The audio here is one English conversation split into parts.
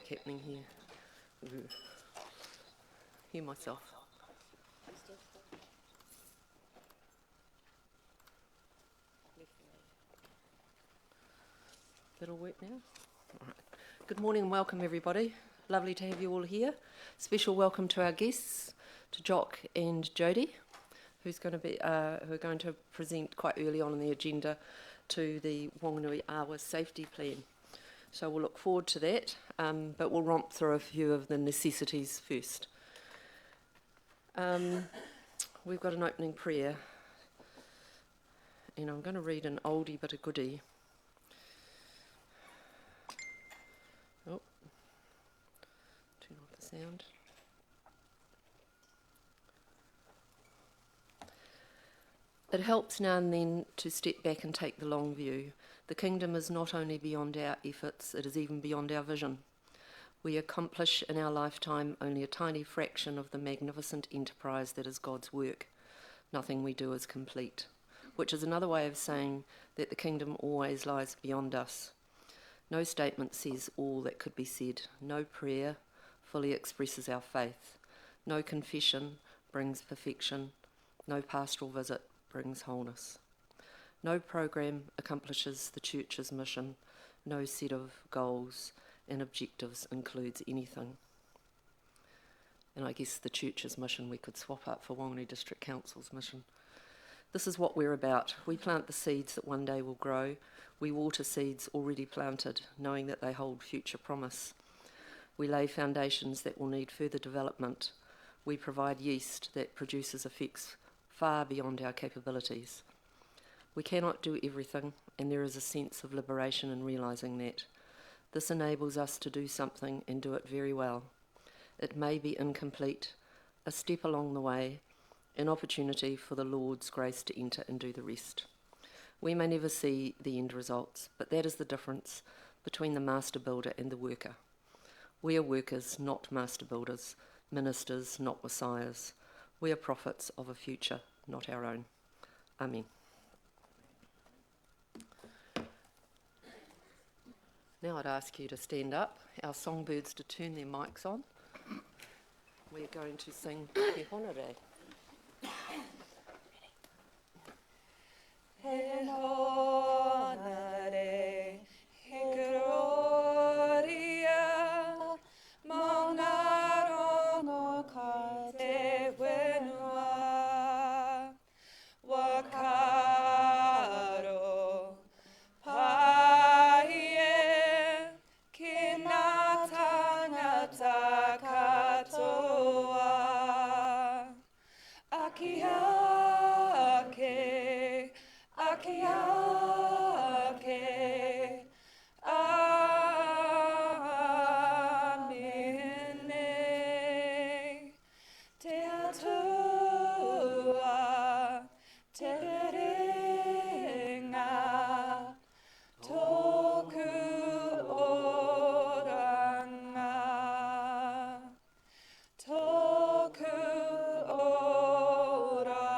happening here. Ooh. Hear myself. That'll work now? All right. Good morning and welcome everybody. Lovely to have you all here. Special welcome to our guests, to Jock and Jodie, who are going to present quite early on in the agenda to the Whanganui Awa Safety Plan. So we'll look forward to that, but we'll romp through a few of the necessities first. We've got an opening prayer, and I'm going to read an oldie but a goodie. Oh, turn off the sound. It helps now and then to step back and take the long view. The kingdom is not only beyond our efforts, it is even beyond our vision. We accomplish in our lifetime only a tiny fraction of the magnificent enterprise that is God's work. Nothing we do is complete, which is another way of saying that the kingdom always lies beyond us. No statement says all that could be said. No prayer fully expresses our faith. No confession brings perfection. No pastoral visit brings wholeness. No program accomplishes the church's mission. No set of goals and objectives includes anything. And I guess the church's mission we could swap up for Whanganui District Council's mission. This is what we're about. We plant the seeds that one day will grow. We water seeds already planted, knowing that they hold future promise. We lay foundations that will need further development. We provide yeast that produces effects far beyond our capabilities. We cannot do everything, and there is a sense of liberation in realising that. This enables us to do something and do it very well. It may be incomplete, a step along the way, an opportunity for the Lord's grace to enter and do the rest. We may never see the end results, but that is the difference between the master builder and the worker. We are workers, not master builders, ministers, not messiahs. We are prophets of a future, not our own. Amen. Now I'd ask you to stand up, our songbirds to turn their mics on. We're going to sing He Honore. He honore, he gloria, monaro no kate wenua, wakaro, paie, kinatangata katoa, akiake, Akiake, amene, te atua, te ringa, toku oranga, toku oranga.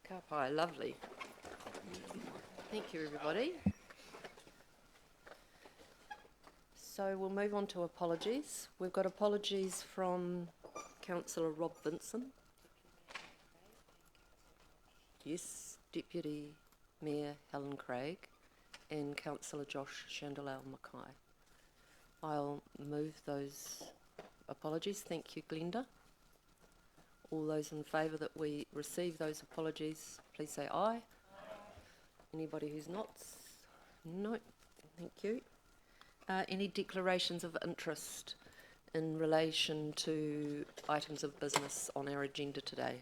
Kapai, lovely. Thank you, everybody. So we'll move on to apologies. We've got apologies from Councillor Rob Vinson. Yes, Deputy Mayor Helen Craig and Councillor Josh Chandelal Mackay. I'll move those apologies. Thank you, Glenda. All those in favour that we receive those apologies, please say aye. Aye. Anybody who's not? No. Thank you. Any declarations of interest in relation to items of business on our agenda today?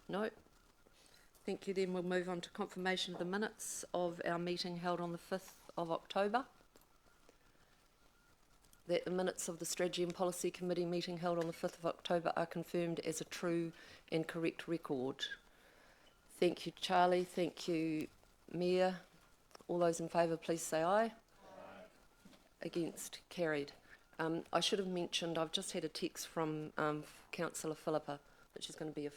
No. Thank you. Then we'll move on to confirmation of the minutes of our meeting held on the 5th of October. That the minutes of the Strategy and Policy Committee meeting held on the 5th of October are confirmed as a true and correct record. Thank you, Charlie. Thank you, Mayor. All those in favour, please say aye. Aye. Against? Carried. I should have mentioned, I've just had a text from Councillor Philippa that she's going to be a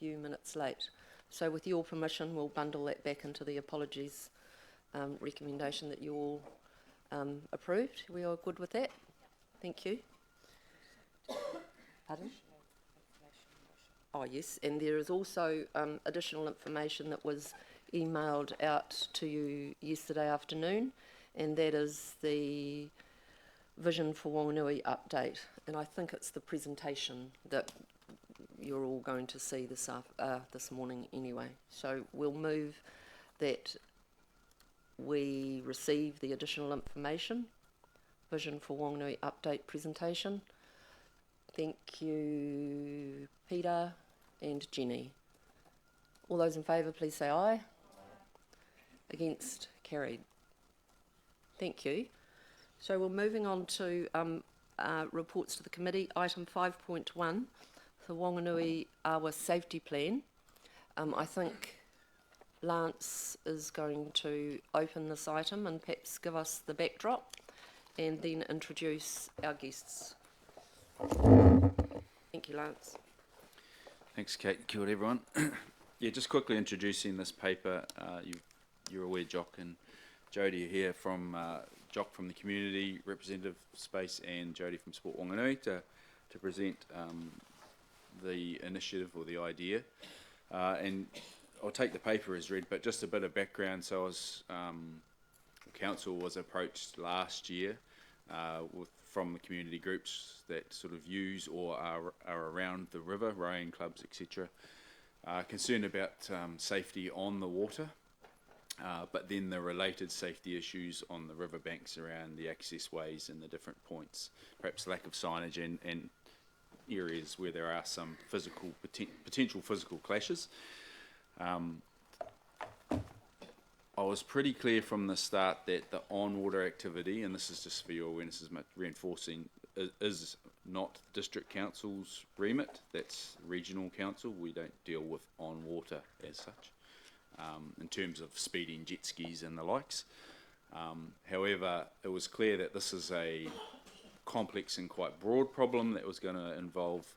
few minutes late. So with your permission, we'll bundle that back into the apologies recommendation that you all approved. We are good with that? Thank you. Pardon? Oh, yes, and there is also additional information that was emailed out to you yesterday afternoon, and that is the Vision for Whanganui update, and I think it's the presentation that you're all going to see this morning anyway. So we'll move that we receive the additional information, Vision for Whanganui update presentation. Thank you, Peter and Jenny. All those in favour, please say aye. Against? Carried. Thank you. So we're moving on to reports to the committee. Item 5.1, the Whanganui Awa Safety Plan. I think Lance is going to open this item and perhaps give us the backdrop and then introduce our guests. Thank you, Lance. Thanks, Kate. Kia ora, everyone. Yeah, just quickly introducing this paper. You're aware Jock and Jodie are here from Jock from the community representative space and Jodie from Sport Whanganui to present the initiative or the idea. And I'll take the paper as read, but just a bit of background. So council was approached last year from the community groups that sort of use or are around the river, rowing clubs, etc. Concerned about safety on the water, but then the related safety issues on the riverbanks around the access ways and the different points, perhaps lack of signage and areas where there are some potential physical clashes. I was pretty clear from the start that the on-water activity, and this is just for your awareness, is reinforcing, is not District Council's remit. That's Regional Council. We don't deal with on-water as such, in terms of speeding jet skis and the likes. However, it was clear that this is a complex and quite broad problem that was going to involve,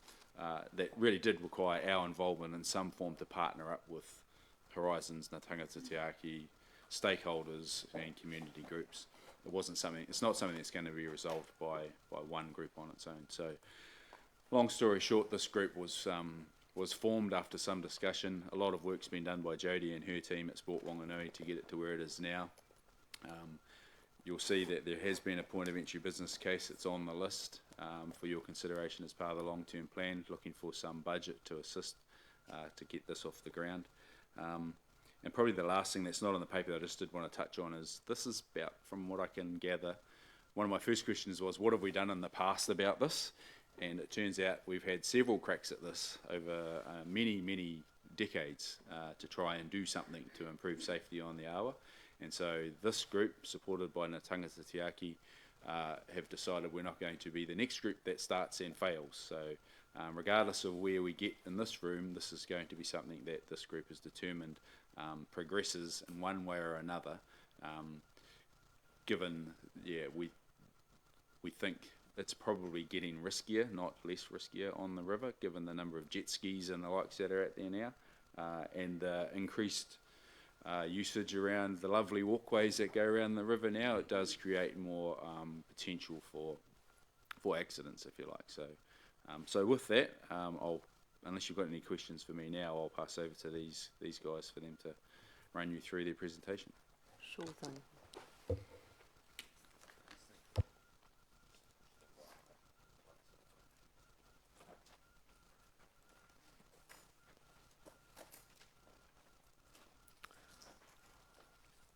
that really did require our involvement in some form to partner up with Horizons, Ngā Tangata Te Aki, stakeholders and community groups. It's not something that's going to be resolved by one group on its own. So, long story short, this group was formed after some discussion. A lot of work's been done by Jodie and her team at Sport Whanganui to get it to where it is now. You'll see that there has been a point of entry business case. It's on the list for your consideration as part of the long-term plan, looking for some budget to assist to get this off the ground. And probably the last thing that's not on the paper that I just did want to touch on is, this is about, from what I can gather, one of my first questions was, what have we done in the past about this? And it turns out we've had several cracks at this over many decades to try and do something to improve safety on the Awa. And so this group, supported by Ngā Tangata Te Aki, have decided we're not going to be the next group that starts and fails. So regardless of where we get in this room, this is going to be something that this group is determined progresses in one way or another, given, we think it's probably getting riskier, not less riskier on the river, given the number of jet skis and the likes that are out there now, and increased usage around the lovely walkways that go around the river now. It does create more potential for accidents, if you like. So with that, unless you've got any questions for me now, I'll pass over to these guys for them to run you through their presentation. Sure thing.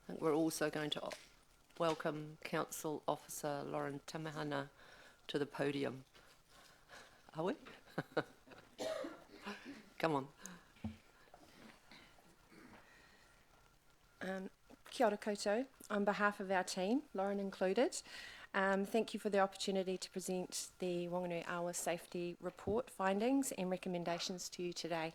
I think we're also going to welcome Council Officer Lauren Tamahana to the podium. Are we? Come on. Kia ora koutou. On behalf of our team, Lauren included, thank you for the opportunity to present the Whanganui Awa Safety Report findings and recommendations to you today.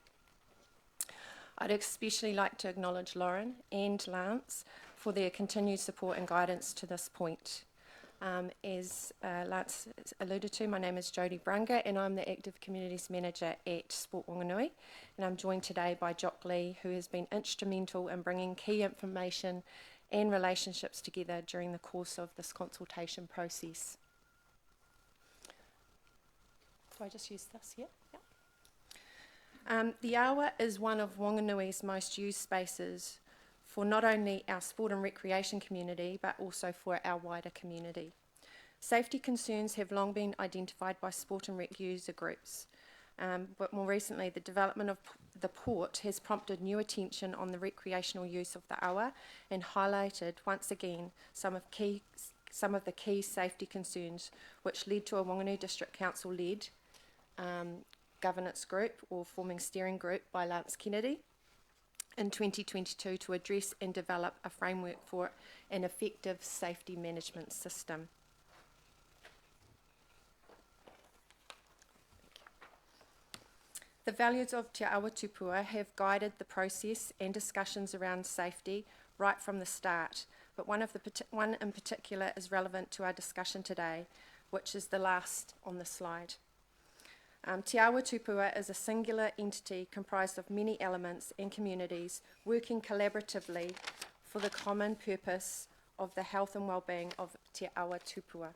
I'd especially like to acknowledge Lauren and Lance for their continued support and guidance to this point. As Lance alluded to, my name is Jodie Brunga and I'm the Active Communities Manager at Sport Whanganui, and I'm joined today by Jock Lee, who has been instrumental in bringing key information and relationships together during the course of this consultation process. Do I just use this? Yeah. The awa is one of Whanganui's most used spaces for not only our sport and recreation community, but also for our wider community. Safety concerns have long been identified by sport and rec user groups, but more recently the development of the port has prompted new attention on the recreational use of the awa and highlighted once again some of the key safety concerns, which led to a Whanganui District Council-led governance group or forming steering group by Lance Kennedy in 2022 to address and develop a framework for an effective safety management system. The values of Te Awa Tupua have guided the process and discussions around safety right from the start, but one in particular is relevant to our discussion today, which is the last on the slide. Te Awa Tupua is a singular entity comprised of many elements and communities working collaboratively for the common purpose of the health and well-being of Te Awa Tupua.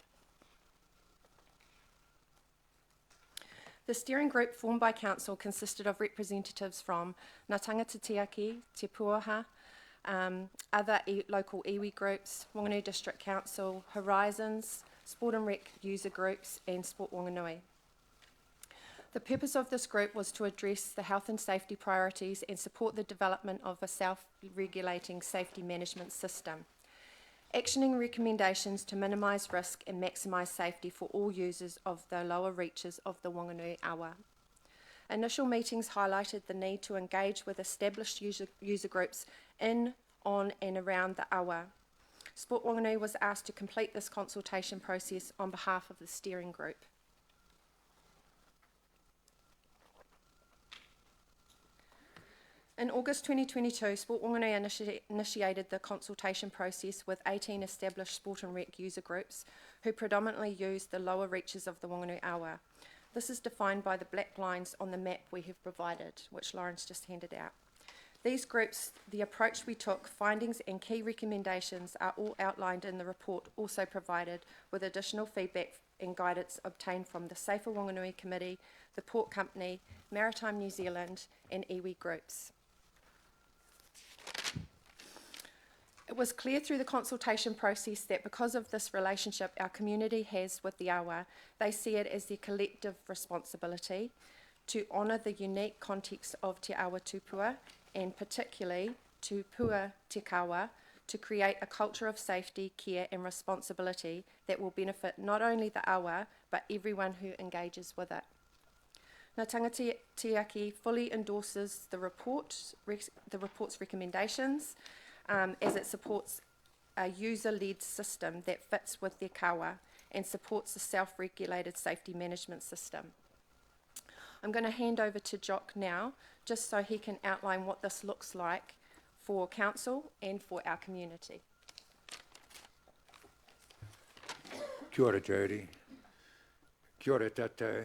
The steering group formed by Council consisted of representatives from Ngā Tangata Tiaki, Te Puaha, other local iwi groups, Whanganui District Council, Horizons, Sport and Rec user groups and Sport Whanganui. The purpose of this group was to address the health and safety priorities and support the development of a self-regulating safety management system. Actioning recommendations to minimise risk and maximise safety for all users of the lower reaches of the Whanganui awa. Initial meetings highlighted the need to engage with established user groups in, on and around the awa. Sport Whanganui was asked to complete this consultation process on behalf of the steering group. In August 2022, Sport Whanganui initiated the consultation process with 18 established sport and rec user groups who predominantly use the lower reaches of the Whanganui awa. This is defined by the black lines on the map we have provided, which Lauren's just handed out. These groups, the approach we took, findings and key recommendations are all outlined in the report, also provided with additional feedback and guidance obtained from the Safer Whanganui Committee, the Port Company, Maritime New Zealand and iwi groups. It was clear through the consultation process that because of this relationship our community has with the awa, they see it as their collective responsibility to honour the unique context of Te Awa Tupua and particularly to Pua Te Kawa, to create a culture of safety, care and responsibility that will benefit not only the awa but everyone who engages with it. Ngā Tangata Tiaki fully endorses the report's recommendations as it supports a user-led system that fits with their kawa and supports a self-regulated safety management system. I'm going to hand over to Jock now, just so he can outline what this looks like for Council and for our community. Kia ora, Jodie. Kia ora tātou.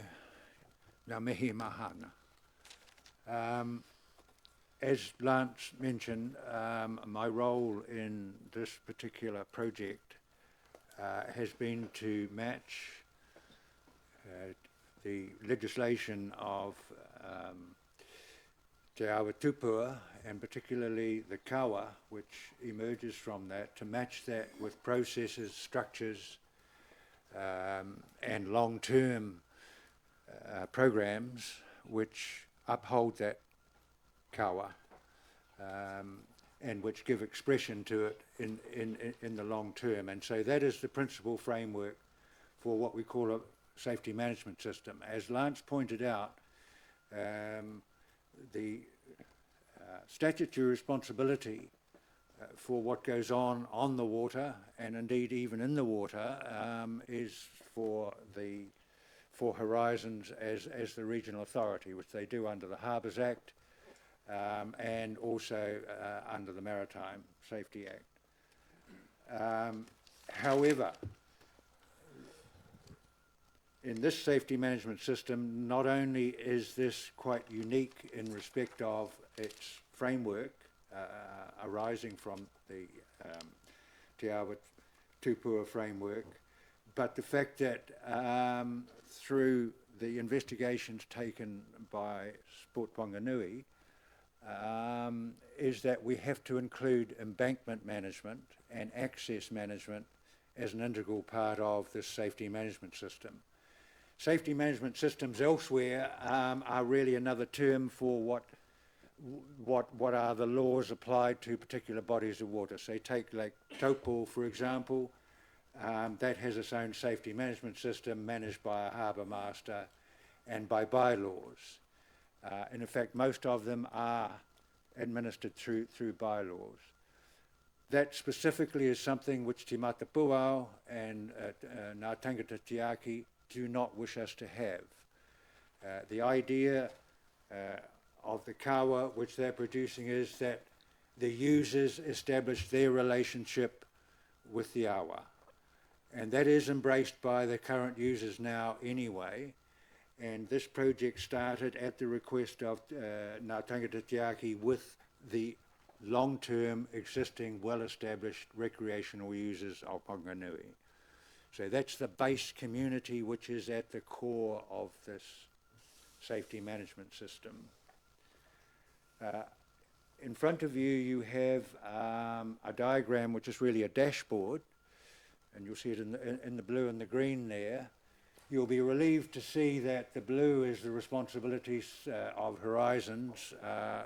Ngā mihi mahana. As Lance mentioned, my role in this particular project has been to match the legislation of Te Awa Tupua, and particularly the kawa, which emerges from that, to match that with processes, structures, and long-term programs which uphold that kawa and which give expression to it in the long term. And so that is the principal framework for what we call a safety management system. As Lance pointed out, the statutory responsibility for what goes on the water, and indeed even in the water, is for Horizons as the regional authority, which they do under the Harbours Act and also under the Maritime Safety Act. However, in this safety management system, not only is this quite unique in respect of its framework arising from the Te Awa Tupua framework, but the fact that through the investigations taken by Sport Whanganui is that we have to include embankment management and access management as an integral part of this safety management system. Safety management systems elsewhere are really another term for what are the laws applied to particular bodies of water. So take Lake Taupo, for example, that has its own safety management system managed by a harbour master and by bylaws. And in fact, most of them are administered through bylaws. That specifically is something which Te Matapuao and Ngā Tangata Tiaki do not wish us to have. The idea of the kawa which they're producing is that the users establish their relationship with the awa. And that is embraced by the current users now anyway. And this project started at the request of Ngā Tangata Tiaki with the long-term existing well-established recreational users of Whanganui. So that's the base community which is at the core of this safety management system. In front of you, you have a diagram which is really a dashboard, and you'll see it in the blue and the green there. You'll be relieved to see that the blue is the responsibilities of Horizons.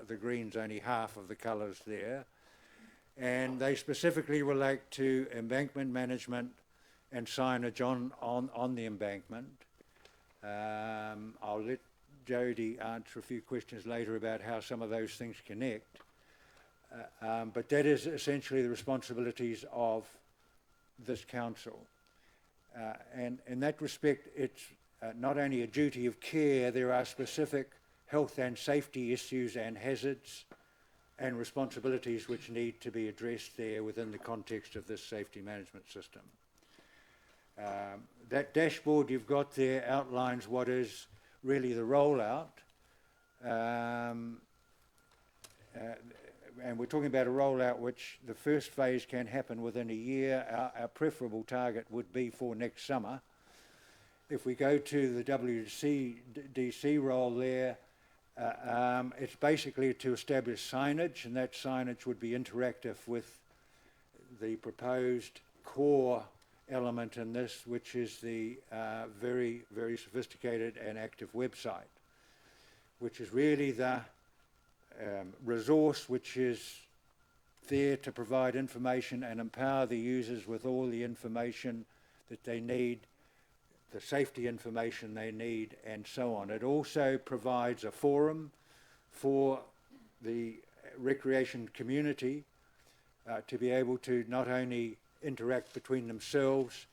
The green's only half of the colours there. And they specifically relate to embankment management and signage on the embankment. I'll let Jody answer a few questions later about how some of those things connect. But that is essentially the responsibilities of this council. And in that respect, it's not only a duty of care, there are specific health and safety issues and hazards and responsibilities which need to be addressed there within the context of this safety management system. That dashboard you've got there outlines what is really the rollout. And we're talking about a rollout which the first phase can happen within a year. Our preferable target would be for next summer. If we go to the WDC role there, it's basically to establish signage, and that signage would be interactive with the proposed core element in this, which is the very, very sophisticated and active website, which is really the resource which is there to provide information and empower the users with all the information that they need, the safety information they need, and so on. It also provides a forum for the recreation community to be able to not only interact between themselves,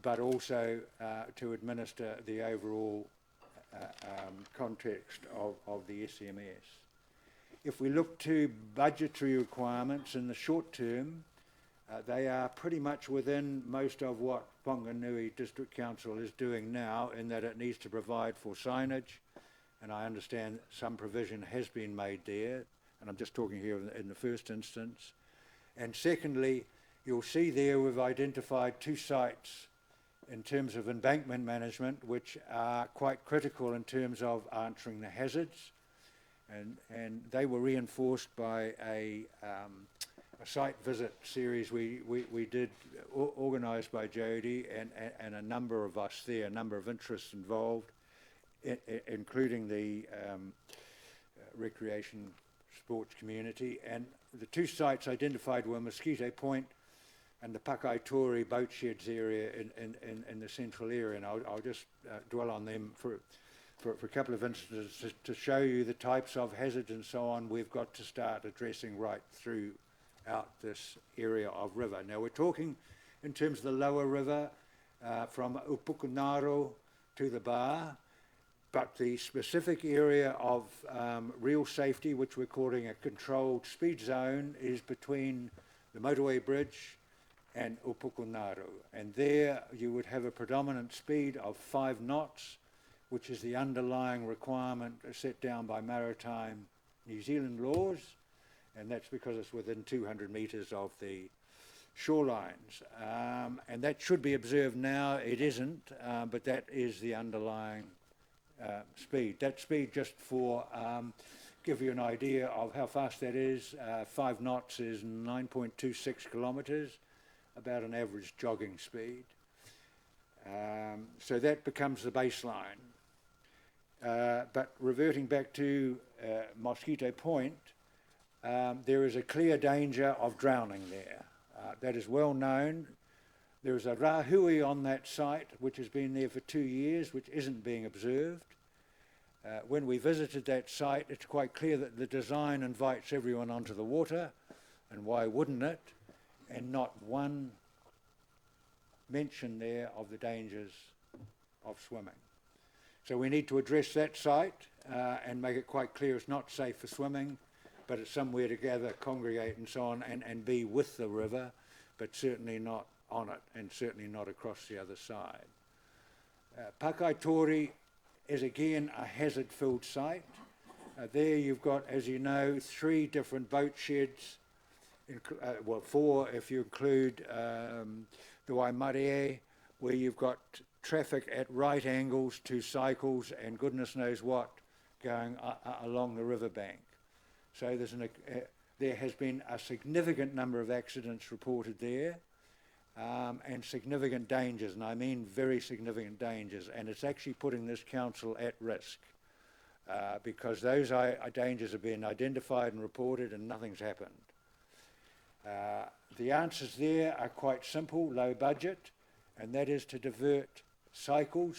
but also to administer the overall context of the SMS. If we look to budgetary requirements in the short term, they are pretty much within most of what Whanganui District Council is doing now, in that it needs to provide for signage, and I understand some provision has been made there, and I'm just talking here in the first instance. And secondly, you'll see there we've identified 2 sites in terms of embankment management, which are quite critical in terms of answering the hazards. And they were reinforced by a site visit series we did, organised by Jody and a number of us there, a number of interests involved, including the recreation sports community. And the 2 sites identified were Mosquito Point and the Pakaitori boat sheds area in the central area. And I'll just dwell on them for a couple of instances to show you the types of hazards and so on we've got to start addressing right throughout this area of river. Now we're talking in terms of the lower river from Upukunaro to the bar, but the specific area of real safety, which we're calling a controlled speed zone, is between the motorway bridge and Upukunaro. And there you would have a predominant speed of 5 knots, which is the underlying requirement set down by maritime New Zealand laws, and that's because it's within 200 metres of the shorelines, and that should be observed now. It isn't, but that is the underlying speed. That speed, just for give you an idea of how fast that is, 5 knots is 9.26 kilometres, about an average jogging speed. So that becomes the baseline. But reverting back to Mosquito Point, there is a clear danger of drowning there. That is well known. There is a rahui on that site which has been there for 2 years, which isn't being observed. When we visited that site, it's quite clear that the design invites everyone onto the water, and why wouldn't it? And not one mention there of the dangers of swimming. So we need to address that site and make it quite clear it's not safe for swimming, but it's somewhere to gather, congregate and so on, and be with the river, but certainly not on it, and certainly not across the other side. Pakaitori is again a hazard-filled site. There you've got, as you know, 3 different boat sheds, well 4 if you include the Waimarie, where you've got traffic at right angles to cycles and goodness knows what going along the riverbank. So there has been a significant number of accidents reported there, and significant dangers, and I mean very significant dangers, and it's actually putting this council at risk because those dangers have been identified and reported and nothing's happened. The answers there are quite simple, low budget, and that is to divert cycles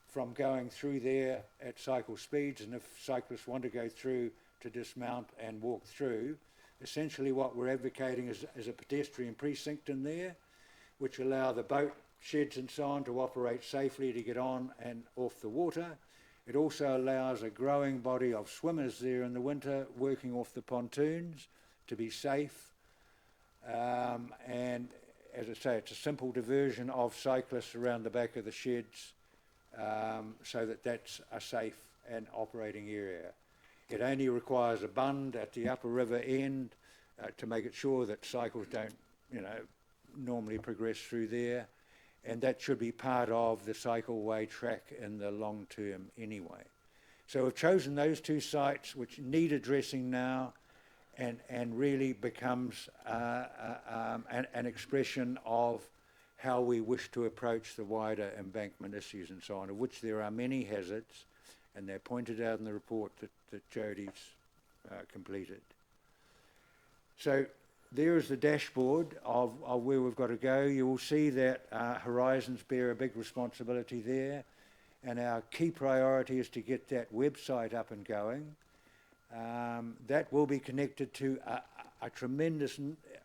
from going through there at cycle speeds, and if cyclists want to go through, to dismount and walk through. Essentially what we're advocating is a pedestrian precinct in there, which allow the boat sheds and so on to operate safely to get on and off the water. It also allows a growing body of swimmers there in the winter working off the pontoons to be safe. And as I say, it's a simple diversion of cyclists around the back of the sheds so that that's a safe and operating area. It only requires a bund at the upper river end to make it sure that cycles don't, normally progress through there, and that should be part of the cycleway track in the long term anyway. So we've chosen those 2 sites which need addressing now, and really becomes an expression of how we wish to approach the wider embankment issues and so on, of which there are many hazards, and they're pointed out in the report that Jodie's completed. So there is the dashboard of where we've got to go. You will see that Horizons bear a big responsibility there, and our key priority is to get that website up and going. That will be connected to a tremendous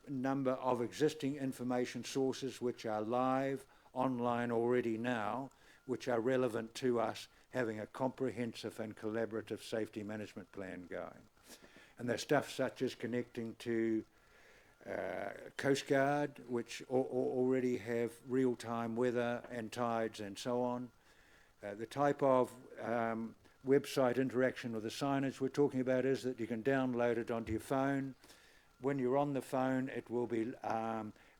number of existing information sources which are live online already now, which are relevant to us having a comprehensive and collaborative safety management plan going. And there's stuff such as connecting to Coast Guard, which already have real-time weather and tides and so on. The type of website interaction with the signage we're talking about is that you can download it onto your phone. When you're on the phone, it will be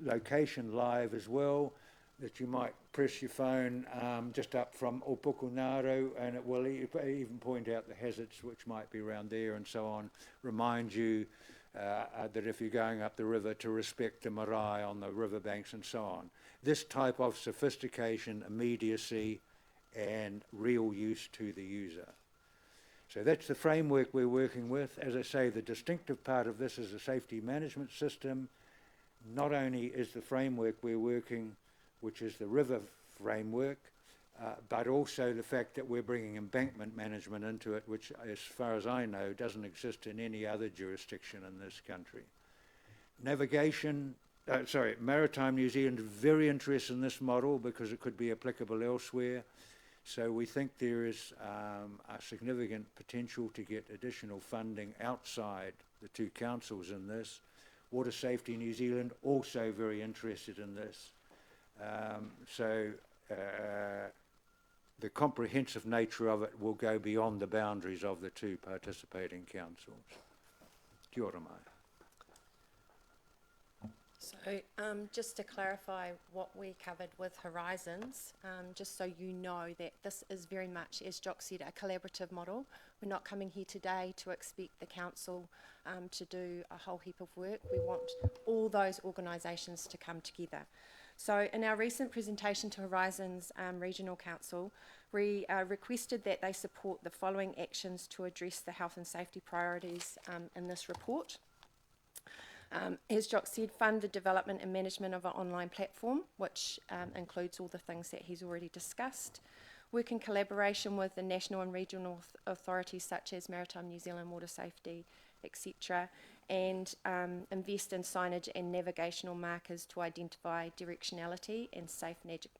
location live as well, that you might press your phone just up from Opukunaro, and it will even point out the hazards which might be around there and so on, remind you that if you're going up the river to respect the marae on the riverbanks and so on. This type of sophistication, immediacy and real use to the user. So that's the framework we're working with. As I say, the distinctive part of this is a safety management system. Not only is the framework we're working, which is the river framework, but also the fact that we're bringing embankment management into it, which, as far as I know, doesn't exist in any other jurisdiction in this country. Maritime New Zealand is very interested in this model because it could be applicable elsewhere. So we think there is a significant potential to get additional funding outside the 2 councils in this. Water Safety New Zealand also very interested in this. The comprehensive nature of it will go beyond the boundaries of the 2 participating councils. Kia ora mai. So just to clarify what we covered with Horizons, just so you know that this is very much, as Jock said, a collaborative model. We're not coming here today to expect the council to do a whole heap of work. We want all those organisations to come together. So in our recent presentation to Horizons Regional Council, we requested that they support the following actions to address the health and safety priorities in this report. As Jock said, fund the development and management of an online platform, which includes all the things that he's already discussed. Work in collaboration with the national and regional authorities such as Maritime New Zealand, Water Safety, etc. And invest in signage and navigational markers to identify directionality and safe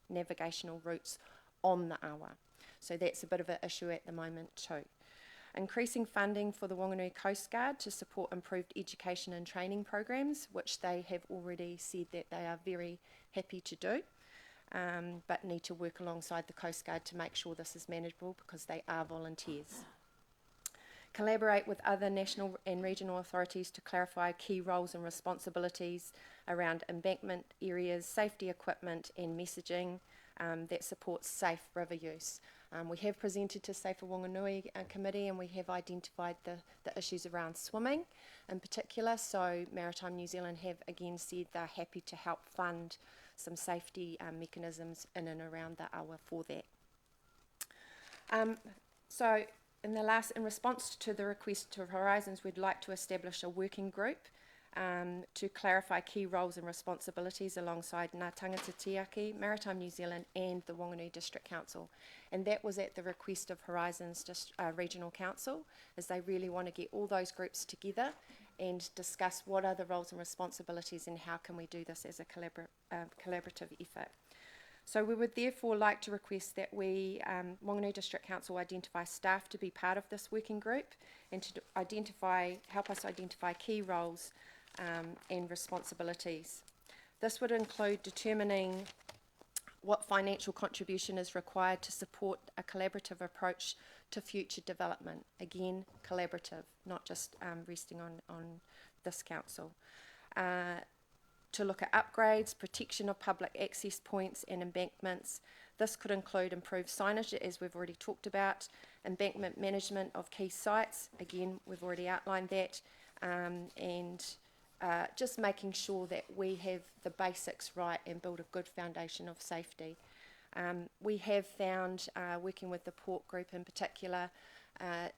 navigational routes on the awa. So that's a bit of an issue at the moment too. Increasing funding for the Whanganui Coast Guard to support improved education and training programs, which they have already said that they are very happy to do, but need to work alongside the Coast Guard to make sure this is manageable because they are volunteers. Collaborate with other national and regional authorities to clarify key roles and responsibilities around embankment areas, safety equipment and messaging that supports safe river use. We have presented to Safer Whanganui committee and we have identified the issues around swimming in particular, so Maritime New Zealand have again said they're happy to help fund some safety mechanisms in and around the awa for that. So in response to the request to Horizons, we'd like to establish a working group to clarify key roles and responsibilities alongside Ngā Tangata Tiaki, Maritime New Zealand and the Whanganui District Council. And that was at the request of Horizons Regional Council, as they really want to get all those groups together and discuss what are the roles and responsibilities and how can we do this as a collaborative effort. So we would therefore like to request that we, Whanganui District Council, identify staff to be part of this working group and to help us identify key roles and responsibilities. This would include determining what financial contribution is required to support a collaborative approach to future development. Again, collaborative, not just resting on this council. To look at upgrades, protection of public access points and embankments. This could include improved signage, as we've already talked about, embankment management of key sites, again, we've already outlined that, and just making sure that we have the basics right and build a good foundation of safety. We have found, working with the port group in particular,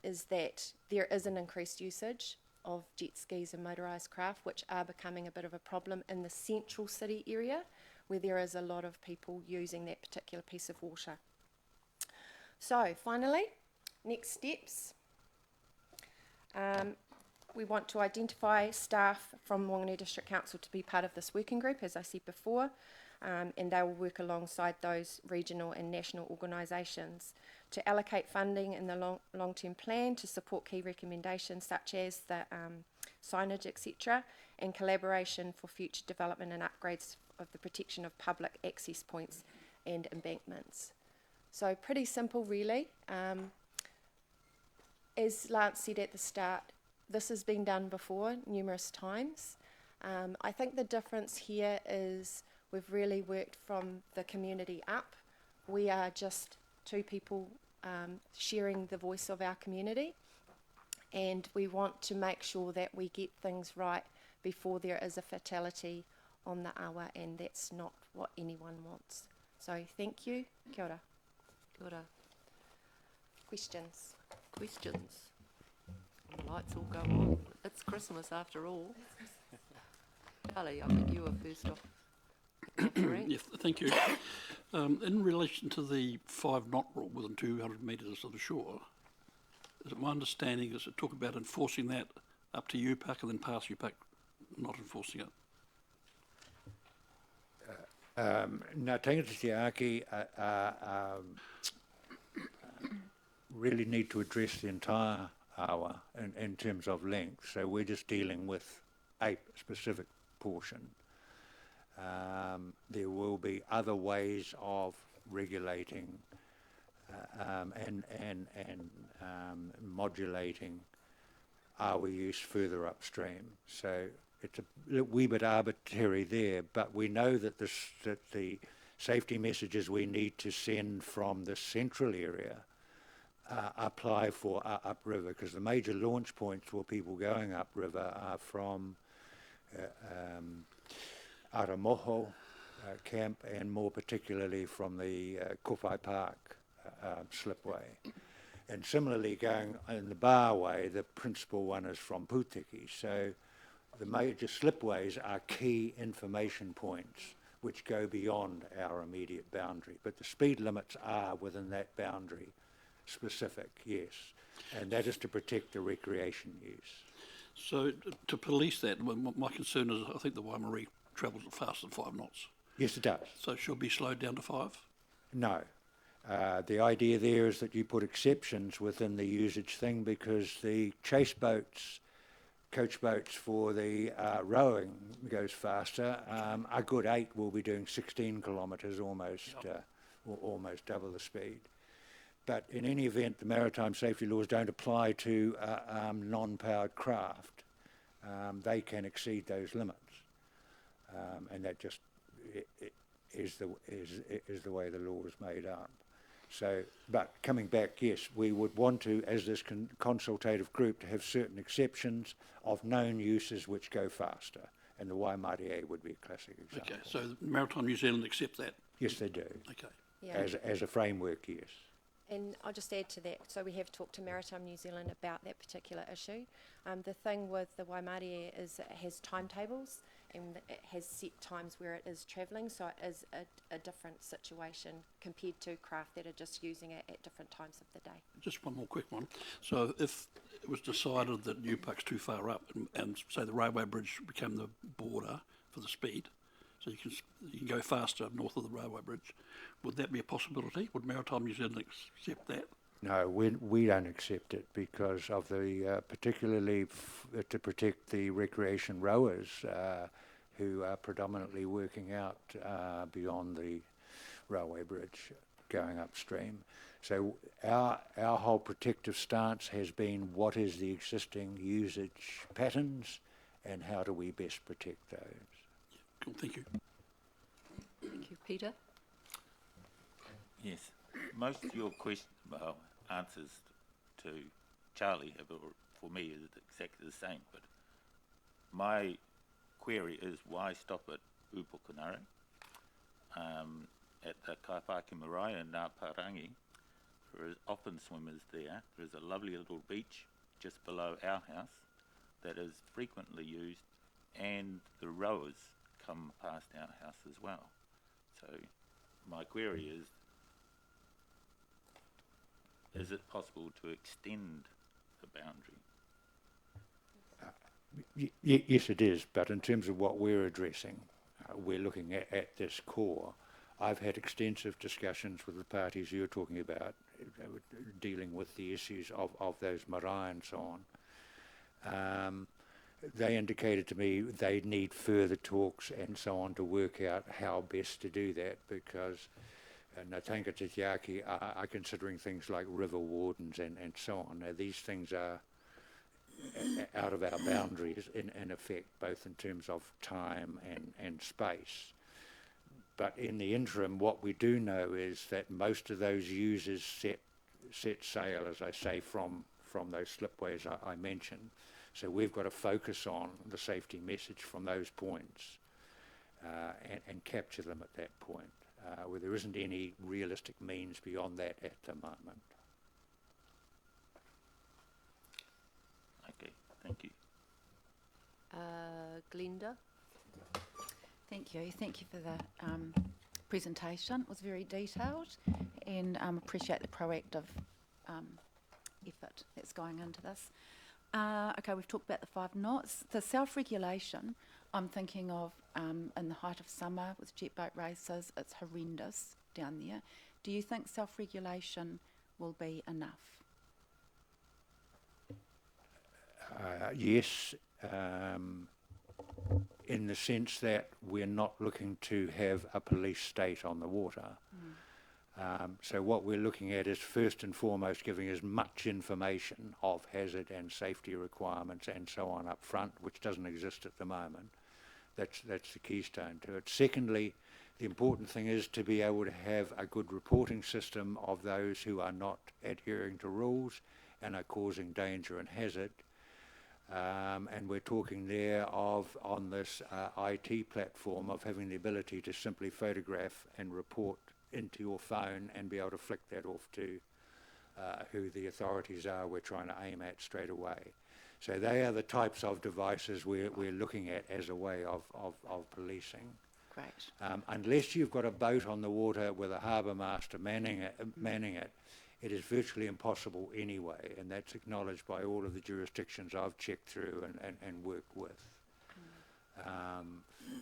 is that there is an increased usage of jet skis and motorised craft, which are becoming a bit of a problem in the central city area, where there is a lot of people using that particular piece of water. So finally, next steps. We want to identify staff from Whanganui District Council to be part of this working group, as I said before, and they will work alongside those regional and national organisations to allocate funding in the long-term plan to support key recommendations such as the signage, etc., and collaboration for future development and upgrades of the protection of public access points and embankments. So pretty simple, really. As Lance said at the start, this has been done before numerous times. I think the difference here is we've really worked from the community up. We are just two people sharing the voice of our community, and we want to make sure that we get things right before there is a fatality on the awa, and that's not what anyone wants. So thank you. Kia ora. Kia ora. Questions? Questions? The lights all go on. It's Christmas after all. Charlie, I think you were first off. Yes, thank you. In relation to the 5 knot rule within 200 metres of the shore, is it my understanding is to talk about enforcing that up to UPAC and then past UPAC not enforcing it? Ngā tangata te āki really need to address the entire awa in terms of length, so we're just dealing with a specific portion. There will be other ways of regulating and modulating awa use further upstream. So it's a wee bit arbitrary there, but we know that the safety messages we need to send from the central area apply for upriver, because the major launch points for people going upriver are from Aramoho camp, and more particularly from the Kowhai Park slipway. And similarly, going in the Barway, the principal one is from Putiki. So the major slipways are key information points which go beyond our immediate boundary. But the speed limits are within that boundary specific, yes. And that is to protect the recreation use. So to police that, my concern is I think the Waimarie travels at faster than 5 knots. Yes, it does. So it should be slowed down to 5? No. The idea there is that you put exceptions within the usage thing, because the chase boats, coach boats for the rowing goes faster. A good 8 will be doing 16 kilometres, almost double the speed. But in any event, the maritime safety laws don't apply to non-powered craft. They can exceed those limits, and that just is the way the law is made up. So, but coming back, yes, we would want to, as this consultative group, to have certain exceptions of known uses which go faster, and the Waimarie would be a classic example. Okay, so Maritime New Zealand accept that? Yes, they do. Okay. Yeah. As a framework, yes. And I'll just add to that, so we have talked to Maritime New Zealand about that particular issue. The thing with the Waimarie is it has timetables and it has set times where it is travelling, so it is a different situation compared to craft that are just using it at different times of the day. Just one more quick one. So if it was decided that New Park's too far up and say the railway bridge became the border for the speed, so you can go faster north of the railway bridge, would that be a possibility? Would Maritime New Zealand accept that? No, we don't accept it because of the, particularly to protect the recreation rowers who are predominantly working out beyond the railway bridge going upstream. So our whole protective stance has been what is the existing usage patterns and how do we best protect those. Yeah, cool, thank you. Thank you. Peter? Yes, most of your answers to Charlie for me is exactly the same, but my query is why stop at Upukanare, at the Kaipaki Marae and Ngāparangi. There is often swimmers there. There is a lovely little beach just below our house that is frequently used, and the rowers come past our house as well. So my query is it possible to extend the boundary? Yes, it is, but in terms of what we're addressing, we're looking at this core. I've had extensive discussions with the parties you're talking about, dealing with the issues of those marae and so on. They indicated to me they need further talks and so on to work out how best to do that, because Ngātainga Titiaki are considering things like river wardens and so on. Now, these things are out of our boundaries in effect, both in terms of time and space. But in the interim, what we do know is that most of those users set sail, as I say, from those slipways I mentioned. So we've got to focus on the safety message from those points and capture them at that point, where there isn't any realistic means beyond that at the moment. Okay, thank you. Glenda? Thank you. Thank you for the presentation. It was very detailed, and appreciate the proactive effort that's going into this. Okay, we've talked about the 5 knots. The self-regulation, I'm thinking of in the height of summer with jet boat races, it's horrendous down there. Do you think self-regulation will be enough? Yes, in the sense that we're not looking to have a police state on the water. So what we're looking at is first and foremost giving as much information of hazard and safety requirements and so on up front, which doesn't exist at the moment. That's the keystone to it. Secondly, the important thing is to be able to have a good reporting system of those who are not adhering to rules and are causing danger and hazard. And we're talking there of, on this IT platform, of having the ability to simply photograph and report into your phone and be able to flick that off to who the authorities are we're trying to aim at straight away. So they are the types of devices we're looking at as a way of policing. Great. Unless you've got a boat on the water with a harbour master manning it, it is virtually impossible anyway, and that's acknowledged by all of the jurisdictions I've checked through and worked with.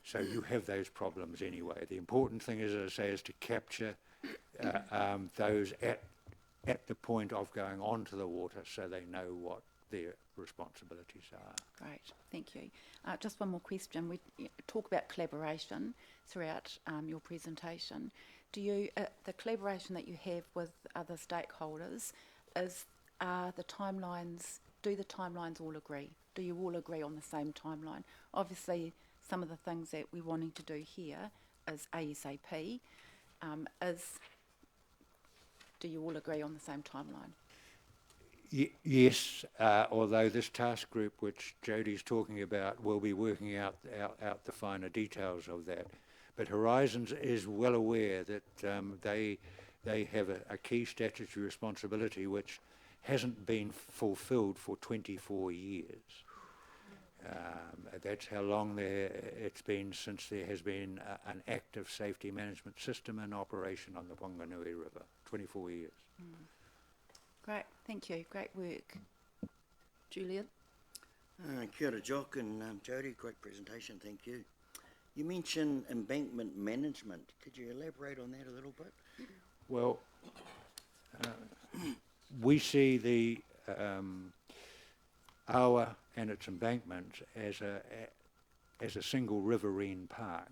So you have those problems anyway. The important thing, as I say, is to capture those at the point of going onto the water so they know what their responsibilities are. Great, thank you. Just one more question. We talk about collaboration throughout your presentation. Do you, the collaboration that you have with other stakeholders, the timelines, do the timelines all agree? Do you all agree on the same timeline? Obviously, some of the things that we're wanting to do here is ASAP. Do you all agree on the same timeline? Yes, although this task group, which Jodie's talking about, will be working out the finer details of that. But Horizons is well aware that they have a key statutory responsibility which hasn't been fulfilled for 24 years. That's how long it's been since there has been an active safety management system in operation on the Whanganui River. 24 years. Great, thank you. Great work. Julian? Kia ora, Jock and Jodie, great presentation, thank you. You mentioned embankment management. Could you elaborate on that a little bit? Well, we see the Awa and its embankment as a single riverine park,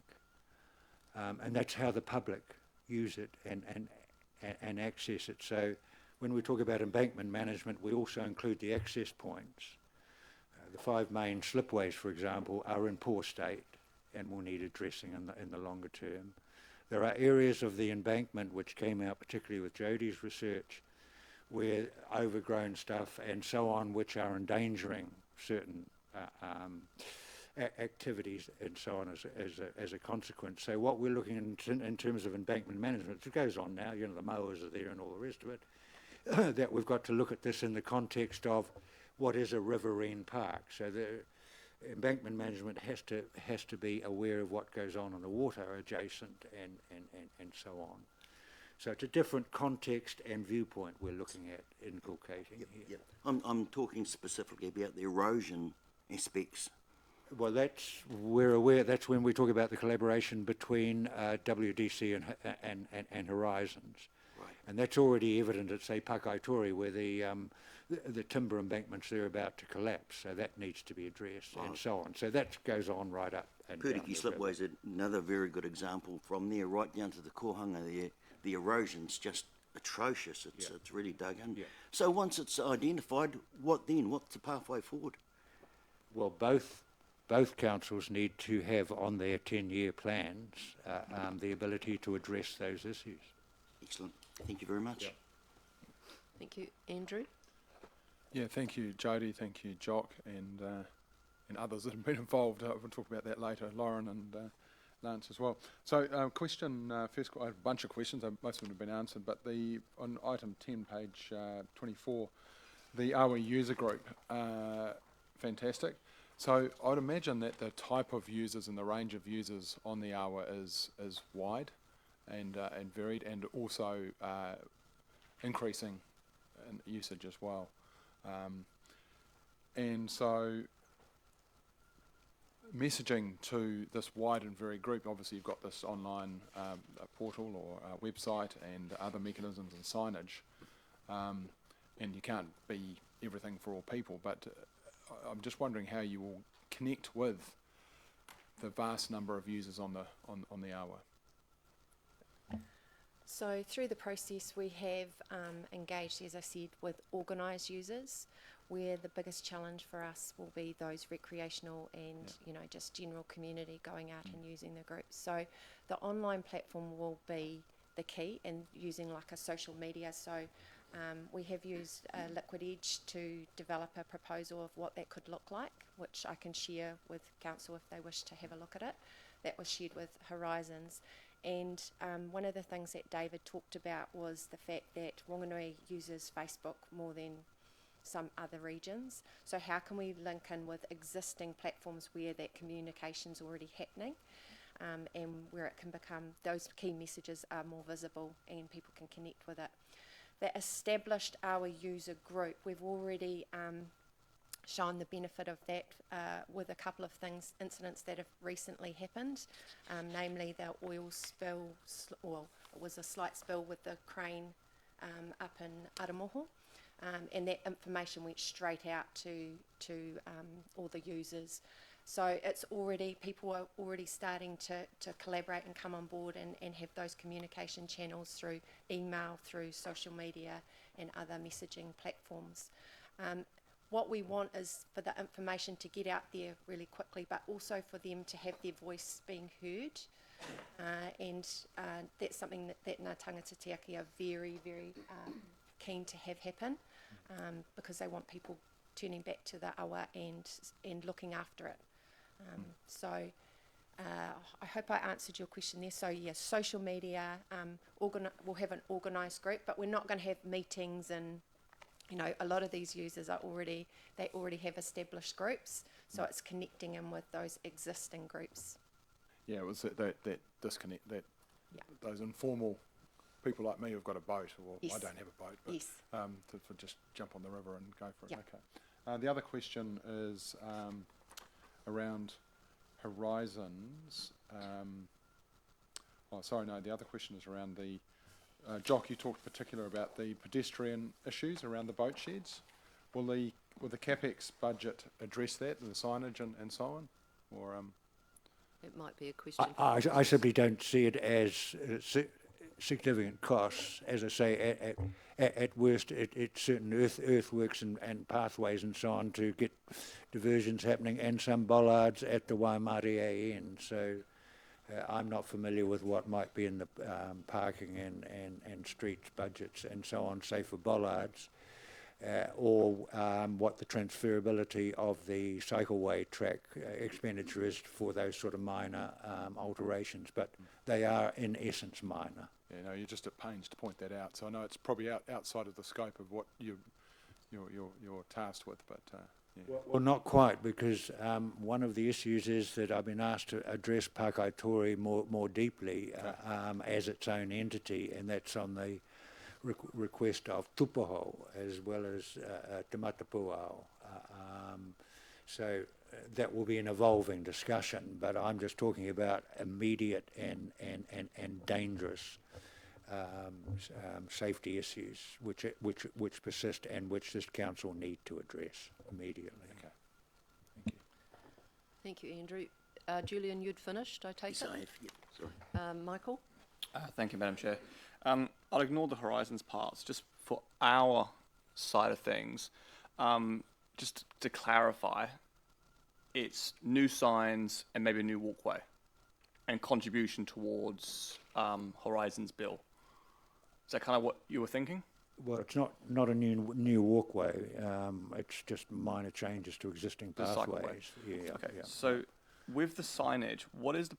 and that's how the public use it and access it. So when we talk about embankment management, we also include the access points. The 5 main slipways, for example, are in poor state and will need addressing in the longer term. There are areas of the embankment which came out particularly with Jodie's research where overgrown stuff and so on which are endangering certain activities and so on as a consequence. So what we're looking at in terms of embankment management, it goes on now, you know, the mowers are there and all the rest of it, that we've got to look at this in the context of what is a riverine park. So the embankment management has to be aware of what goes on in the water adjacent and so on. So it's a different context and viewpoint we're looking at inculcating here. Yep. I'm talking specifically about the erosion aspects. Well, we're aware. That's when we talk about the collaboration between WDC and Horizons, Right. and that's already evident at, say, Pakaitori, where the timber embankments are about to collapse. So that needs to be addressed, and so on. So that goes on right up. And Puriki Slipway is another very good example from there right down to the Kohanga there. The erosion's just atrocious. It's really dug in. Yeah. So once it's identified, what then? What's the pathway forward? Well, both councils need to have on their 10-year plans the ability to address those issues. Excellent. Thank you very much. Yeah. Thank you. Andrew? Yeah, thank you, Jodie. Thank you, Jock, and others that have been involved. We'll talk about that later, Lauren and Lance as well. So, question first. I have a bunch of questions. Most of them have been answered, but on item 10, page 24, the Awa user group, fantastic. So, I'd imagine that the type of users and the range of users on the Awa is wide and varied, and also increasing in usage as well. And so, messaging to this wide and varied group, obviously you've got this online portal or website and other mechanisms and signage, and you can't be everything for all people, but I'm just wondering how you will connect with the vast number of users on the Awa. So through the process, we have engaged, as I said, with organised users, where the biggest challenge for us will be those recreational and just general community going out and using the groups. So the online platform will be the key, and using like a social media. So we have used Liquid Edge to develop a proposal of what that could look like, which I can share with council if they wish to have a look at it. That was shared with Horizons. And one of the things that David talked about was the fact that Whanganui uses Facebook more than some other regions. So how can we link in with existing platforms where that communication's already happening, and where it can become, those key messages are more visible and people can connect with it. The established our user group, we've already shown the benefit of that with a couple of incidents that have recently happened, namely the oil spill, well, it was a slight spill with the crane up in Aramoho, and that information went straight out to all the users. So it's already, people are already starting to collaborate and come on board and have those communication channels through email, through social media and other messaging platforms. What we want is for the information to get out there really quickly, but also for them to have their voice being heard. And that's something that Ngā Tangata Te Aki are very, very keen to have happen, because they want people turning back to the awa and looking after it. So I hope I answered your question there. So yes, social media, we'll have an organised group, but we're not going to have meetings, and a lot of these users are already have established groups, so it's connecting in with those existing groups. Yeah, it was that disconnect, that those informal people like me who've got a boat, or Yes. I don't have a boat, but Yes. to just jump on the river and go for it. Yeah. Okay. The other question is around Horizons. The other question is around the Jock, you talked particular about the pedestrian issues around the boat sheds. Will the CapEx budget address that, the signage and so on, or It might be a question. I simply don't see it as significant costs. As I say, at worst, it's certain earthworks and pathways and so on to get diversions happening, and some bollards at the Waimarie end. So I'm not familiar with what might be in the parking and streets budgets and so on, say for bollards, or what the transferability of the cycleway track expenditure is for those sort of minor alterations, but they are in essence minor. you're just at pains to point that out. So I know it's probably outside of the scope of what you're tasked with, but yeah. Well, not quite, because one of the issues is that I've been asked to address Pakaitori more deeply as its own entity, and that's on the request of Tupoho as well as Te Matapuao. So that will be an evolving discussion, but I'm just talking about immediate and dangerous safety issues which persist and which this council need to address immediately. Okay. Thank you. Thank you, Andrew. Julian, you'd finished, I take Yes, it? I have, sorry. Michael? Thank you, Madam Chair. I'll ignore the Horizons parts, just for our side of things. Just to clarify, it's new signs and maybe a new walkway and contribution towards Horizons bill. Is that kind of what you were thinking? Well, it's not a new walkway. It's just minor changes to existing The cycleway. pathways. Yeah. Okay. Yeah. So with the signage, what is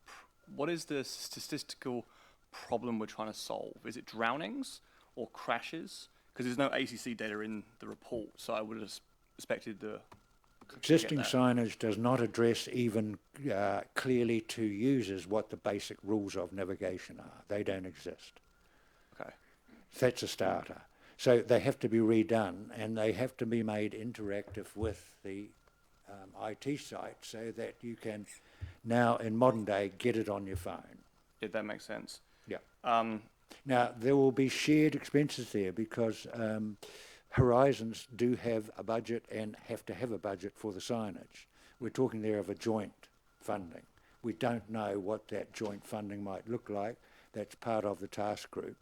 the statistical problem we're trying to solve? Is it drownings or crashes? Because there's no ACC data in the report, so I would have expected the Existing that. signage does not address even clearly to users what the basic rules of navigation are. They don't exist. Okay. That's a starter. So they have to be redone, and they have to be made interactive with the IT site so that you can now, in modern day, get it on your phone. Yeah, that makes sense. Yeah. Um, Now, there will be shared expenses there because Horizons do have a budget and have to have a budget for the signage. We're talking there of a joint funding. We don't know what that joint funding might look like. That's part of the task group.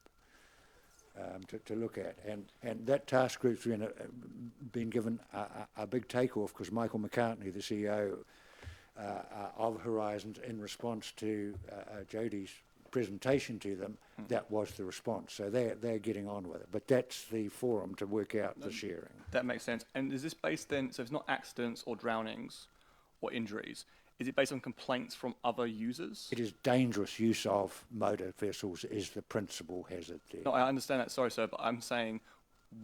to look at. And that task group's been given a big takeoff because Michael McCartney, the CEO of Horizons, in response to Jodie's presentation to them, that was the response. So they're getting on with it. But that's the forum to work out the sharing. That makes sense. And is this based then, so it's not accidents or drownings or injuries, is it based on complaints from other users? It is dangerous use of motor vessels is the principal hazard there. No, I understand that, sorry sir, but I'm saying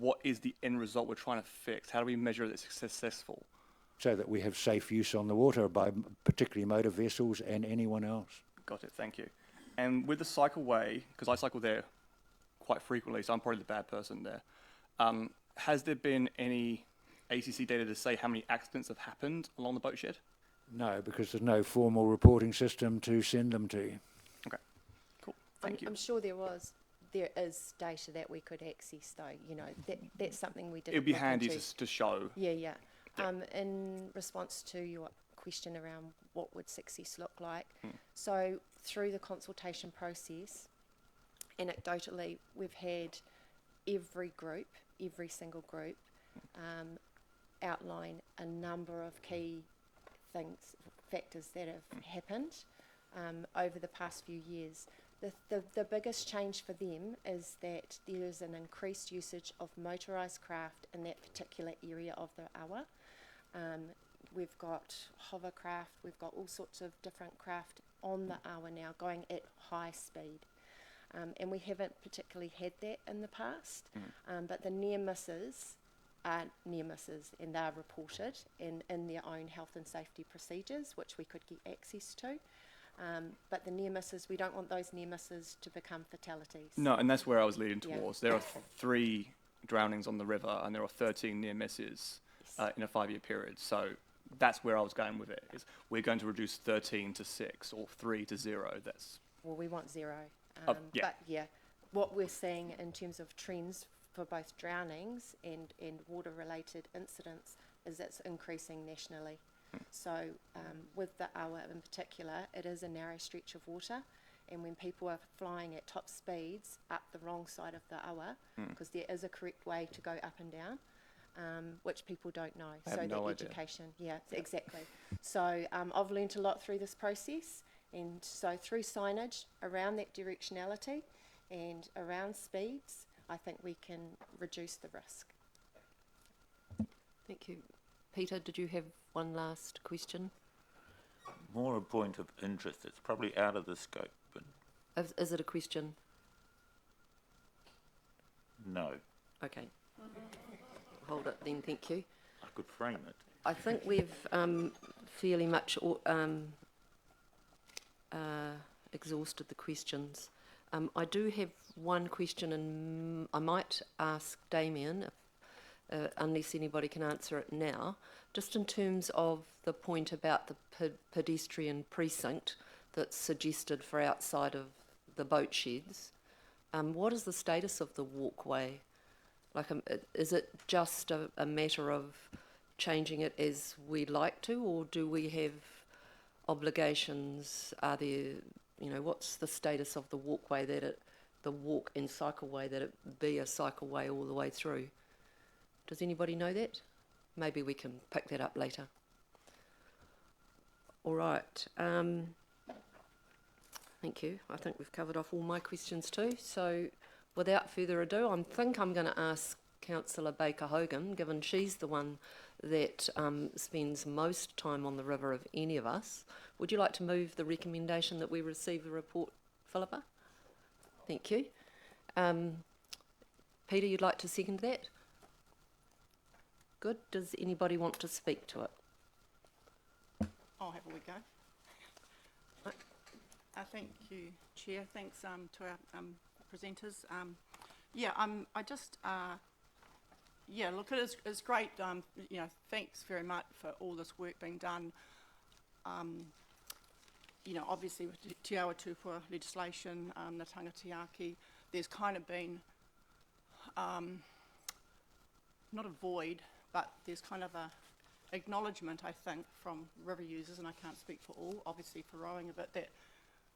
what is the end result we're trying to fix? How do we measure that it's successful? So that we have safe use on the water by particularly motor vessels and anyone else. Got it, thank you. And with the cycleway, because I cycle there quite frequently, so I'm probably the bad person there, has there been any ACC data to say how many accidents have happened along the boat shed? No, because there's no formal reporting system to send them to. Okay, cool, thank you. I'm sure there is data that we could access though, you know, that's something we did. It would be handy to show. Yeah. In response to your question around what would success look like, so through the consultation process, anecdotally, we've had every single group, outline a number of key factors that have happened over the past few years. The biggest change for them is that there is an increased usage of motorised craft in that particular area of the Awa. We've got hovercraft, we've got all sorts of different craft on the Awa now going at high speed. And we haven't particularly had that in the past, but the near misses are near misses and they're reported in their own health and safety procedures, which we could get access to. But the near misses, we don't want those near misses to become fatalities. No, and that's where I was leading towards. There are 3 drownings on the river and there are 13 near misses in a 5-year period. So that's where I was going with it, is we're going to reduce 13 to 6 or 3 to 0. Well, we want 0. Yeah. But yeah, what we're seeing in terms of trends for both drownings and water-related incidents is it's increasing nationally. So with the Awa in particular, it is a narrow stretch of water, and when people are flying at top speeds up the wrong side of the Awa, because there is a correct way to go up and down, which people don't know. I have no idea. Education, exactly. So I've learnt a lot through this process, and so through signage around that directionality and around speeds, I think we can reduce the risk. Thank you. Peter, did you have one last question? More a point of interest. It's probably out of the scope, but Is it a question? no. Okay. Hold it then, thank you. I could frame it. I think we've fairly much exhausted the questions. I do have one question, and I might ask Damien, unless anybody can answer it now, just in terms of the point about the pedestrian precinct that's suggested for outside of the boat sheds. What is the status of the walkway? Like, is it just a matter of changing it as we like to, or do we have obligations? Are there, what's the status of the walkway, the walk and cycleway, that it be a cycleway all the way through? Does anybody know that? Maybe we can pick that up later. All right. Thank you. I think we've covered off all my questions too. So without further ado, I think I'm going to ask Councillor Baker Hogan, given she's the one that spends most time on the river of any of us. Would you like to move the recommendation that we receive the report, Philippa? Thank you. Peter, you'd like to second that? Good. Does anybody want to speak to it? I'll have a wee go. Thank you, Chair. Thanks to our presenters. I just, look, it's great. Thanks very much for all this work being done. Obviously with Te Awa Tupua legislation, the tangatiaki, there's kind of been, not a void, but there's kind of a acknowledgement, I think, from river users, and I can't speak for all, obviously for rowing a bit,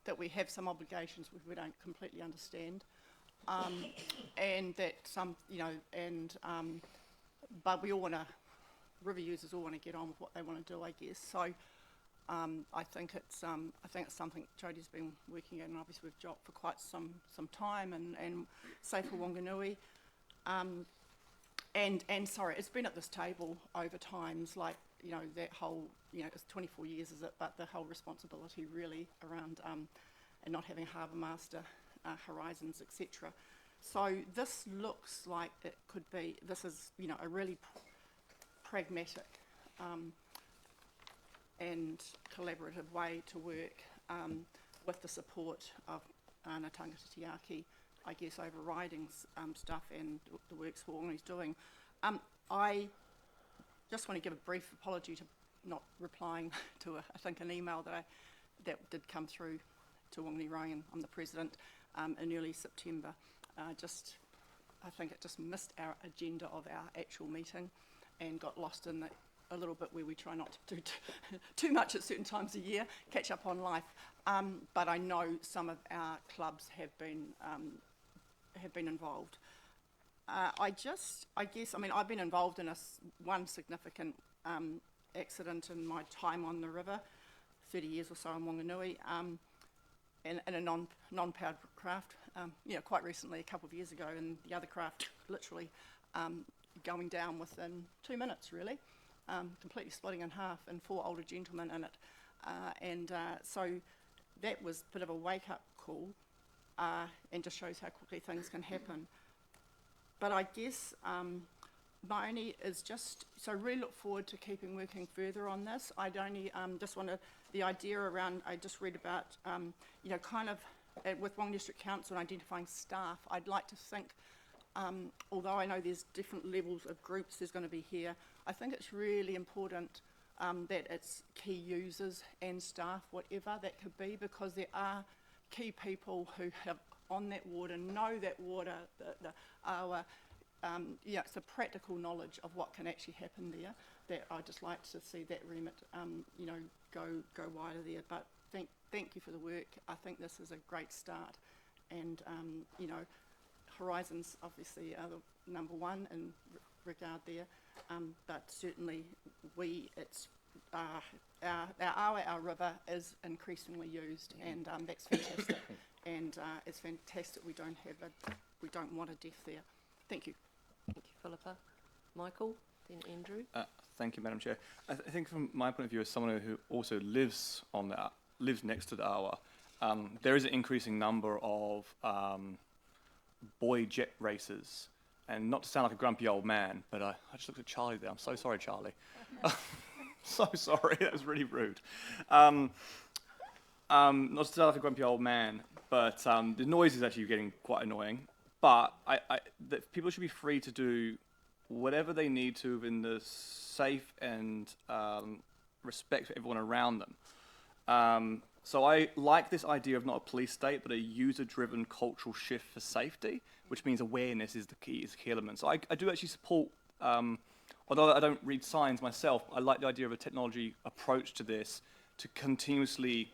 that we have some obligations which we don't completely understand. and that but we all want to, river users all want to get on with what they want to do, I guess. So I think it's something Jodie's been working at, and obviously with Jock for quite some time, and Safe for Whanganui. And sorry, it's been at this table over times, like, that whole, it's 24 years, is it, but the whole responsibility really around and not having harbour master horizons, etc. So this looks like it could be, this is, a really pragmatic and collaborative way to work with the support of Ana Tangata Tiaki, I guess, overriding stuff and the work Whanganui's doing. I just want to give a brief apology to not replying to, I think, an email that did come through to Whanganui Ryan, I'm the president, in early September. I think it just missed our agenda of our actual meeting and got lost in a little bit where we try not to do too much at certain times a year, catch up on life. But I know some of our clubs have been involved. I've been involved in one significant accident in my time on the river, 30 years or so in Whanganui, in a non-powered craft, quite recently, a couple of years ago, and the other craft literally going down within 2 minutes, really, completely splitting in half, and 4 older gentlemen in it. So that was a bit of a wake-up call, and just shows how quickly things can happen. But I guess my only is just, so really look forward to working further on this. I'd only just want to, the idea around, I just read about, with Whanganui District Council and identifying staff, I'd like to think, although I know there's different levels of groups there's going to be here, I think it's really important that it's key users and staff, whatever that could be, because there are key people who have on that water, know that water, it's a practical knowledge of what can actually happen there, that I'd just like to see that remit, go wider there. But thank you for the work. I think this is a great start, and Horizons obviously are the number one in regard there, but certainly our river is increasingly used, and that's fantastic. And it's fantastic we don't want a death there. Thank you. Thank you, Philippa. Michael, then Andrew. Thank you, Madam Chair. I think from my point of view, as someone who also lives next to the Awa, there is an increasing number of boy jet races. And not to sound like a grumpy old man, but I just looked at Charlie there. I'm so sorry, Charlie. So sorry, that was really rude. Not to sound like a grumpy old man, but the noise is actually getting quite annoying. But people should be free to do whatever they need to in the safe and respect for everyone around them. So I like this idea of not a police state, but a user-driven cultural shift for safety, which means awareness is the key element. So I do actually support, although I don't read signs myself, I like the idea of a technology approach to this to continuously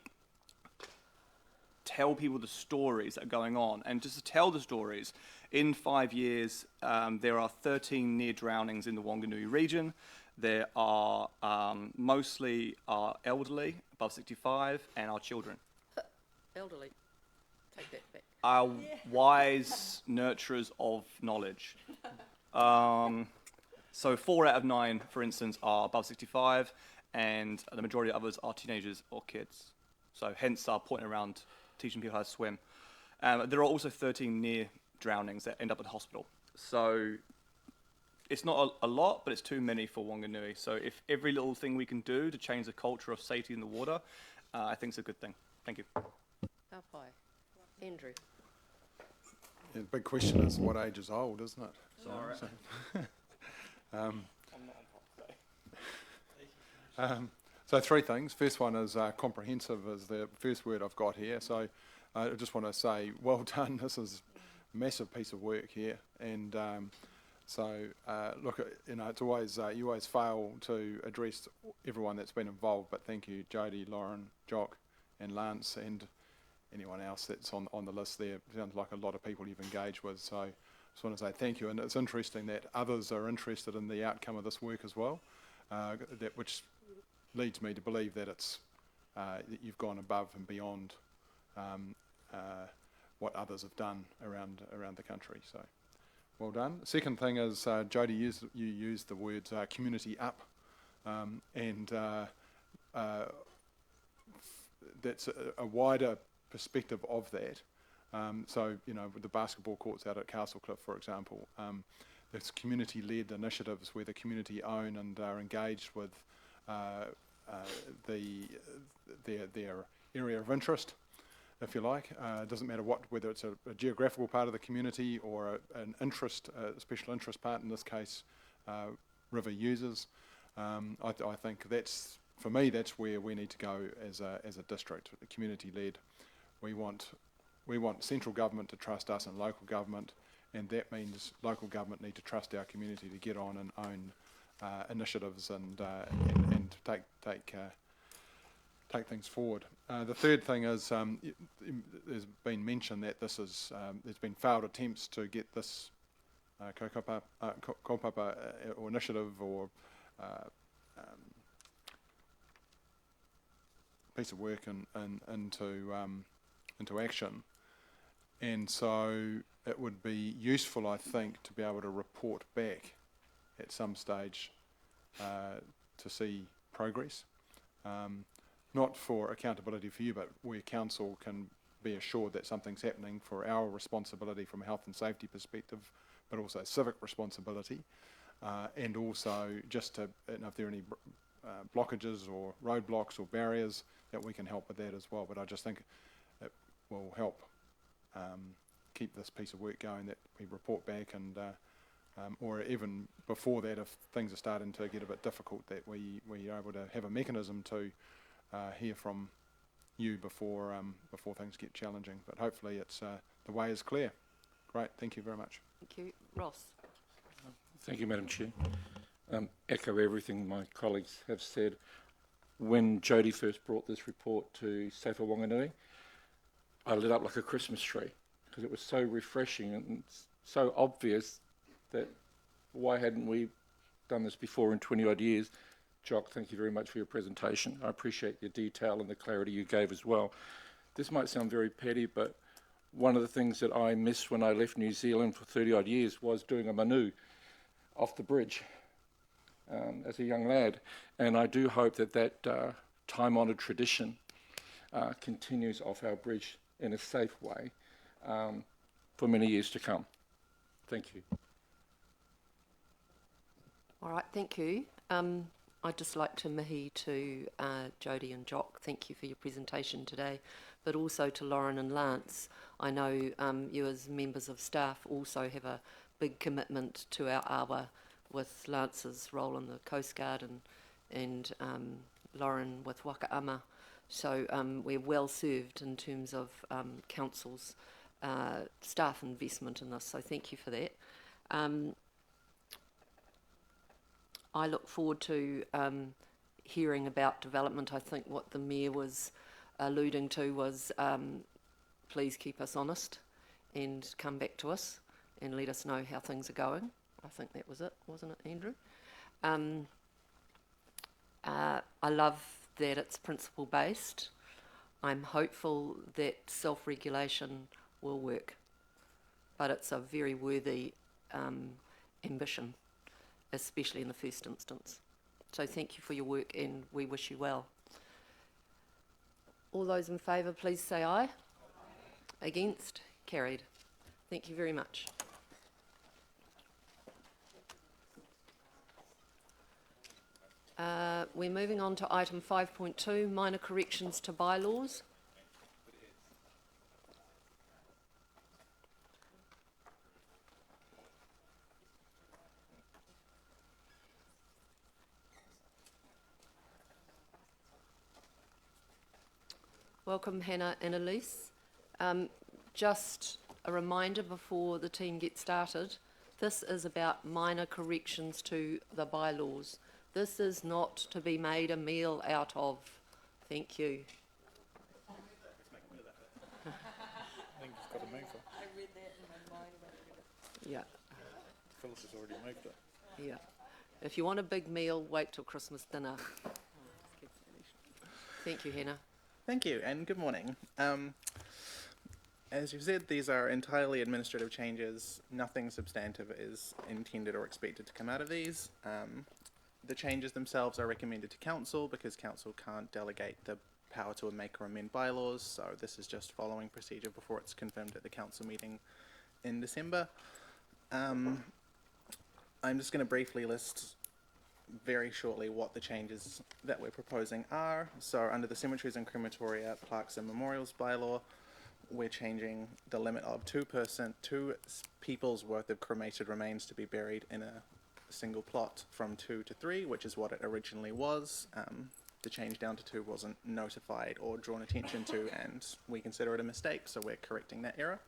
tell people the stories that are going on. And just to tell the stories, in 5 years, there are 13 near drownings in the Whanganui region. There are mostly our elderly, above 65, and our children. Elderly. Take that back. Our wise nurturers of knowledge. So 4 out of 9, for instance, are above 65, and the majority of others are teenagers or kids. So hence our point around teaching people how to swim. There are also 13 near drownings that end up at the hospital. So it's not a lot, but it's too many for Whanganui. So if every little thing we can do to change the culture of safety in the water, I think it's a good thing. Thank you. Andrew. Yeah, the big question is what age is old, isn't it? Sorry. So 3 things. First one is comprehensive is the first word I've got here. So I just want to say well done. This is a massive piece of work here. And look, it's always, you always fail to address everyone that's been involved, but thank you, Jodie, Lauren, Jock and Lance, and anyone else that's on the list there. Sounds like a lot of people you've engaged with, so I just want to say thank you. And it's interesting that others are interested in the outcome of this work as well, which leads me to believe that that you've gone above and beyond what others have done around the country. So, well done. Second thing is, Jody, you used the words community up, and that's a wider perspective of that. So, with the basketball courts out at Castlecliff, for example, there's community-led initiatives where the community own and are engaged with their area of interest, if you like. It doesn't matter whether it's a geographical part of the community or an interest, a special interest part, in this case, river users. I think for me, that's where we need to go as a district, community-led. We want central government to trust us and local government, and that means local government need to trust our community to get on and own initiatives and take things forward. The third thing is, there's been mention that there's been failed attempts to get this kaupapa or initiative or piece of work into action, and so it would be useful, I think, to be able to report back at some stage to see progress. Not for accountability for you, but where council can be assured that something's happening for our responsibility from a health and safety perspective, but also civic responsibility, and also just to, if there are any blockages or roadblocks or barriers, that we can help with that as well. But I just think it will help keep this piece of work going, that we report back, and or even before that, if things are starting to get a bit difficult, that we are able to have a mechanism to hear from you before things get challenging. But hopefully it's the way is clear. Great, thank you very much. Thank you. Ross. Thank you, Madam Chair. Echo everything my colleagues have said. When Jody first brought this report to Safer Whanganui, I lit up like a Christmas tree because it was so refreshing and so obvious that why hadn't we done this before in 20 odd years. Jock, thank you very much for your presentation. I appreciate the detail and the clarity you gave as well. This might sound very petty, but one of the things that I missed when I left New Zealand for 30 odd years was doing a manu off the bridge as a young lad. And I do hope that time-honoured tradition continues off our bridge in a safe way for many years to come. Thank you. All right, thank you. I'd just like to mihi to Jody and Jock. Thank you for your presentation today, but also to Lauren and Lance. I know you as members of staff also have a big commitment to our awa, with Lance's role in the Coast Guard and Lauren with Wakaama. So we're well served in terms of council's staff investment in this, so thank you for that. I look forward to hearing about development. I think what the Mayor was alluding to was please keep us honest and come back to us and let us know how things are going. I think that was it, wasn't it, Andrew? I love that it's principle-based. I'm hopeful that self-regulation will work, but it's a very worthy ambition, especially in the first instance. So thank you for your work and we wish you well. All those in favour, please say aye. Against? Carried. Thank you very much. We're moving on to item 5.2, minor corrections to bylaws. Welcome, Hannah and Elise. Just a reminder before the team gets started, this is about minor corrections to the bylaws. This is not to be made a meal out of. Thank you. think you've got to move it. I read that in my mind. Yeah, Phyllis has already moved it. yeah. If you want a big meal, wait till Christmas dinner. Thank you, Hannah. Thank you, and good morning. As you've said, these are entirely administrative changes. Nothing substantive is intended or expected to come out of these. The changes themselves are recommended to Council because Council can't delegate the power to make or amend bylaws, so this is just following procedure before it's confirmed at the Council meeting in December. I'm just going to briefly list very shortly what the changes that we're proposing are. So under the Cemeteries and Crematoria, Plaques and Memorials bylaw, we're changing the limit of two people's worth of cremated remains to be buried in a single plot from 2 to 3, which is what it originally was. The change down to 2 wasn't notified or drawn attention to, and we consider it a mistake, so we're correcting that error.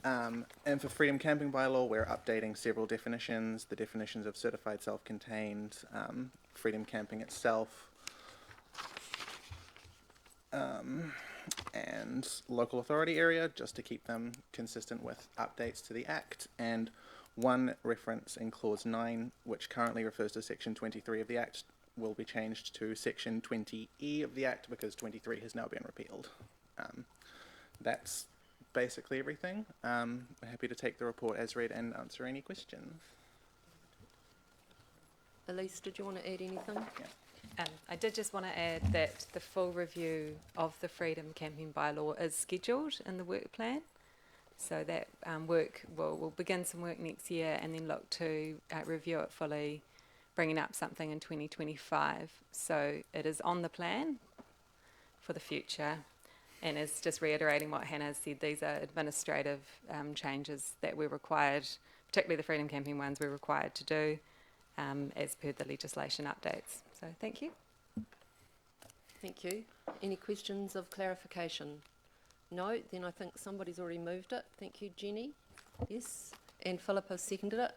And for Freedom Camping Bylaw, we're updating several definitions, the definitions of certified self-contained, freedom camping itself, and local authority area, just to keep them consistent with updates to the Act, and one reference in Clause 9, which currently refers to Section 23 of the Act, will be changed to Section 20E of the Act because 23 has now been repealed. That's basically everything. I'm happy to take the report as read and answer any questions. Elise, did you want to add anything? I did just want to add that the full review of the Freedom Camping Bylaw is scheduled in the work plan. So that we'll begin some work next year and then look to review it fully, bringing up something in 2025. So it is on the plan for the future. And it's just reiterating what Hannah said, these are administrative changes that we're required, particularly the Freedom Camping ones, we're required to do as per the legislation updates. So thank you. Thank you. Any questions of clarification? No, then I think somebody's already moved it. Thank you, Jenny. Yes, and Philip has seconded it.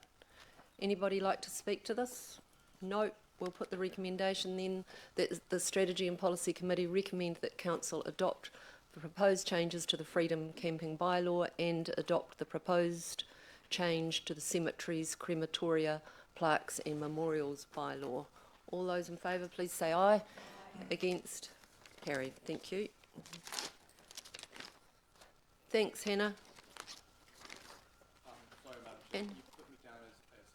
Anybody like to speak to this? No, we'll put the recommendation then that the Strategy and Policy Committee recommend that Council adopt the proposed changes to the Freedom Camping Bylaw and adopt the proposed change to the Cemeteries, Crematoria, Plaques and Memorials Bylaw. All those in favour, please say aye. Aye. Against? Carried. Thank you. Thanks, Hannah. Sorry, Madam And you put me down as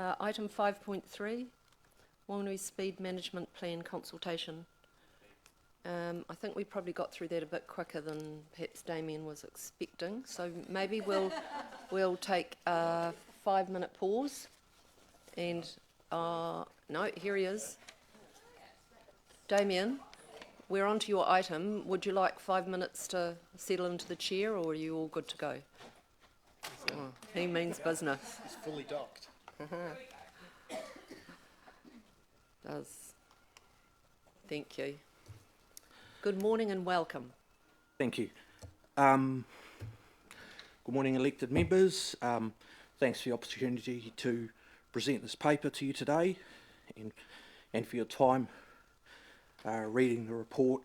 against. item 5.3, Whanganui Speed Management Plan Consultation. I think we probably got through that a bit quicker than perhaps Damien was expecting, so maybe we'll take a 5-minute pause. And no, here he is. Damien, we're on to your item. Would you like 5 minutes to settle into the chair, or are you all good to go? Oh, he means business. It's fully docked. Does. Thank you. Good morning and welcome. Thank you. Good morning, elected members. Thanks for the opportunity to present this paper to you today, and for your time reading the report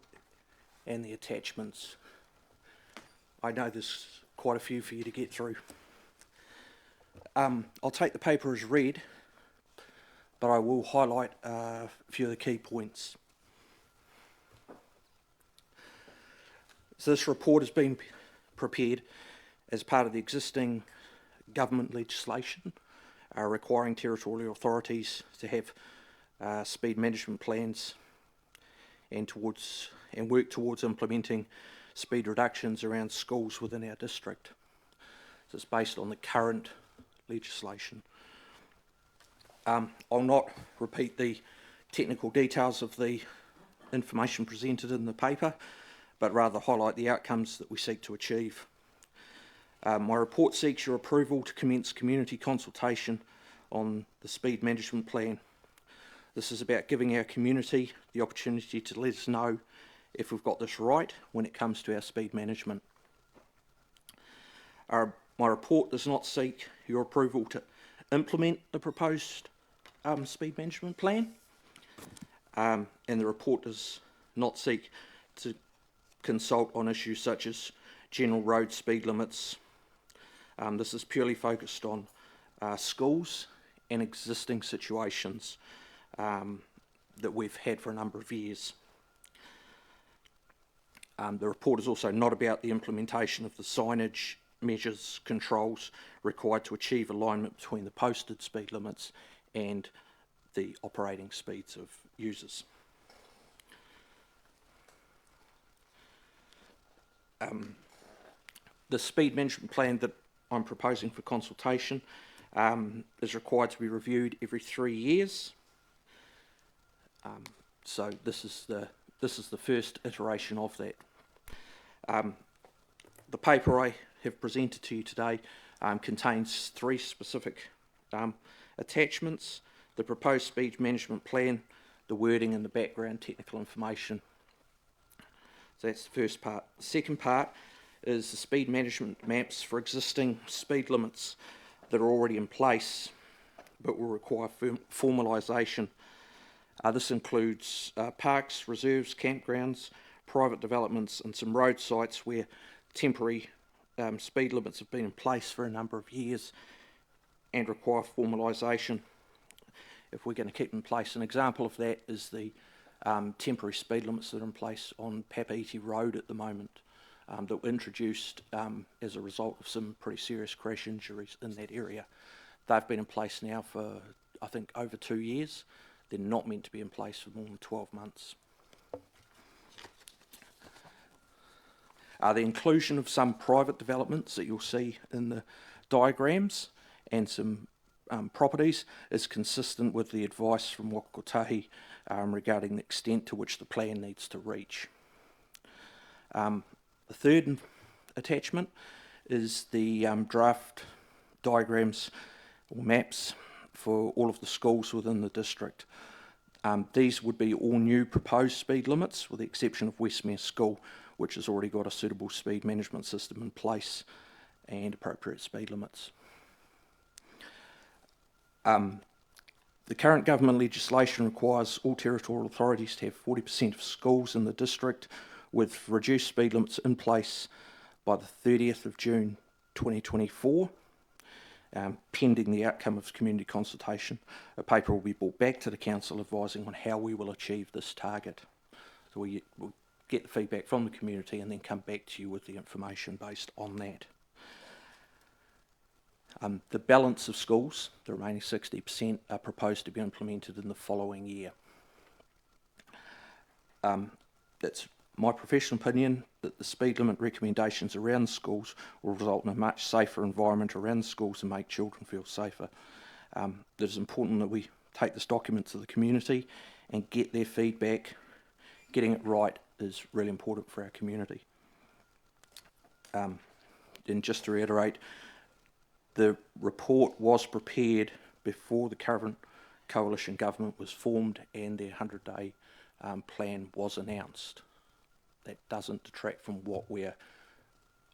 and the attachments. I know there's quite a few for you to get through. I'll take the paper as read, but I will highlight a few of the key points. So this report has been prepared as part of the existing government legislation requiring territorial authorities to have speed management plans and work towards implementing speed reductions around schools within our district. So it's based on the current legislation. I'll not repeat the technical details of the information presented in the paper, but rather highlight the outcomes that we seek to achieve. My report seeks your approval to commence community consultation on the speed management plan. This is about giving our community the opportunity to let us know if we've got this right when it comes to our speed management. My report does not seek your approval to implement the proposed speed management plan. and the report does not seek to consult on issues such as general road speed limits. This is purely focused on schools and existing situations that we've had for a number of years. The report is also not about the implementation of the signage, measures, controls required to achieve alignment between the posted speed limits and the operating speeds of users. The speed management plan that I'm proposing for consultation is required to be reviewed every 3 years. So this is the first iteration of that. The paper I have presented to you today contains 3 specific attachments: the proposed speed management plan, the wording and the background technical information. So that's the first part. The second part is the speed management maps for existing speed limits that are already in place but will require formalisation. This includes parks, reserves, campgrounds, private developments and some road sites where temporary speed limits have been in place for a number of years and require formalisation if we're going to keep them in place. An example of that is the temporary speed limits that are in place on Papeete Road at the moment that were introduced as a result of some pretty serious crash injuries in that area. They've been in place now for, I think, over 2 years. They're not meant to be in place for more than 12 months. The inclusion of some private developments that you'll see in the diagrams and some properties is consistent with the advice from Wakakotahi regarding the extent to which the plan needs to reach. The third attachment is the draft diagrams or maps for all of the schools within the district. These would be all new proposed speed limits with the exception of Westmere School, which has already got a suitable speed management system in place and appropriate speed limits. The current government legislation requires all territorial authorities to have 40% of schools in the district with reduced speed limits in place by the 30th of June 2024, pending the outcome of community consultation. A paper will be brought back to the council advising on how we will achieve this target. So we'll get the feedback from the community and then come back to you with the information based on that. The balance of schools, the remaining 60%, are proposed to be implemented in the following year. That's my professional opinion that the speed limit recommendations around schools will result in a much safer environment around schools and make children feel safer. It is important that we take this document to the community and get their feedback. Getting it right is really important for our community. And just to reiterate, the report was prepared before the current coalition government was formed and their 100-day plan was announced. That doesn't detract from what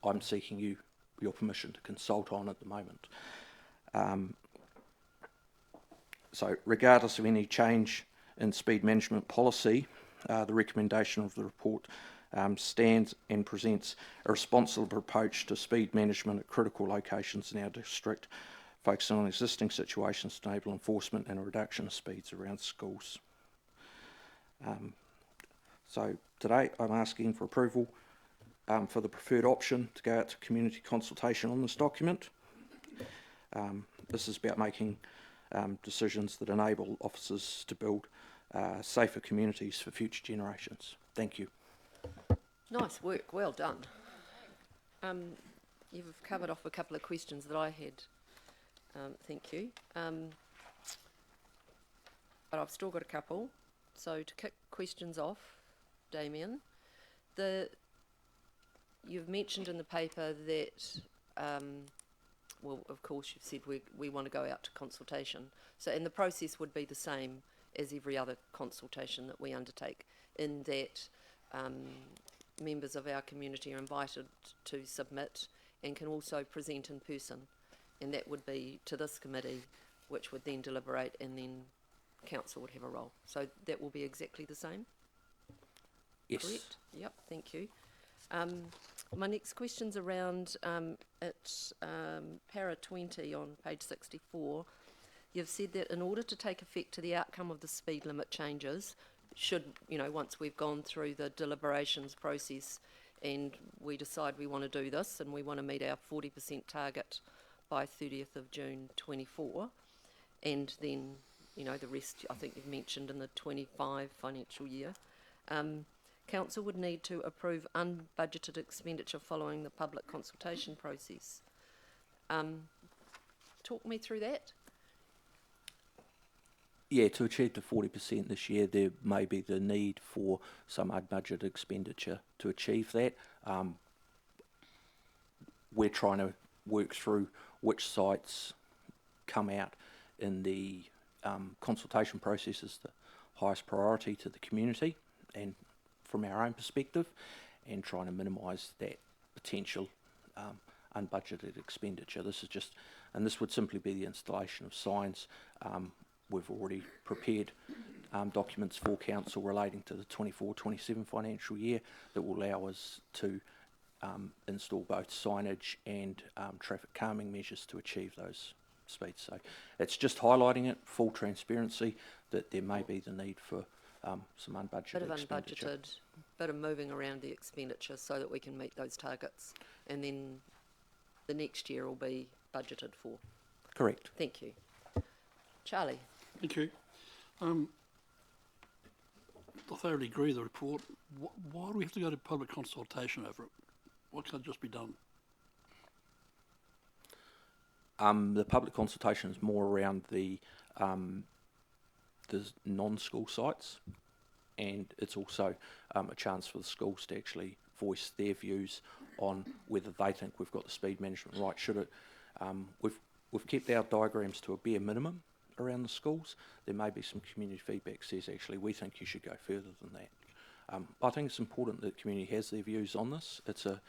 I'm seeking your permission to consult on at the moment. So regardless of any change in speed management policy, the recommendation of the report stands and presents a responsible approach to speed management at critical locations in our district, focusing on existing situations to enable enforcement and a reduction of speeds around schools. So today I'm asking for approval for the preferred option to go out to community consultation on this document. This is about making decisions that enable officers to build safer communities for future generations. Thank you. Nice work, well done. You've covered off a couple of questions that I had. Thank you. But I've still got a couple. So to kick questions off, Damien, you've mentioned in the paper that, well, of course you've said we want to go out to consultation. So, and the process would be the same as every other consultation that we undertake, in that members of our community are invited to submit and can also present in person, and that would be to this committee, which would then deliberate and then council would have a role. So that will be exactly the same? Yes. Correct? Yep, thank you. My next question's around para 20 on page 64. You've said that in order to take effect to the outcome of the speed limit changes, should, once we've gone through the deliberations process and we decide we want to do this and we want to meet our 40% target by 30th of June 24, and then, the rest I think you've mentioned in the 25 financial year, Council would need to approve unbudgeted expenditure following the public consultation process. Talk me through that. Yeah, to achieve the 40% this year, there may be the need for some unbudgeted expenditure to achieve that. We're trying to work through which sites come out in the consultation process as the highest priority to the community and from our own perspective, and trying to minimise that potential unbudgeted expenditure. This would simply be the installation of signs. We've already prepared documents for council relating to the 24-27 financial year that will allow us to install both signage and traffic calming measures to achieve those speeds. So it's just highlighting it, full transparency, that there may be the need for some unbudgeted expenditure. Bit of moving around the expenditure so that we can meet those targets, and then the next year will be budgeted for. Correct. Thank you. Charlie. Thank you. I thoroughly agree with the report. Why do we have to go to public consultation over it? Why can't it just be done? The public consultation is more around the non-school sites, and it's also a chance for the schools to actually voice their views on whether they think we've got the speed management right. Should it? We've kept our diagrams to a bare minimum around the schools. There may be some community feedback says actually we think you should go further than that. I think it's important that the community has their views on this. It's a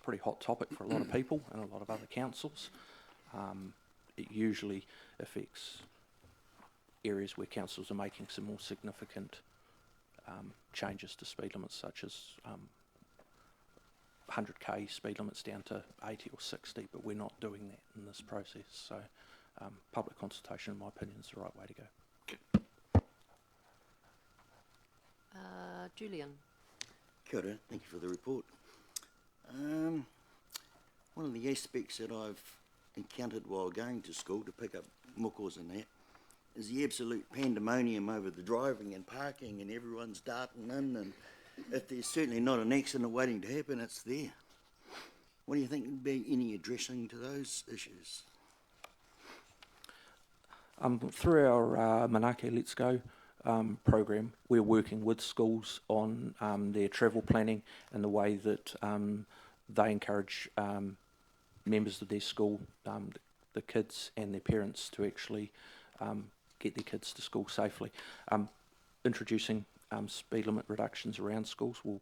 pretty hot topic for a lot of people and a lot of other councils. It usually affects areas where councils are making some more significant changes to speed limits, such as 100k speed limits down to 80 or 60, but we're not doing that in this process. So public consultation, in my opinion, is the right way to go. Julian. Kia ora, thank you for the report. One of the aspects that I've encountered while going to school to pick up mokos and that is the absolute pandemonium over the driving and parking, and everyone's darting in, and if there's certainly not an accident waiting to happen, it's there. What do you think would be any addressing to those issues? Through our Manaake Let's Go program, we're working with schools on their travel planning and the way that they encourage members of their school, the kids and their parents, to actually get their kids to school safely. Introducing speed limit reductions around schools will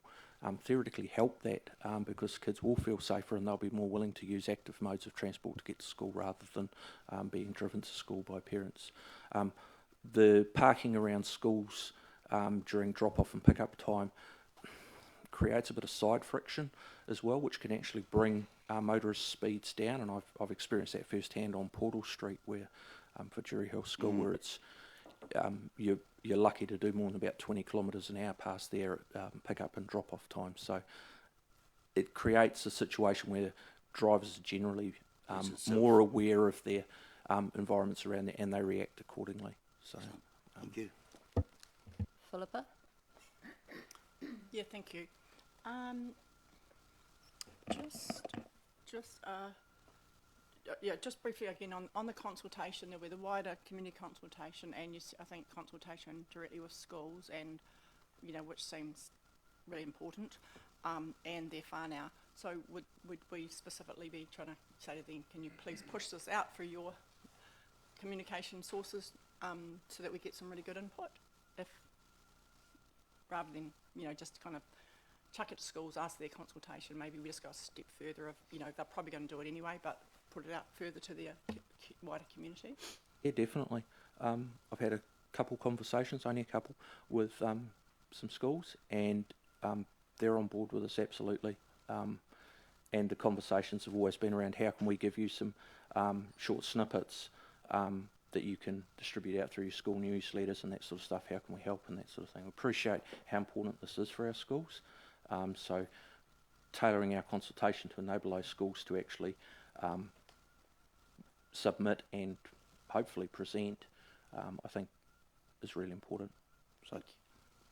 theoretically help that because kids will feel safer and they'll be more willing to use active modes of transport to get to school rather than being driven to school by parents. The parking around schools during drop-off and pick-up time creates a bit of side friction as well, which can actually bring motorist speeds down, and I've experienced that firsthand on Portal Street, where for Jury Hill School, where it's you're lucky to do more than about 20 kilometres an hour past there at pick-up and drop-off time. So it creates a situation where drivers are generally more aware of their environments around there, and they react accordingly. So, thank you. Philippa? Yeah, thank you. Just briefly again on the consultation, there were the wider community consultation, and I think consultation directly with schools, and which seems really important, and their whānau. So would we specifically be trying to say to them, can you please push this out through your communication sources so that we get some really good input, rather than just kind of chuck it to schools, ask their consultation. Maybe we just go a step further of they're probably going to do it anyway, but put it out further to their wider community. Yeah, definitely. I've had a couple conversations, only a couple, with some schools, and they're on board with us absolutely. And the conversations have always been around how can we give you some short snippets that you can distribute out through your school newsletters and that sort of stuff. How can we help and that sort of thing. We appreciate how important this is for our schools. So tailoring our consultation to enable those schools to actually submit and hopefully present, I think is really important. So.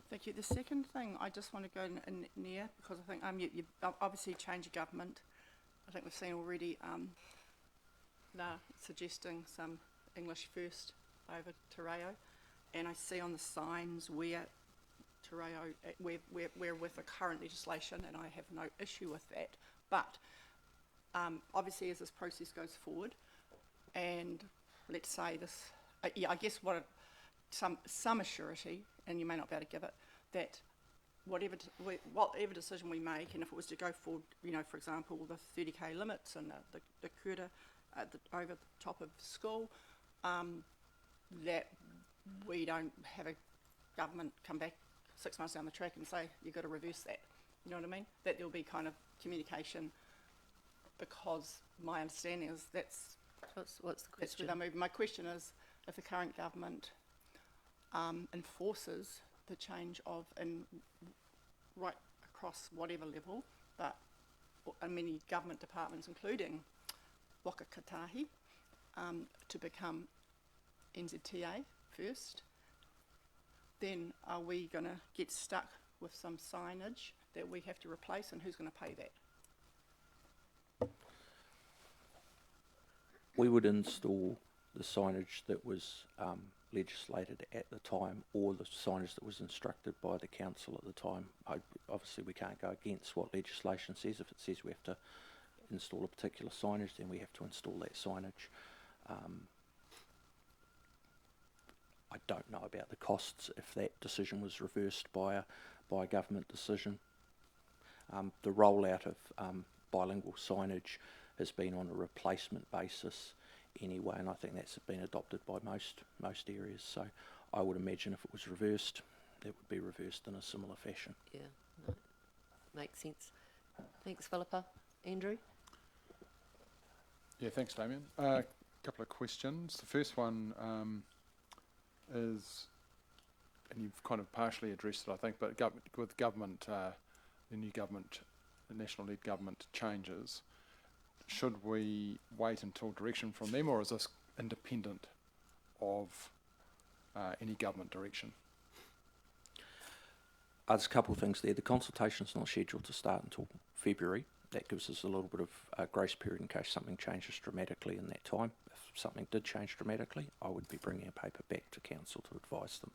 Thank you. The second thing I just want to go in near, because I think you obviously change your government. I think we've seen already suggesting some English first over Te Reo, and I see on the signs where Te Reo, we're with the current legislation, and I have no issue with that. But obviously, as this process goes forward, and let's say this, I guess some assurity, and you may not be able to give it, that whatever decision we make, and if it was to go forward, for example, the 30k limits and the quota over the top of school, that we don't have a government come back 6 months down the track and say, you've got to reverse that. You know what I mean? That there'll be kind of communication, because my understanding is that's What's the that's question? where they're moving. My question is, if the current government enforces the change of, right across whatever level, but many government departments, including Whakakatahi, to become NZTA first, then are we going to get stuck with some signage that we have to replace, and who's going to pay that? We would install the signage that was legislated at the time, or the signage that was instructed by the council at the time. Obviously, we can't go against what legislation says. If it says we have to install a particular signage, then we have to install that signage. I don't know about the costs if that decision was reversed by a government decision. The rollout of bilingual signage has been on a replacement basis anyway, and I think that's been adopted by most areas. So I would imagine if it was reversed, it would be reversed in a similar fashion. Yeah, no, makes sense. Thanks, Philippa. Andrew? Yeah, thanks, Damien. A couple of questions. The first one is, and you've kind of partially addressed it, I think, but with government, the new government, the national-led government changes, should we wait until direction from them, or is this independent of any government direction? There's a couple of things there. The consultation's not scheduled to start until February. That gives us a little bit of grace period in case something changes dramatically in that time. If something did change dramatically, I would be bringing a paper back to council to advise them.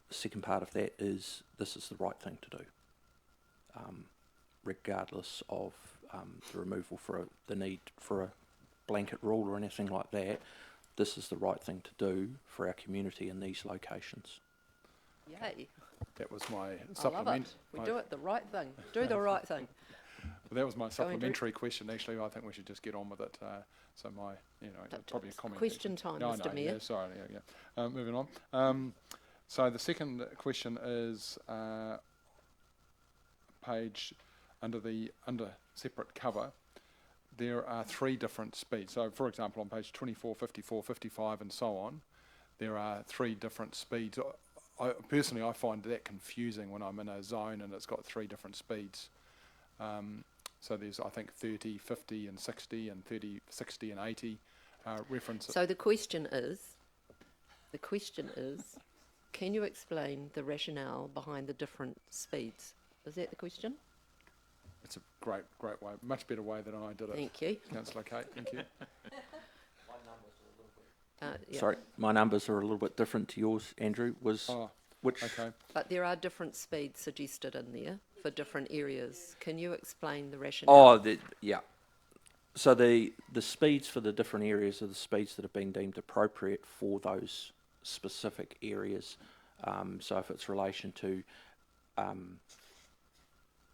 The second part of that is this is the right thing to do, regardless of the removal the need for a blanket rule or anything like that. This is the right thing to do for our community in these locations. Yay. That was my I love it. We do it the right thing. Do the right thing. Well, that was my supplementary question. Actually, I think we should just get on with it. So my, probably a comment. Question time, Mr. Mayor. Yeah, sorry. Yeah. Moving on. So the second question is page under separate cover. There are 3 different speeds. So, for example, on page 24, 54, 55, and so on, there are 3 different speeds. Personally, I find that confusing when I'm in a zone and it's got 3 different speeds. So there's, I think, 30, 50, and 60, and 30, 60, and 80 references. So the question is, can you explain the rationale behind the different speeds? Is that the question? It's a great way, much better way than I did it. Thank you. Councillor Kate, thank you. Yeah. Sorry, my numbers are a little bit different to yours, Andrew. Which? Okay. But there are different speeds suggested in there for different areas. Can you explain the rationale? Yeah. So the speeds for the different areas are the speeds that have been deemed appropriate for those specific areas. So if it's relation to,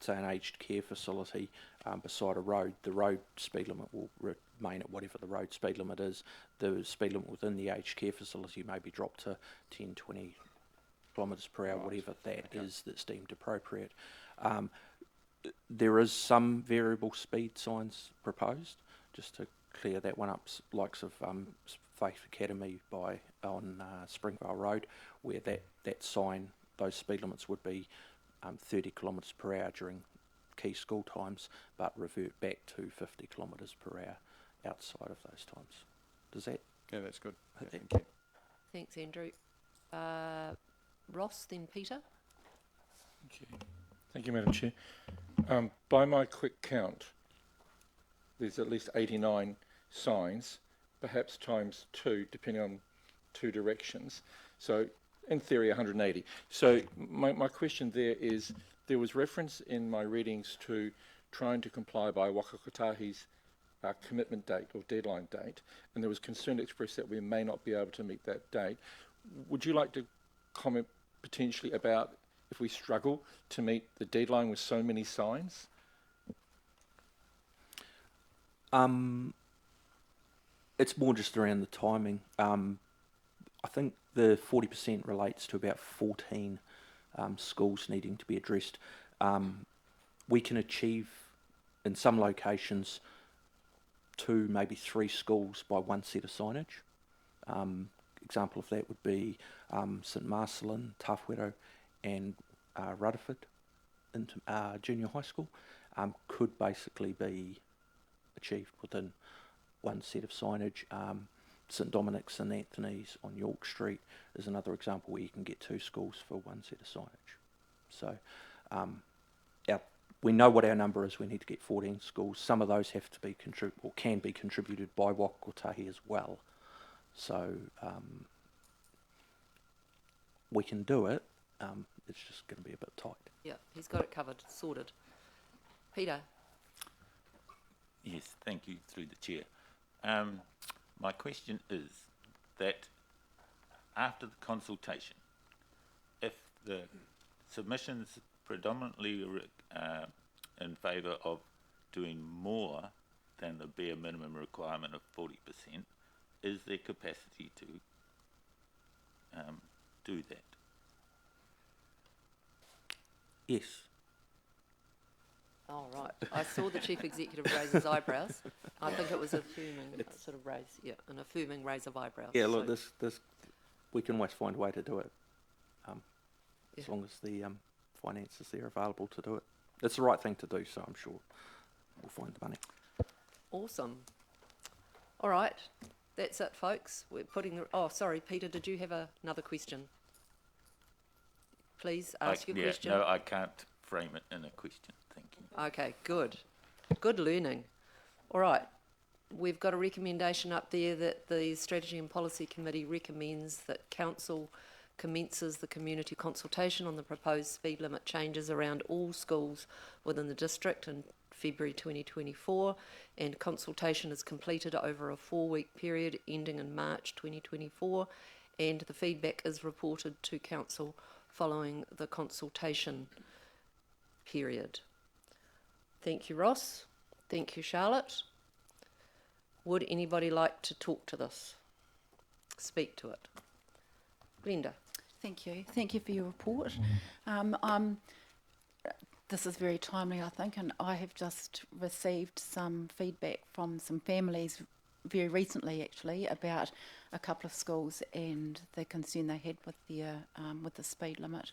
say, an aged care facility beside a road, the road speed limit will remain at whatever the road speed limit is. The speed limit within the aged care facility may be dropped to 10, 20 kilometres per hour, whatever that is that's deemed appropriate. There is some variable speed signs proposed, just to clear that one up, likes of Faith Academy on Springvale Road, where that sign, those speed limits would be 30 kilometres per hour during key school times, but revert back to 50 kilometres per hour outside of those times. Does that? Yeah, that's good. Yeah, Thank thank you. Thanks, Andrew. Ross, then Peter. Thank you, Madam Chair. By my quick count, there's at least 89 signs, perhaps times 2, depending on 2 directions. So, in theory, 180. So, my question there is, there was reference in my readings to trying to comply by Whakakotahi's commitment date or deadline date, and there was concern expressed that we may not be able to meet that date. Would you like to comment potentially about if we struggle to meet the deadline with so many signs? It's more just around the timing. I think the 40% relates to about 14 schools needing to be addressed. We can achieve, in some locations, 2, maybe 3 schools by 1 set of signage. Example of that would be St Marcelin, Tawhiro and Rutherford Junior High School could basically be achieved within 1 set of signage. St Dominic's, St Anthony's on York Street is another example where you can get 2 schools for 1 set of signage. So we know what our number is. We need to get 14 schools. Some of those have to be can be contributed by Whakakotahi as well. So we can do it. It's just going to be a bit tight. Yeah, he's got it covered, sorted. Peter. Yes, thank you, through the chair. My question is that after the consultation, if the submission's predominantly in favour of doing more than the bare minimum requirement of 40%, is there capacity to do that? Yes. Oh, right. I saw the Chief Executive raise his eyebrows. I think it was a affirming sort of raise, yeah, an affirming raise of eyebrows. Yeah, look, this we can always find a way to do it, as long as the finances are available to do it. It's the right thing to do, so I'm sure we'll find the money. Awesome. All right, that's it, folks. We're putting the... Oh, sorry, Peter, did you have another question? Please ask your question. No, I can't frame it in a question. Thank you. Okay, good. Good learning. All right. We've got a recommendation up there that the Strategy and Policy Committee recommends that Council commences the community consultation on the proposed speed limit changes around all schools within the district in February 2024, and consultation is completed over a 4-week period ending in March 2024, and the feedback is reported to Council following the consultation period. Thank you, Ross. Thank you, Charlotte. Would anybody like to talk to this? Speak to it. Glenda. Thank you. Thank you for your report. This is very timely, I think, and I have just received some feedback from some families very recently, actually, about a couple of schools and the concern they had with the speed limit.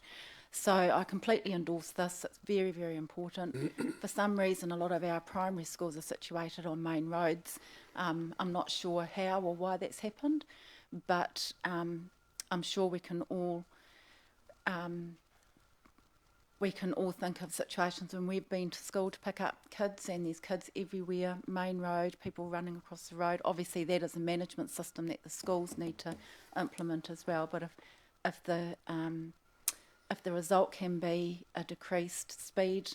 So I completely endorse this. It's very, very important. For some reason, a lot of our primary schools are situated on main roads. I'm not sure how or why that's happened, but I'm sure we can all think of situations when we've been to school to pick up kids, and there's kids everywhere, main road, people running across the road. Obviously, that is a management system that the schools need to implement as well. But if the result can be a decreased speed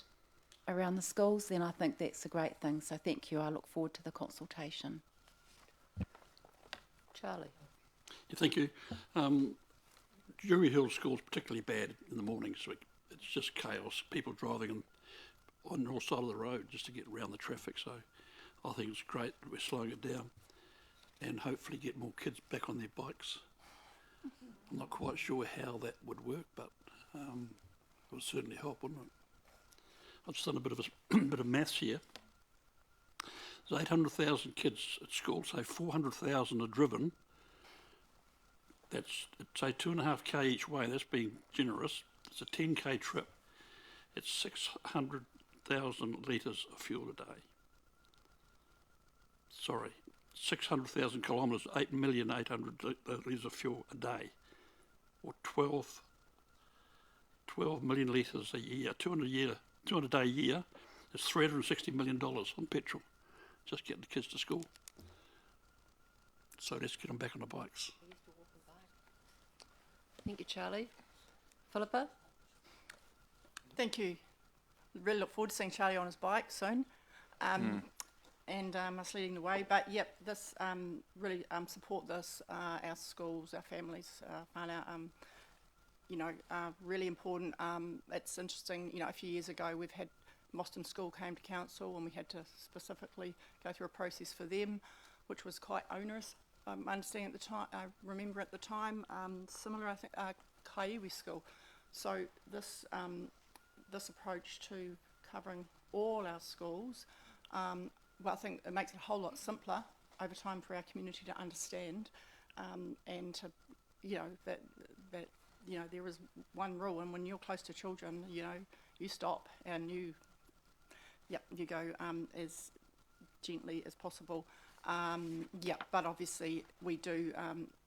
around the schools, then I think that's a great thing. So thank you. I look forward to the consultation. Charlie. Yeah, thank you. Drury Hill School's particularly bad in the mornings. So it's just chaos. People driving on the north side of the road just to get around the traffic. So I think it's great that we're slowing it down and hopefully get more kids back on their bikes. I'm not quite sure how that would work, but it would certainly help, wouldn't it? I've just done a bit of bit of maths here. There's 800,000 kids at school, so 400,000 are driven. That's, say, 2.5k each way. That's being generous. It's a 10k trip. It's 600,000 litres of fuel a day. Sorry, 600,000 kilometres, 8,800,000 litres of fuel a day, or 12 million litres a year. 200 day a year is $360 million on petrol, just getting the kids to school. So let's get them back on the bikes. Thank you, Charlie. Philippa? Thank you. Really look forward to seeing Charlie on his bike soon. And us leading the way. But yep, this really support this. Our schools, our families, whānau, you know, really important. It's interesting, you know, a few years ago we've had Moston School came to council and we had to specifically go through a process for them, which was quite onerous. I understand at the time, I remember at the time, similar, I think, Kaiwi School. So this this approach to covering all our schools, well, I think it makes it a whole lot simpler over time for our community to understand, and to, you know, that you know, there is one rule, and when you're close to children, you know, you stop and you go as gently as possible. But obviously we do,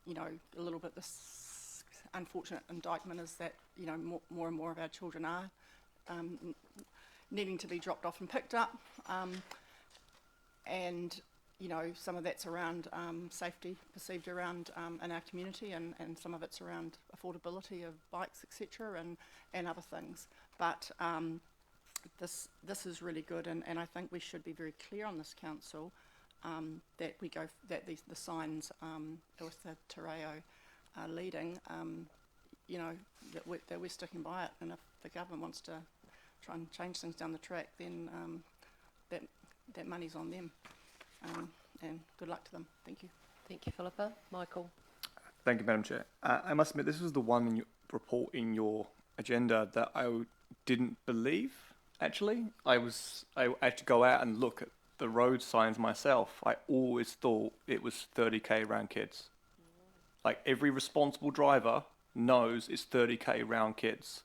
you know, a little bit this unfortunate indictment is that, you know, more and more of our children are needing to be dropped off and picked up. And, you know, some of that's around safety perceived around in our community, and some of it's around affordability of bikes, etc., and other things. But this is really good, and I think we should be very clear on this council that we go that the signs with the Te Reo leading, you know, that we're sticking by it, and if the government wants to try and change things down the track, then that money's on them, and good luck to them. Thank you. Thank you, Philippa. Michael? Thank you, Madam Chair. I must admit, this was the one in your report in your agenda that I didn't believe, actually. I had to go out and look at the road signs myself. I always thought it was 30k round kids. Like, every responsible driver knows it's 30k round kids.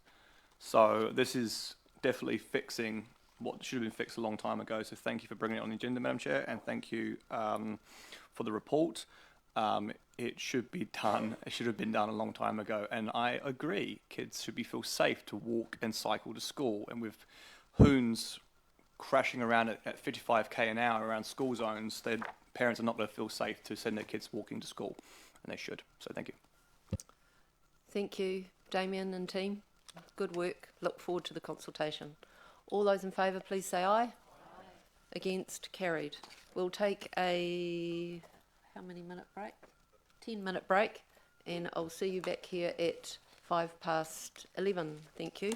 So this is definitely fixing what should have been fixed a long time ago. So thank you for bringing it on the agenda, Madam Chair, and thank you for the report. It should be done. It should have been done a long time ago. And I agree, kids should feel safe to walk and cycle to school. And with hoons crashing around at 55k an hour around school zones, their parents are not going to feel safe to send their kids walking to school, and they should. So thank you. Thank you, Damien and team. Good work. Look forward to the consultation. All those in favour, please say aye. Aye. Against? Carried. We'll take a, how many minute break? 10-minute break, and I'll see you back here at 11:05. Thank you.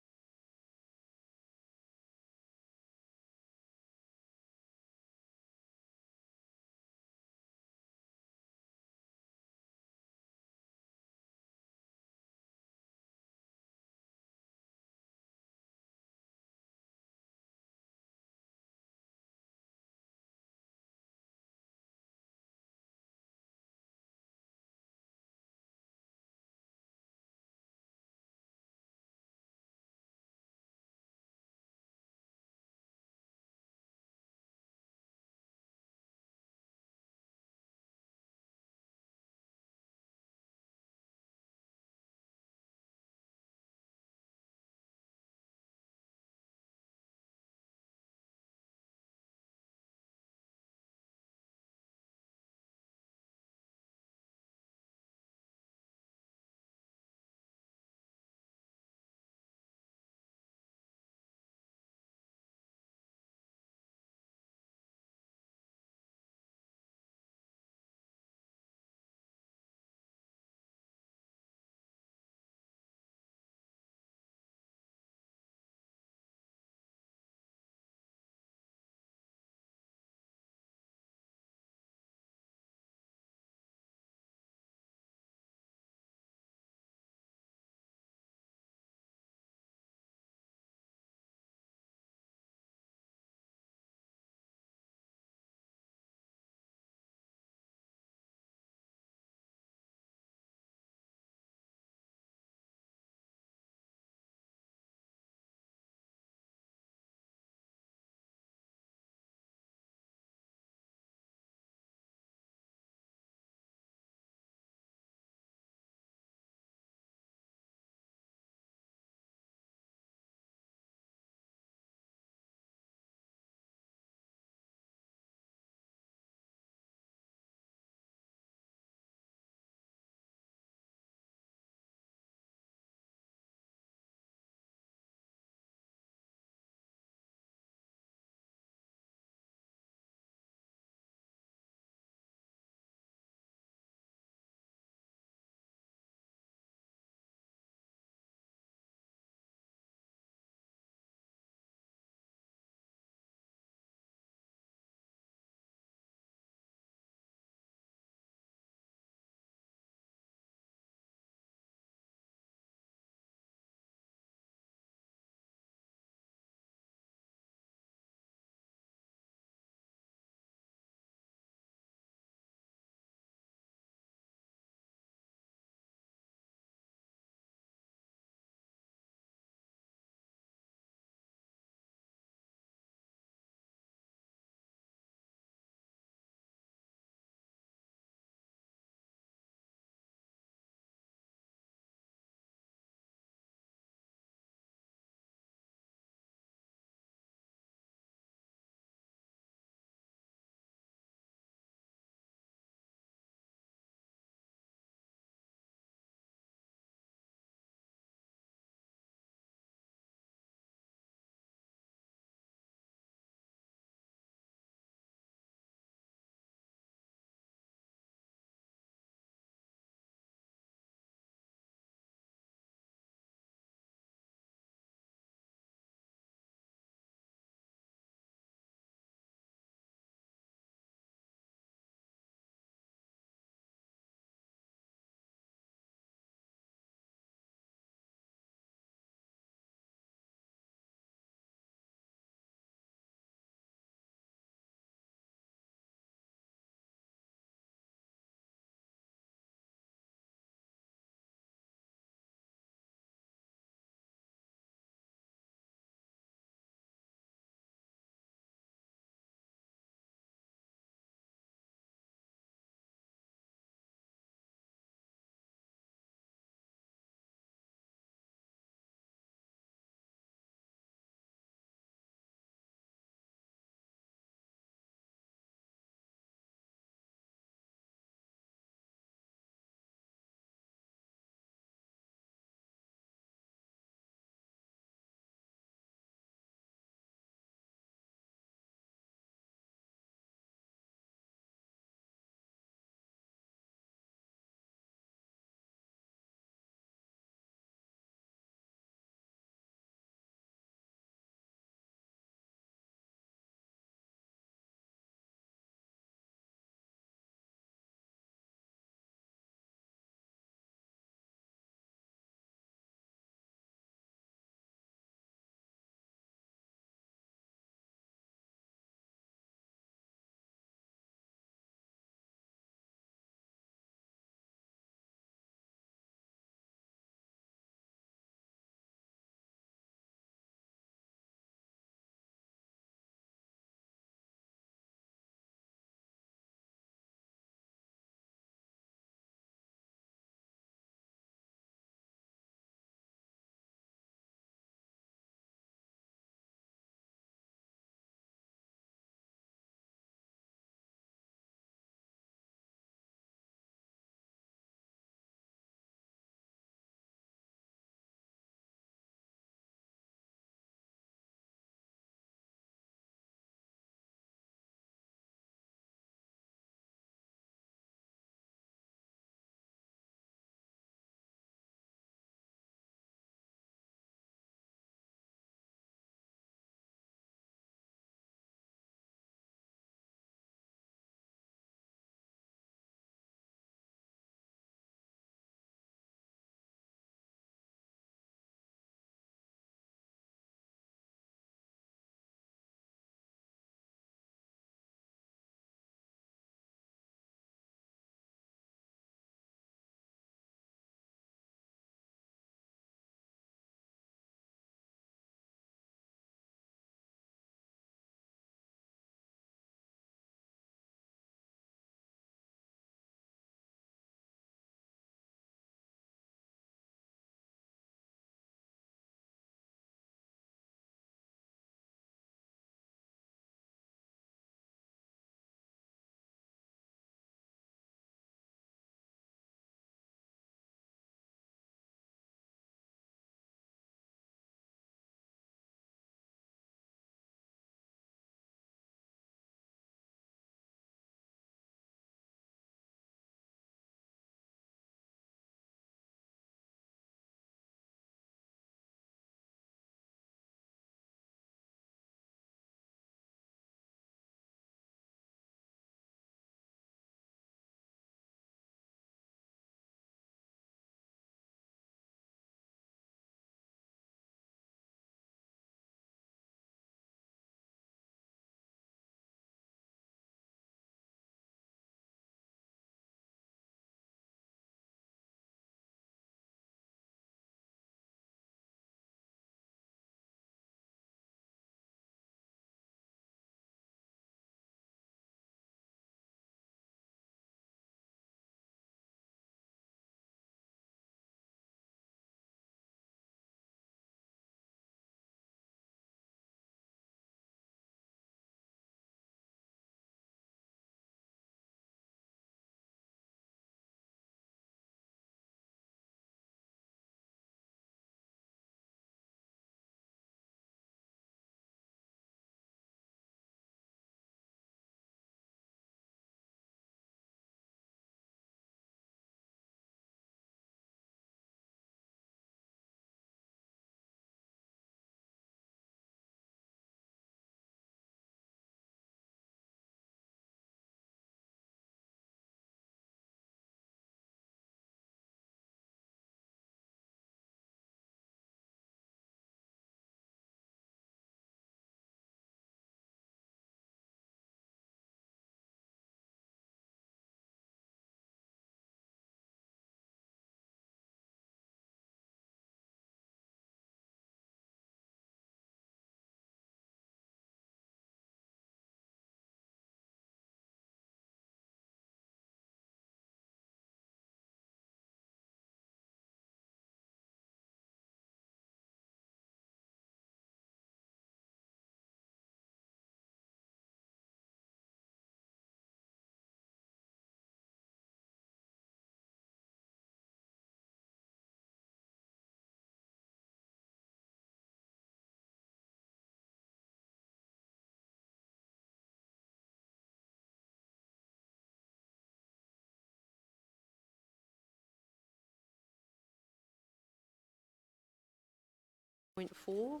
Point 4,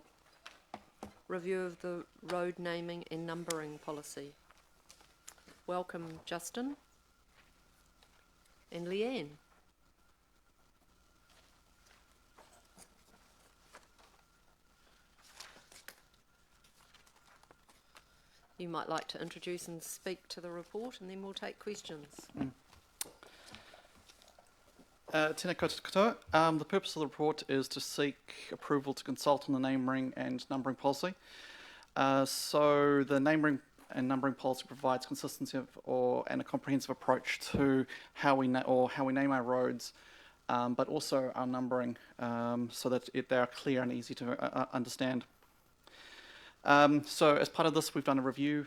review of the road naming and numbering policy. Welcome, Justin and Leanne. You might like to introduce and speak to the report, and then we'll take questions. Tēnā koutou katoa. The purpose of the report is to seek approval to consult on the naming and numbering policy. So the naming and numbering policy provides consistency and a comprehensive approach to how we name our roads, but also our numbering, so that they are clear and easy to understand. So as part of this, we've done a review,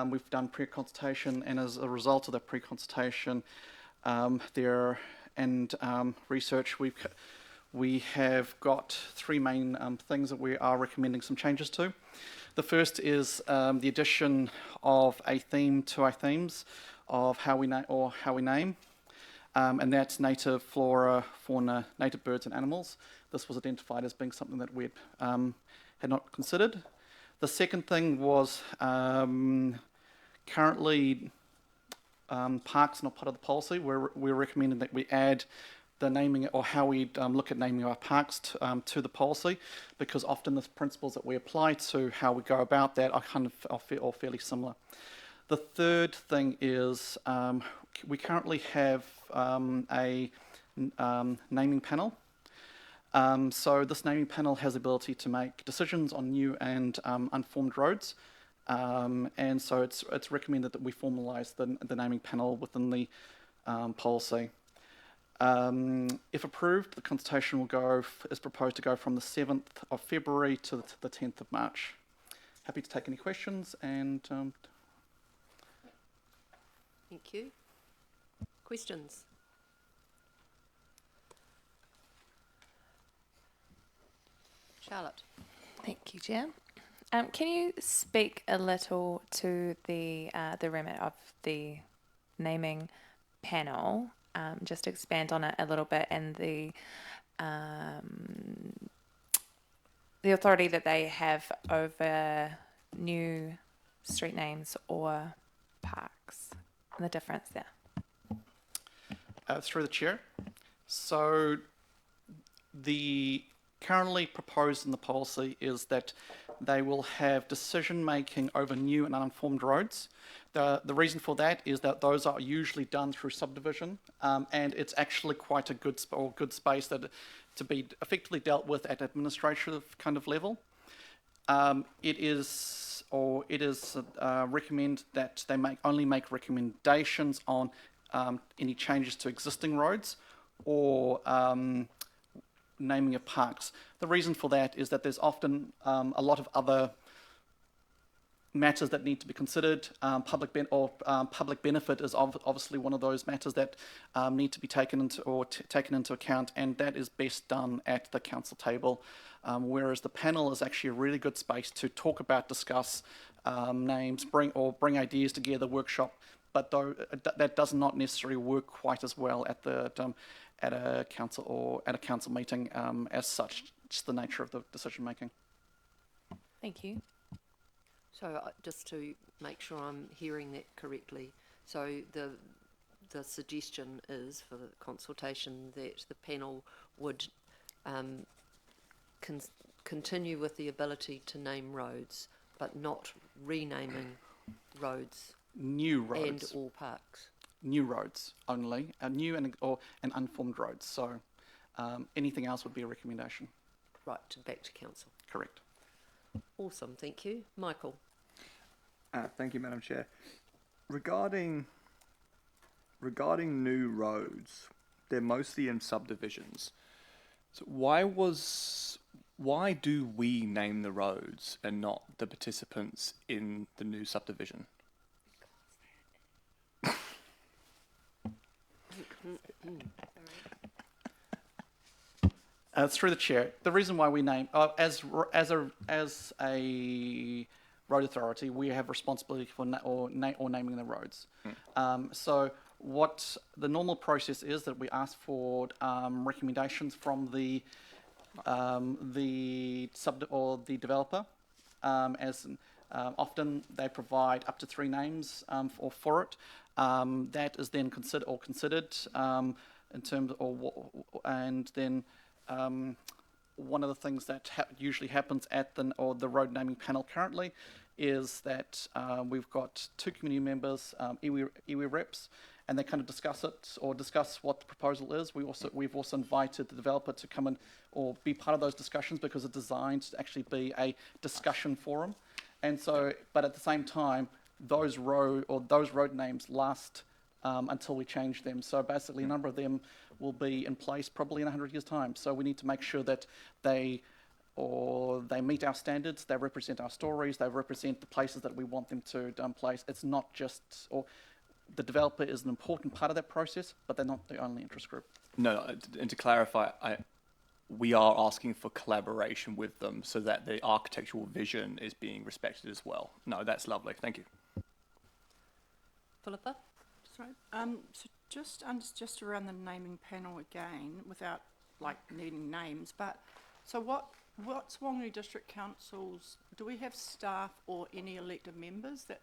we've done pre-consultation, and as a result of that pre-consultation research, we have got three main things that we are recommending some changes to. The first is the addition of a theme to our themes of how we name, and that's native flora, fauna, native birds and animals. This was identified as being something that we had not considered. The second thing was currently parks are not part of the policy. We're recommending that we add the naming or how we look at naming our parks to the policy, because often the principles that we apply to how we go about that are all fairly similar. The third thing is we currently have a naming panel. So this naming panel has the ability to make decisions on new and unformed roads, and so it's recommended that we formalise the naming panel within the policy. If approved, the consultation is proposed to go from the 7th of February to the 10th of March. Happy to take any questions and... Thank you. Questions? Charlotte. Thank you, Chair. Can you speak a little to the remit of the naming panel? Just expand on it a little bit, and the authority that they have over new street names or parks, and the difference there. Through the chair. So the currently proposed in the policy is that they will have decision making over new and uninformed roads. The reason for that is that those are usually done through subdivision, and it's actually quite a good space that to be effectively dealt with at administrative kind of level. It is recommend that they only make recommendations on any changes to existing roads or naming of parks. The reason for that is that there's often a lot of other matters that need to be considered. Public benefit is obviously one of those matters that need to be taken into account, and that is best done at the council table. Whereas the panel is actually a really good space to talk about, discuss names, bring ideas together, workshop. But though that does not necessarily work quite as well at a council meeting as such. Just the nature of the decision making. Thank you. So just to make sure I'm hearing that correctly, so the suggestion is for the consultation that the panel would continue with the ability to name roads, but not renaming roads. New roads. And all parks. New roads only, new and unformed roads. So anything else would be a recommendation. Right, back to council. Correct. Awesome, thank you. Michael. Thank you, Madam Chair. Regarding new roads, they're mostly in subdivisions. So why do we name the roads and not the participants in the new subdivision? Through the chair, the reason why we name as a road authority, we have responsibility for naming the roads. So what the normal process is that we ask for recommendations from the the the developer, as often they provide up to 3 names for it. That is then considered in terms and then one of the things that usually happens at the road naming panel currently is that we've got 2 community members, iwi reps, and they kind of discuss it or discuss what the proposal is. We've also invited the developer to come in or be part of those discussions because it's designed to actually be a discussion forum. And so, but at the same time, those road names last until we change them. So basically, a number of them will be in place probably in 100 years' time. So we need to make sure that they meet our standards, they represent our stories, they represent the places that we want them to place. It's not just, or the developer is an important part of that process, but they're not the only interest group. No, and to clarify, we are asking for collaboration with them so that the architectural vision is being respected as well. No, that's lovely. Thank you. Philippa? Sorry. So just around the naming panel again, without like needing names, but so what's Whanganui District Council's? Do we have staff or any elected members that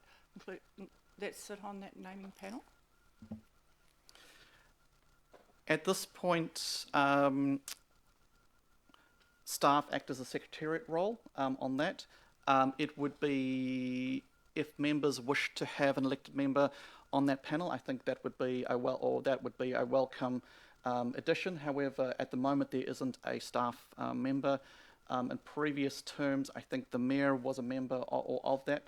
sit on that naming panel? At this point, staff act as a secretariat role on that. It would be, if members wish to have an elected member on that panel, I think that would be a welcome addition. However, at the moment there isn't a staff member. In previous terms, I think the mayor was a member of that.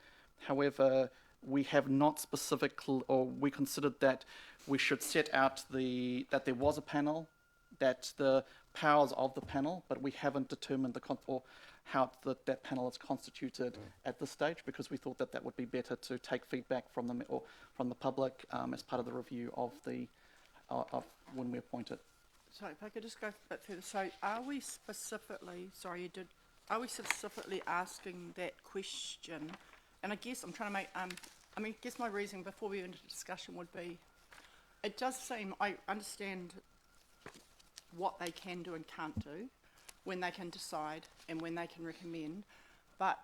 However, we have not specifically, or we considered that we should set out that there was a panel, that the powers of the panel, but we haven't determined how that panel is constituted at this stage, because we thought that would be better to take feedback from the public as part of the review of when we appoint it. Sorry, if I could just go a bit further. So are we specifically asking that question? And I guess I'm trying to make, I guess my reasoning before we went into discussion would be, it does seem, I understand what they can do and can't do, when they can decide and when they can recommend, but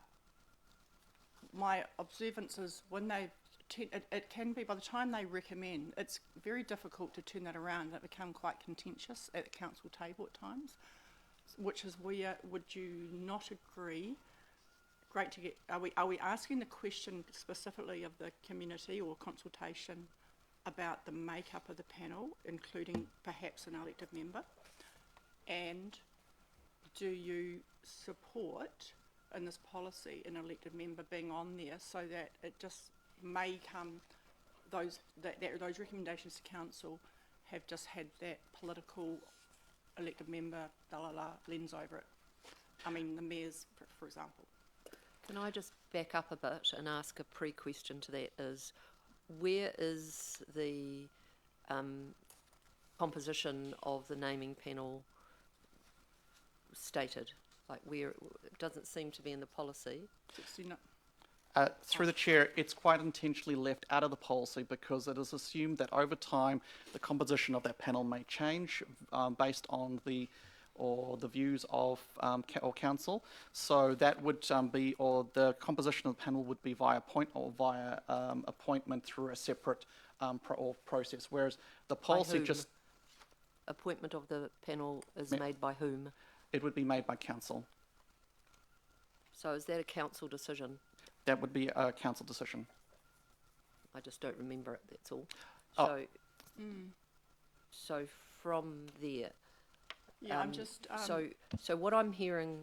my observance is when it can be, by the time they recommend, it's very difficult to turn that around, and it become quite contentious at the council table at times, which is where, would you not agree? Great to get, are we asking the question specifically of the community or consultation about the makeup of the panel, including perhaps an elected member? And do you support in this policy an elected member being on there so that it just may come, those recommendations to council have just had that political elected member lens over it? I mean, the mayor's, for example. Can I just back up a bit and ask a pre-question to that is, where is the composition of the naming panel stated? Like, where it doesn't seem to be in the policy. Through the chair, it's quite intentionally left out of the policy because it is assumed that over time the composition of that panel may change based on the views of council. So that would be, or the composition of the panel would be via appointment through a separate process. Whereas the policy just appointment of the panel is made by whom? It would be made by council. So is that a council decision? That would be a council decision. I just don't remember it, that's all. Oh. So from there. Yeah, I'm just... So what I'm hearing,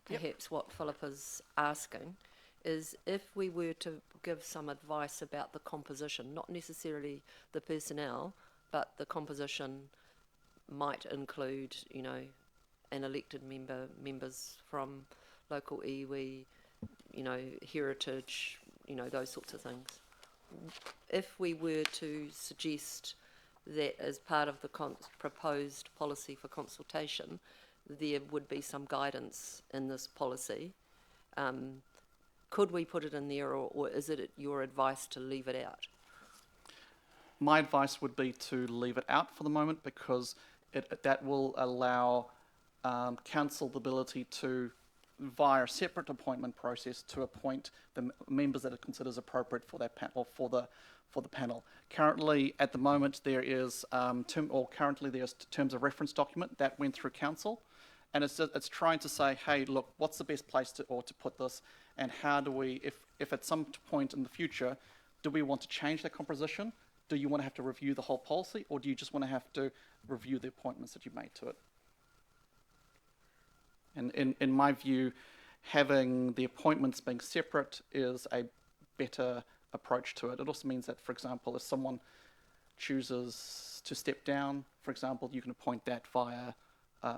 perhaps what Philippa's asking, is if we were to give some advice about the composition, not necessarily the personnel, but the composition might include, you know, an elected members from local iwi, you know, heritage, you know, those sorts of things. If we were to suggest that as part of the proposed policy for consultation, there would be some guidance in this policy, could we put it in there, or is it your advice to leave it out? My advice would be to leave it out for the moment because that will allow council the ability to, via a separate appointment process, to appoint the members that it considers appropriate for that panel, for the panel. Currently, at the moment, there is currently there's terms of reference document that went through council, and it's trying to say, hey, look, what's the best place to put this, and how do we, if at some point in the future, do we want to change that composition? Do you want to have to review the whole policy, or do you just want to have to review the appointments that you've made to it? And in my view, having the appointments being separate is a better approach to it. It also means that, for example, if someone chooses to step down, for example, you can appoint that via,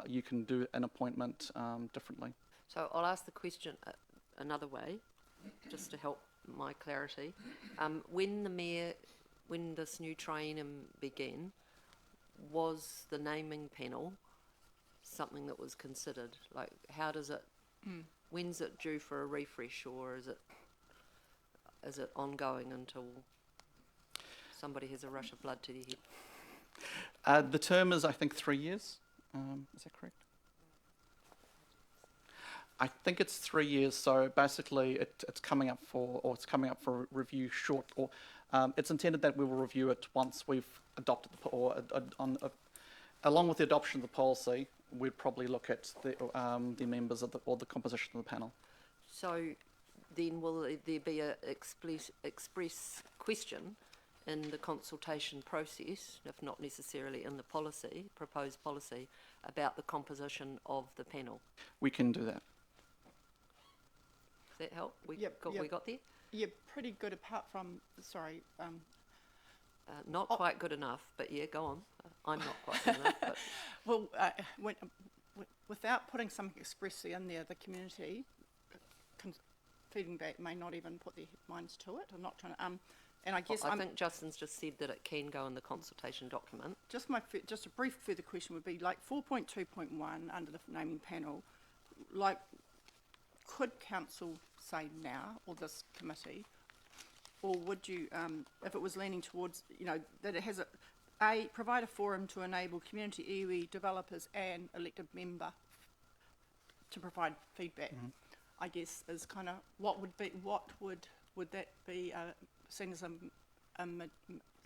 you can do an appointment differently. So I'll ask the question another way, just to help my clarity. When this new triennium began, was the naming panel something that was considered? Like, how does it, when's it due for a refresh, or is it ongoing until somebody has a rush of blood to their head? The term is, I think, 3 years. Is that correct? I think it's 3 years. So basically, it's coming up for review short, or it's intended that we will review it once we've adopted along with the adoption of the policy. We'd probably look at the members of or the composition of the panel. So then will there be a express question in the consultation process, if not necessarily in the policy, proposed policy, about the composition of the panel? We can do that. Does that help? We got there? Yeah, pretty good apart from, sorry. Not quite good enough, but yeah, go on. I'm not quite good enough. But Well, without putting something expressly in there, the community feeding back may not even put their minds to it. I'm not trying to, and I guess I think Justin's just said that it can go in the consultation document. Just a brief further question would be, like 4.2.1 under the naming panel, like, could council say now, or this committee, or would you, if it was leaning towards, that it has provide a forum to enable community iwi developers and elected member to provide feedback? I guess is kind of would that be seen as a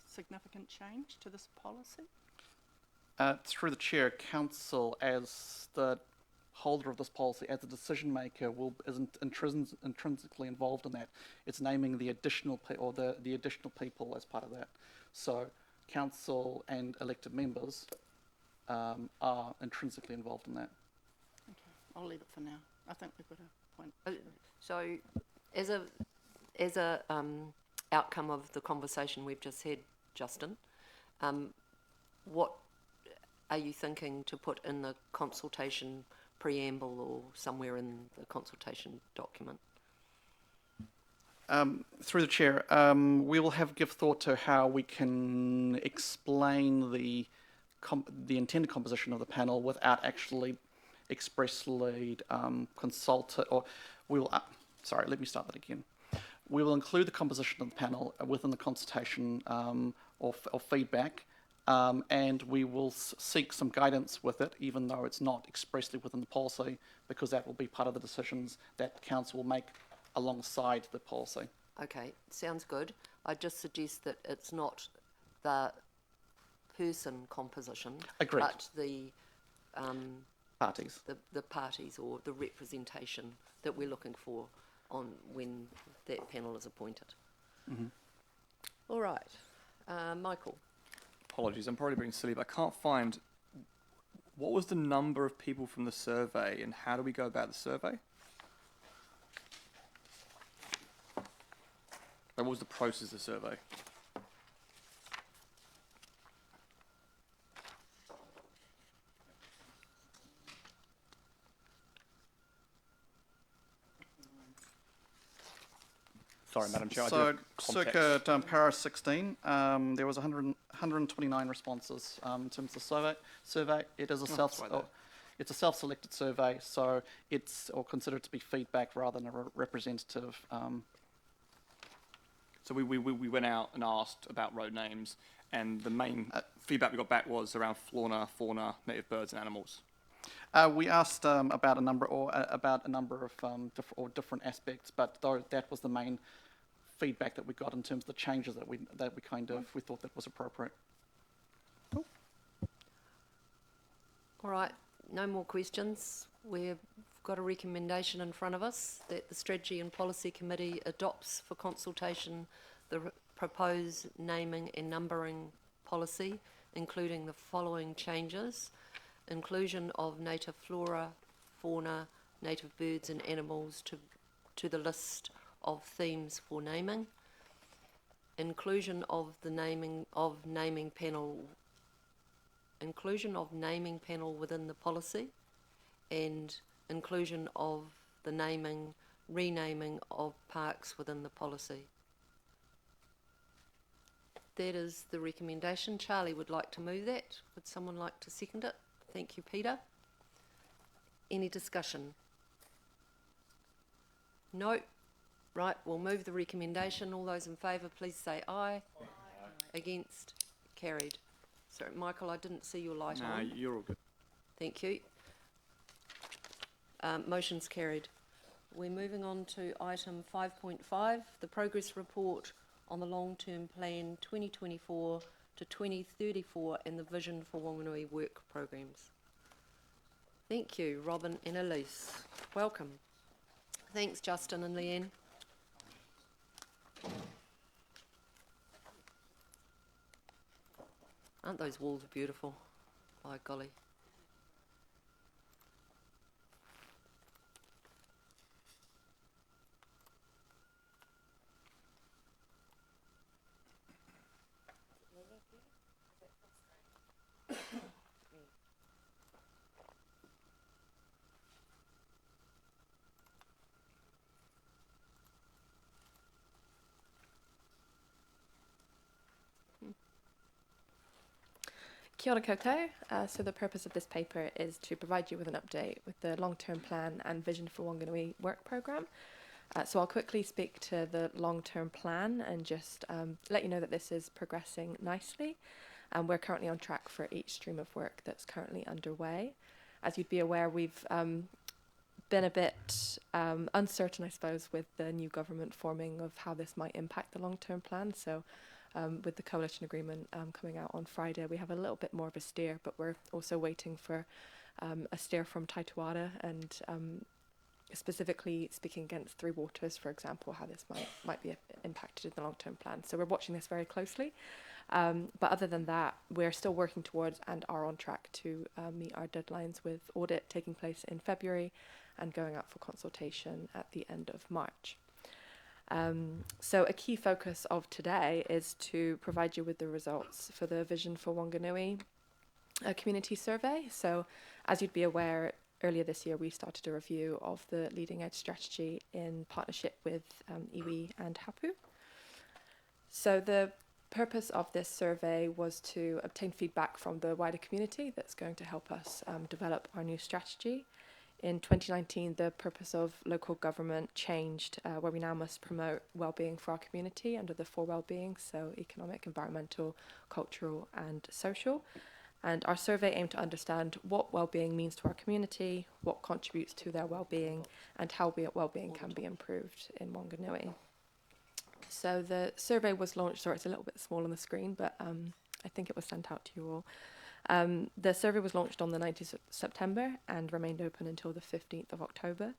significant change to this policy? Through the chair, council as the holder of this policy, as a decision maker, isn't intrinsically involved in that. It's naming the additional the additional people as part of that. So council and elected members are intrinsically involved in that. Okay, I'll leave it for now. I think we've got a point. So, as a outcome of the conversation we've just had, Justin, what are you thinking to put in the consultation preamble or somewhere in the consultation document? Through the chair, we will give thought to how we can explain the intended composition of the panel without actually expressly consult it, or we will. Sorry, let me start that again. We will include the composition of the panel within the consultation or feedback, and we will seek some guidance with it, even though it's not expressly within the policy, because that will be part of the decisions that council will make alongside the policy. Okay, sounds good. I just suggest that it's not the person composition, Agreed. but the parties. The parties or the representation that we're looking for on when that panel is appointed. All right, Michael. Apologies, I'm probably being silly, but I can't find what was the number of people from the survey and how do we go about the survey? Like, what was the process of the survey? Sorry, Madam Chair. So, circa para 16, there was 129 responses in terms of the survey. It is a it's a self-selected survey, so it's considered to be feedback rather than a representative. So we went out and asked about road names, and the main feedback we got back was around fauna, native birds and animals. We asked about a number of different aspects, but that was the main feedback that we got in terms of the changes that we thought that was appropriate. All right, no more questions. We've got a recommendation in front of us that the Strategy and Policy Committee adopts for consultation the proposed naming and numbering policy, including the following changes: inclusion of native flora, fauna, native birds and animals to the list of themes for naming, inclusion of the naming panel within the policy, and inclusion of the renaming of parks within the policy. That is the recommendation. Charlie would like to move that. Would someone like to second it? Thank you, Peter. Any discussion? No? Right, we'll move the recommendation. All those in favour, please say aye. Aye. Against? Carried. Sorry, Michael, I didn't see your light on. No, you're all good. Thank you. Motion's carried. We're moving on to item 5.5, the progress report on the long-term plan 2024 to 2034 and the vision for Whanganui work programs. Thank you, Robin and Elise. Welcome. Thanks, Justin and Leanne. Aren't those walls beautiful? By golly. Kia ora koutou. So the purpose of this paper is to provide you with an update with the long-term plan and vision for Whanganui work programme. So I'll quickly speak to the long-term plan and just let you know that this is progressing nicely. And we're currently on track for each stream of work that's currently underway. As you'd be aware, we've been a bit uncertain, I suppose, with the new government forming of how this might impact the long-term plan. So with the coalition agreement coming out on Friday, we have a little bit more of a steer, but we're also waiting for a steer from Waiata and specifically speaking against Three Waters, for example, how this might be impacted in the long-term plan. So we're watching this very closely. But other than that, we're still working towards and are on track to meet our deadlines, with audit taking place in February and going out for consultation at the end of March. So a key focus of today is to provide you with the results for the Vision for Whanganui community survey. So as you'd be aware, earlier this year we started a review of the leading edge strategy in partnership with iwi and Hapu. So the purpose of this survey was to obtain feedback from the wider community that's going to help us develop our new strategy. In 2019, the purpose of local government changed, where we now must promote well-being for our community under the 4 well-being, so economic, environmental, cultural and social. And our survey aimed to understand what well-being means to our community, what contributes to their well-being, and how well-being can be improved in Whanganui. So the survey was launched, sorry, it's a little bit small on the screen, but I think it was sent out to you all. The survey was launched on the 19th of September and remained open until the 15th of October.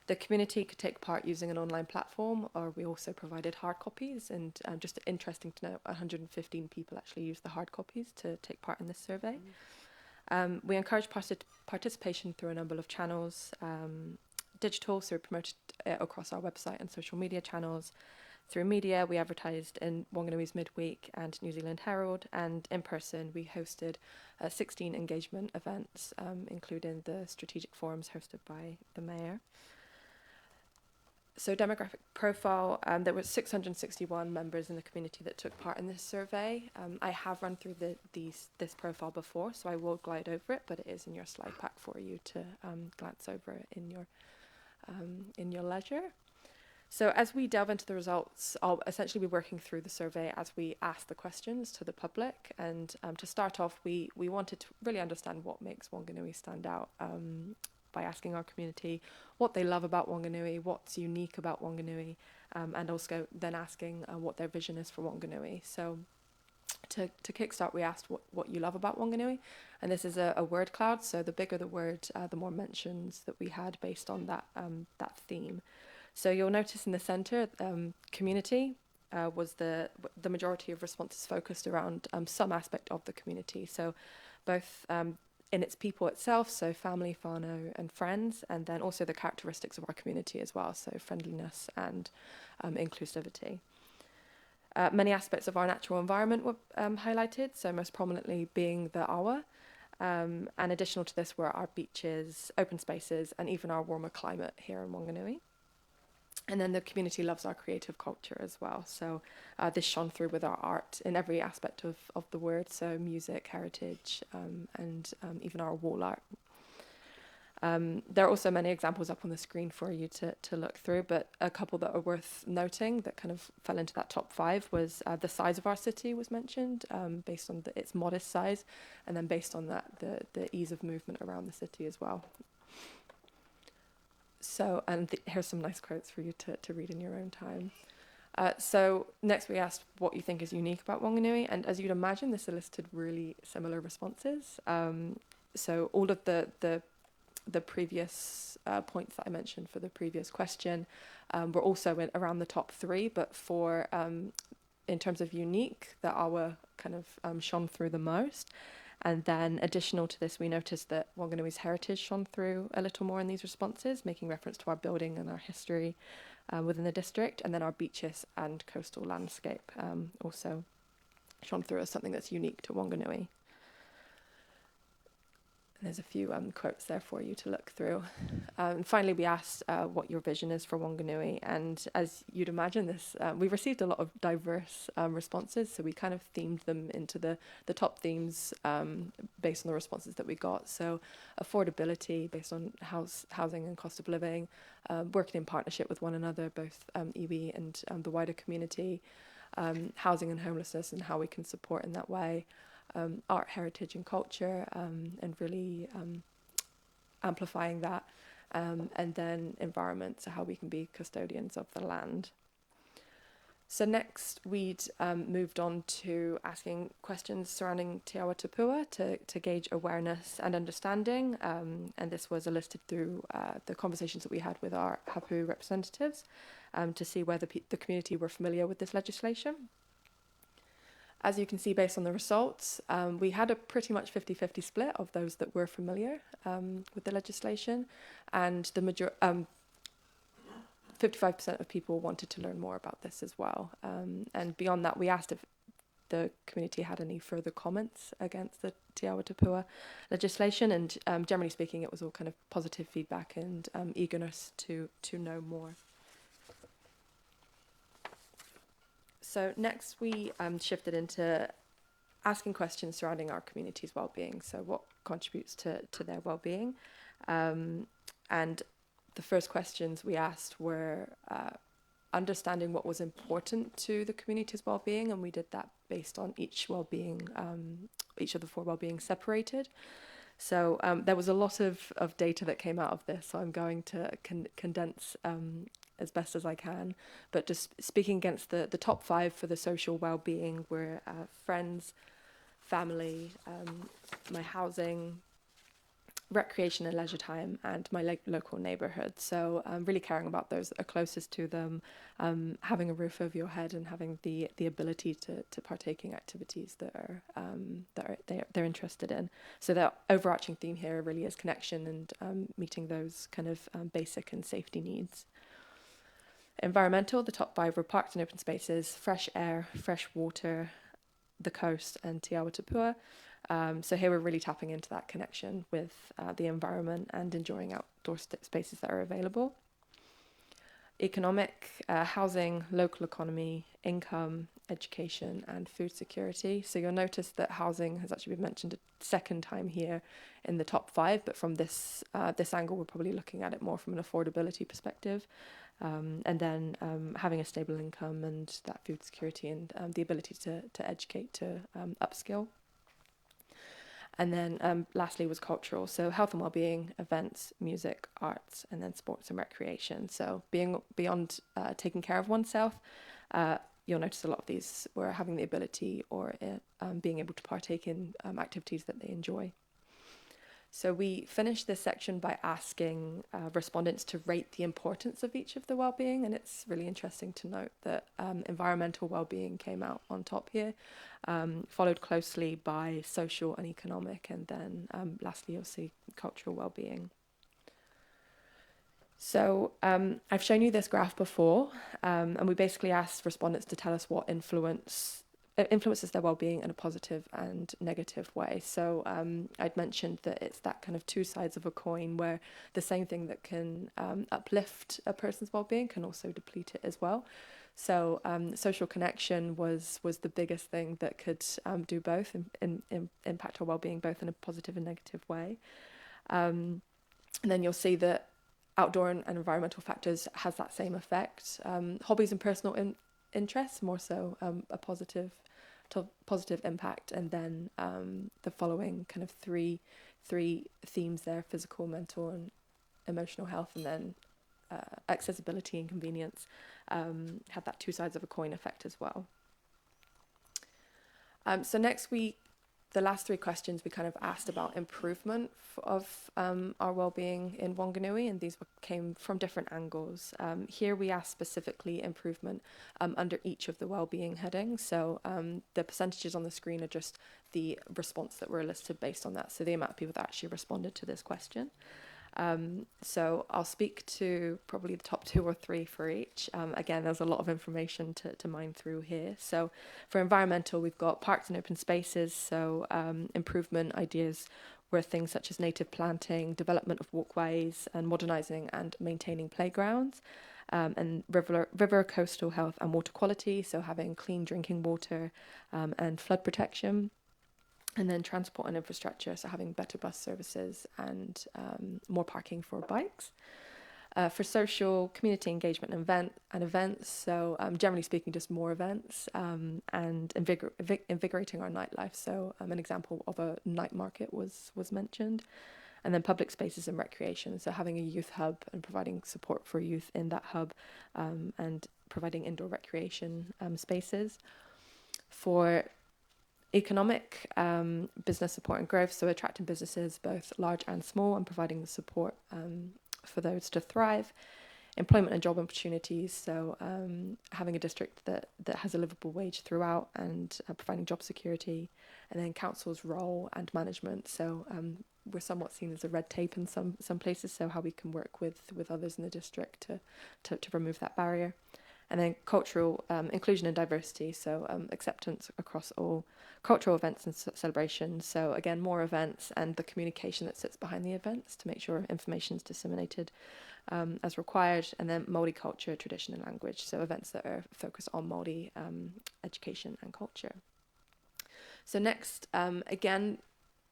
The community could take part using an online platform, or we also provided hard copies, and just interesting to note, 115 people actually used the hard copies to take part in this survey. We encouraged participation through a number of channels, digital, so we promoted it across our website and social media channels. Through media, we advertised in Wanganui's Midweek and New Zealand Herald, and in person, we hosted 16 engagement events, including the strategic forums hosted by the Mayor. So demographic profile, there were 661 members in the community that took part in this survey. I have run through this profile before, so I will glide over it, but it is in your slide pack for you to glance over in your leisure. So as we delve into the results, I'll essentially be working through the survey as we ask the questions to the public. And to start off, we wanted to really understand what makes Whanganui stand out by asking our community what they love about Whanganui, what's unique about Whanganui, and also then asking what their vision is for Whanganui. So to kickstart, we asked what you love about Whanganui, and this is a word cloud. So the bigger the word, the more mentions that we had based on that theme. So you'll notice in the centre, community was the majority of responses focused around some aspect of the community. So both in its people itself, so family, whānau and friends, and then also the characteristics of our community as well, so friendliness and inclusivity. Many aspects of our natural environment were highlighted, so most prominently being the awa. And additional to this were our beaches, open spaces, and even our warmer climate here in Whanganui. And then the community loves our creative culture as well. So this shone through with our art in every aspect of the word, so music, heritage, and even our wall art. There are also many examples up on the screen for you to look through, but a couple that are worth noting that kind of fell into that top 5 was the size of our city was mentioned, based on its modest size, and then based on that, the ease of movement around the city as well. So, and here's some nice quotes for you to read in your own time. So next we asked what you think is unique about Whanganui, and as you'd imagine, this elicited really similar responses. So all of the previous points that I mentioned for the previous question were also around the top 3, but for in terms of unique, the awa kind of shone through the most. And then additional to this, we noticed that Whanganui's heritage shone through a little more in these responses, making reference to our building and our history within the district. And then our beaches and coastal landscape also shone through as something that's unique to Whanganui. There's a few quotes there for you to look through. And finally, we asked what your vision is for Whanganui. And as you'd imagine, this we received a lot of diverse responses, so we kind of themed them into the top themes based on the responses that we got. So affordability based on housing and cost of living, working in partnership with one another, both iwi and the wider community, housing and homelessness and how we can support in that way, art, heritage and culture, and really amplifying that, and then environment, so how we can be custodians of the land. So next we'd moved on to asking questions surrounding Te Awa Tupua to gauge awareness and understanding, and this was elicited through the conversations that we had with our hapu representatives to see whether the community were familiar with this legislation. As you can see, based on the results, we had a pretty much 50-50 split of those that were familiar with the legislation, and the 55% of people wanted to learn more about this as well. And beyond that, we asked if the community had any further comments against the Te Awa Tupua legislation, and generally speaking, it was all kind of positive feedback and eagerness to know more. So next we shifted into asking questions surrounding our community's well-being. So what contributes to their well-being? And the first questions we asked were understanding what was important to the community's well-being, and we did that based on each well-being, each of the 4 well-being separated. So there was a lot of data that came out of this, so I'm going to condense as best as I can. But just speaking against the top 5 for the social well-being were friends, family, my housing, recreation and leisure time, and my local neighbourhood. So really caring about those that are closest to them, having a roof over your head and having the ability to partake in activities that they're interested in. So the overarching theme here really is connection and meeting those kind of basic and safety needs. Environmental, the top 5 were parks and open spaces, fresh air, fresh water, the coast, and Te Awa Tupua. So here we're really tapping into that connection with the environment and enjoying outdoor spaces that are available. Economic, housing, local economy, income, education and food security. So you'll notice that housing has actually been mentioned a second time here in the top 5, but from this angle we're probably looking at it more from an affordability perspective. And then having a stable income and that food security and the ability to educate, to upskill. And then lastly was cultural, so health and well-being, events, music, arts, and then sports and recreation. So being beyond taking care of oneself, you'll notice a lot of these were having the ability or being able to partake in activities that they enjoy. So we finished this section by asking respondents to rate the importance of each of the well-being, and it's really interesting to note that environmental well-being came out on top here, followed closely by social and economic, and then lastly you'll see cultural well-being. So I've shown you this graph before, and we basically asked respondents to tell us what influences their well-being in a positive and negative way. So I'd mentioned that it's that kind of two sides of a coin where the same thing that can uplift a person's well-being can also deplete it as well. So social connection was the biggest thing that could do both and impact our well-being both in a positive and negative way. And then you'll see that outdoor and environmental factors has that same effect. Hobbies and personal interests, more so a positive impact, and then the following kind of three themes there: physical, mental, and emotional health, and then accessibility and convenience had that two sides of a coin effect as well. So next the last 3 questions we kind of asked about improvement of our well-being in Whanganui, and these came from different angles. Here we asked specifically improvement under each of the well-being headings. So the percentages on the screen are just the response that were listed based on that, so the amount of people that actually responded to this question. So I'll speak to probably the top 2 or 3 for each. Again, there's a lot of information to mine through here. So for environmental, we've got parks and open spaces. So improvement ideas were things such as native planting, development of walkways, and modernising and maintaining playgrounds. And river, coastal health and water quality, so having clean drinking water and flood protection. And then transport and infrastructure, so having better bus services and more parking for bikes. For social, community engagement and events, so generally speaking, just more events and invigorating our nightlife. So an example of a night market was mentioned. And then public spaces and recreation, so having a youth hub and providing support for youth in that hub and providing indoor recreation spaces. For economic business support and growth, so attracting businesses both large and small and providing the support for those to thrive. Employment and job opportunities, so having a district that has a livable wage throughout and providing job security. And then council's role and management, so we're somewhat seen as a red tape in some places, so how we can work with others in the district to remove that barrier. And then cultural inclusion and diversity, so acceptance across all cultural events and celebrations. So again, more events and the communication that sits behind the events to make sure information is disseminated as required. And then Māori culture, tradition and language, so events that are focused on Māori education and culture. So next, again,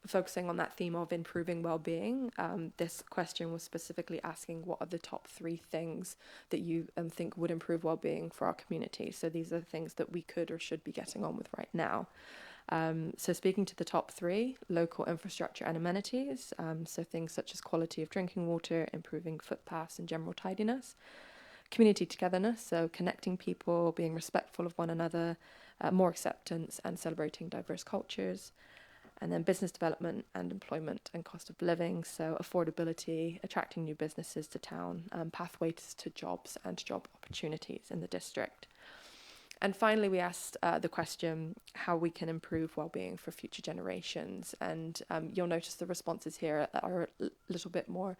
focusing on that theme of improving well-being, this question was specifically asking what are the top 3 things that you think would improve well-being for our community. So these are the things that we could or should be getting on with right now. So speaking to the top 3, local infrastructure and amenities, so things such as quality of drinking water, improving footpaths and general tidiness. Community togetherness, so connecting people, being respectful of one another, more acceptance and celebrating diverse cultures. And then business development and employment and cost of living, so affordability, attracting new businesses to town, pathways to jobs and job opportunities in the district. And finally, we asked the question how we can improve well-being for future generations. And you'll notice the responses here are a little bit more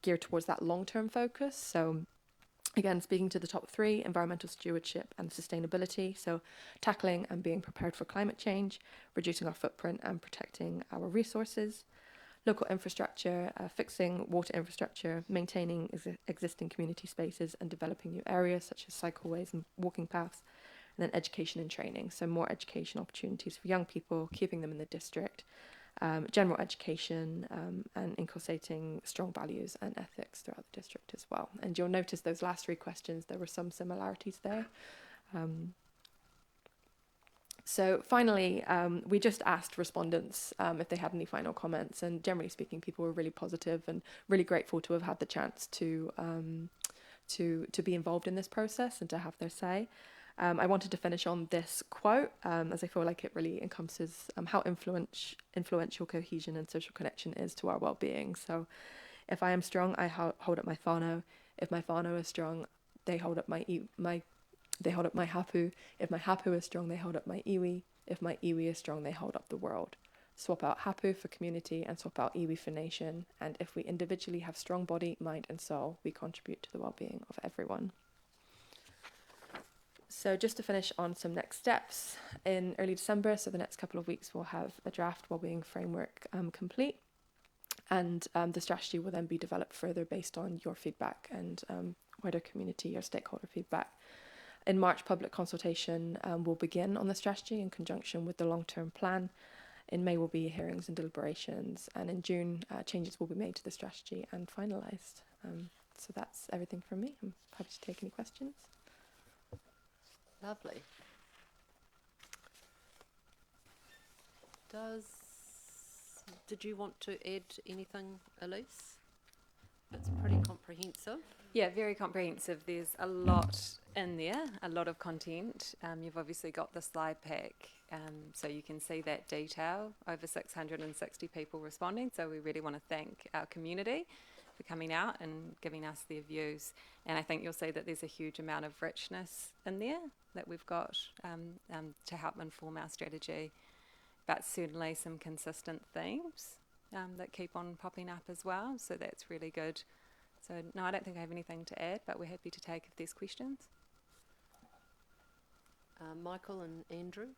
geared towards that long-term focus. So again, speaking to the top 3, environmental stewardship and sustainability, so tackling and being prepared for climate change, reducing our footprint and protecting our resources. Local infrastructure, fixing water infrastructure, maintaining existing community spaces and developing new areas such as cycleways and walking paths. And then education and training, so more education opportunities for young people, keeping them in the district, general education, and inculcating strong values and ethics throughout the district as well. And you'll notice those last 3 questions, there were some similarities there. So finally, we just asked respondents if they had any final comments, and generally speaking, people were really positive and really grateful to have had the chance to be involved in this process and to have their say. I wanted to finish on this quote, as I feel like it really encompasses how influential cohesion and social connection is to our well-being. So, if I am strong, I hold up my whānau. If my whānau is strong, they hold up my hapu. If my hapu is strong, they hold up my iwi. If my iwi is strong, they hold up the world. Swap out hapu for community and swap out iwi for nation. And if we individually have strong body, mind and soul, we contribute to the well-being of everyone. So just to finish on some next steps, in early December, so the next couple of weeks, we'll have a draft wellbeing framework complete, and the strategy will then be developed further based on your feedback and wider community or stakeholder feedback. In March, public consultation will begin on the strategy in conjunction with the long-term plan. In May will be hearings and deliberations, and in June, changes will be made to the strategy and finalised. So that's everything from me. I'm happy to take any questions. Lovely. Did you want to add anything, Elise? It's pretty comprehensive. Yeah, very comprehensive. There's a lot in there, a lot of content. You've obviously got the slide pack, so you can see that detail. Over 660 people responding, so we really want to thank our community for coming out and giving us their views. And I think you'll see that there's a huge amount of richness in there that we've got to help inform our strategy, but certainly some consistent themes that keep on popping up as well, so that's really good. So no, I don't think I have anything to add, but we're happy to take if there's questions. Michael and Andrew?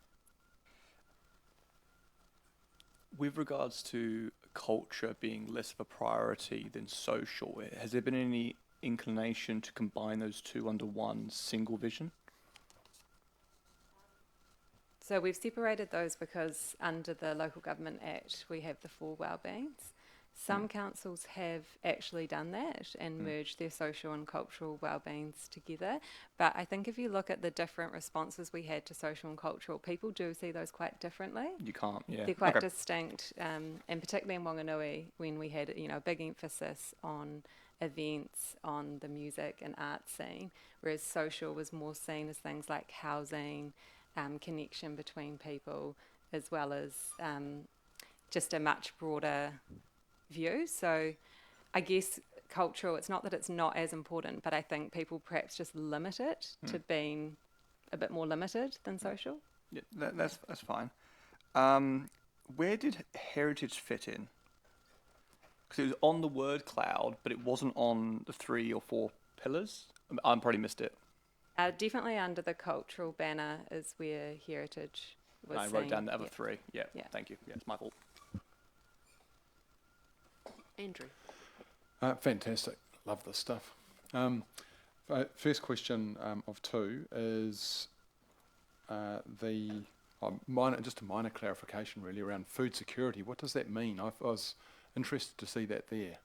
With regards to culture being less of a priority than social, has there been any inclination to combine those two under one single vision? So we've separated those because under the Local Government Act we have the 4 wellbeings. Some councils have actually done that and merged their social and cultural wellbeings together. But I think if you look at the different responses we had to social and cultural, people do see those quite differently. You can't, yeah. They're quite distinct, and particularly in Whanganui, when we had a big emphasis on events, on the music and art scene, whereas social was more seen as things like housing, connection between people, as well as just a much broader view. So I guess cultural, it's not that it's not as important, but I think people perhaps just limit it to being a bit more limited than social. Yeah, that's fine. Where did heritage fit in? Because it was on the word cloud, but it wasn't on the 3 or 4 pillars. I probably missed it. Definitely under the cultural banner is where heritage was I wrote seen. down the other 3. Yeah, thank you. Yeah, it's my fault. Andrew? Fantastic. Love this stuff. First question of 2 is just a minor clarification really around food security. What does that mean? I was interested to see that there,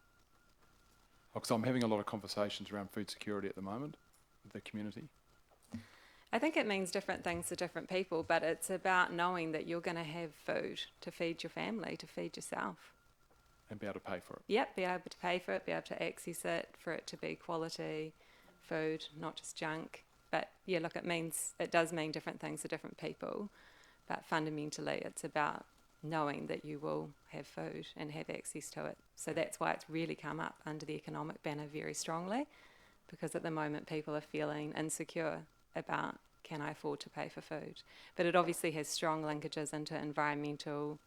because I'm having a lot of conversations around food security at the moment with the community. I think it means different things to different people, but it's about knowing that you're going to have food to feed your family, to feed yourself. And be able to pay for it. Yep, be able to pay for it, be able to access it, for it to be quality food, not just junk. But yeah, look, it does mean different things to different people, but fundamentally it's about knowing that you will have food and have access to it. So that's why it's really come up under the economic banner very strongly, because at the moment people are feeling insecure about, can I afford to pay for food? But it obviously has strong linkages into environmental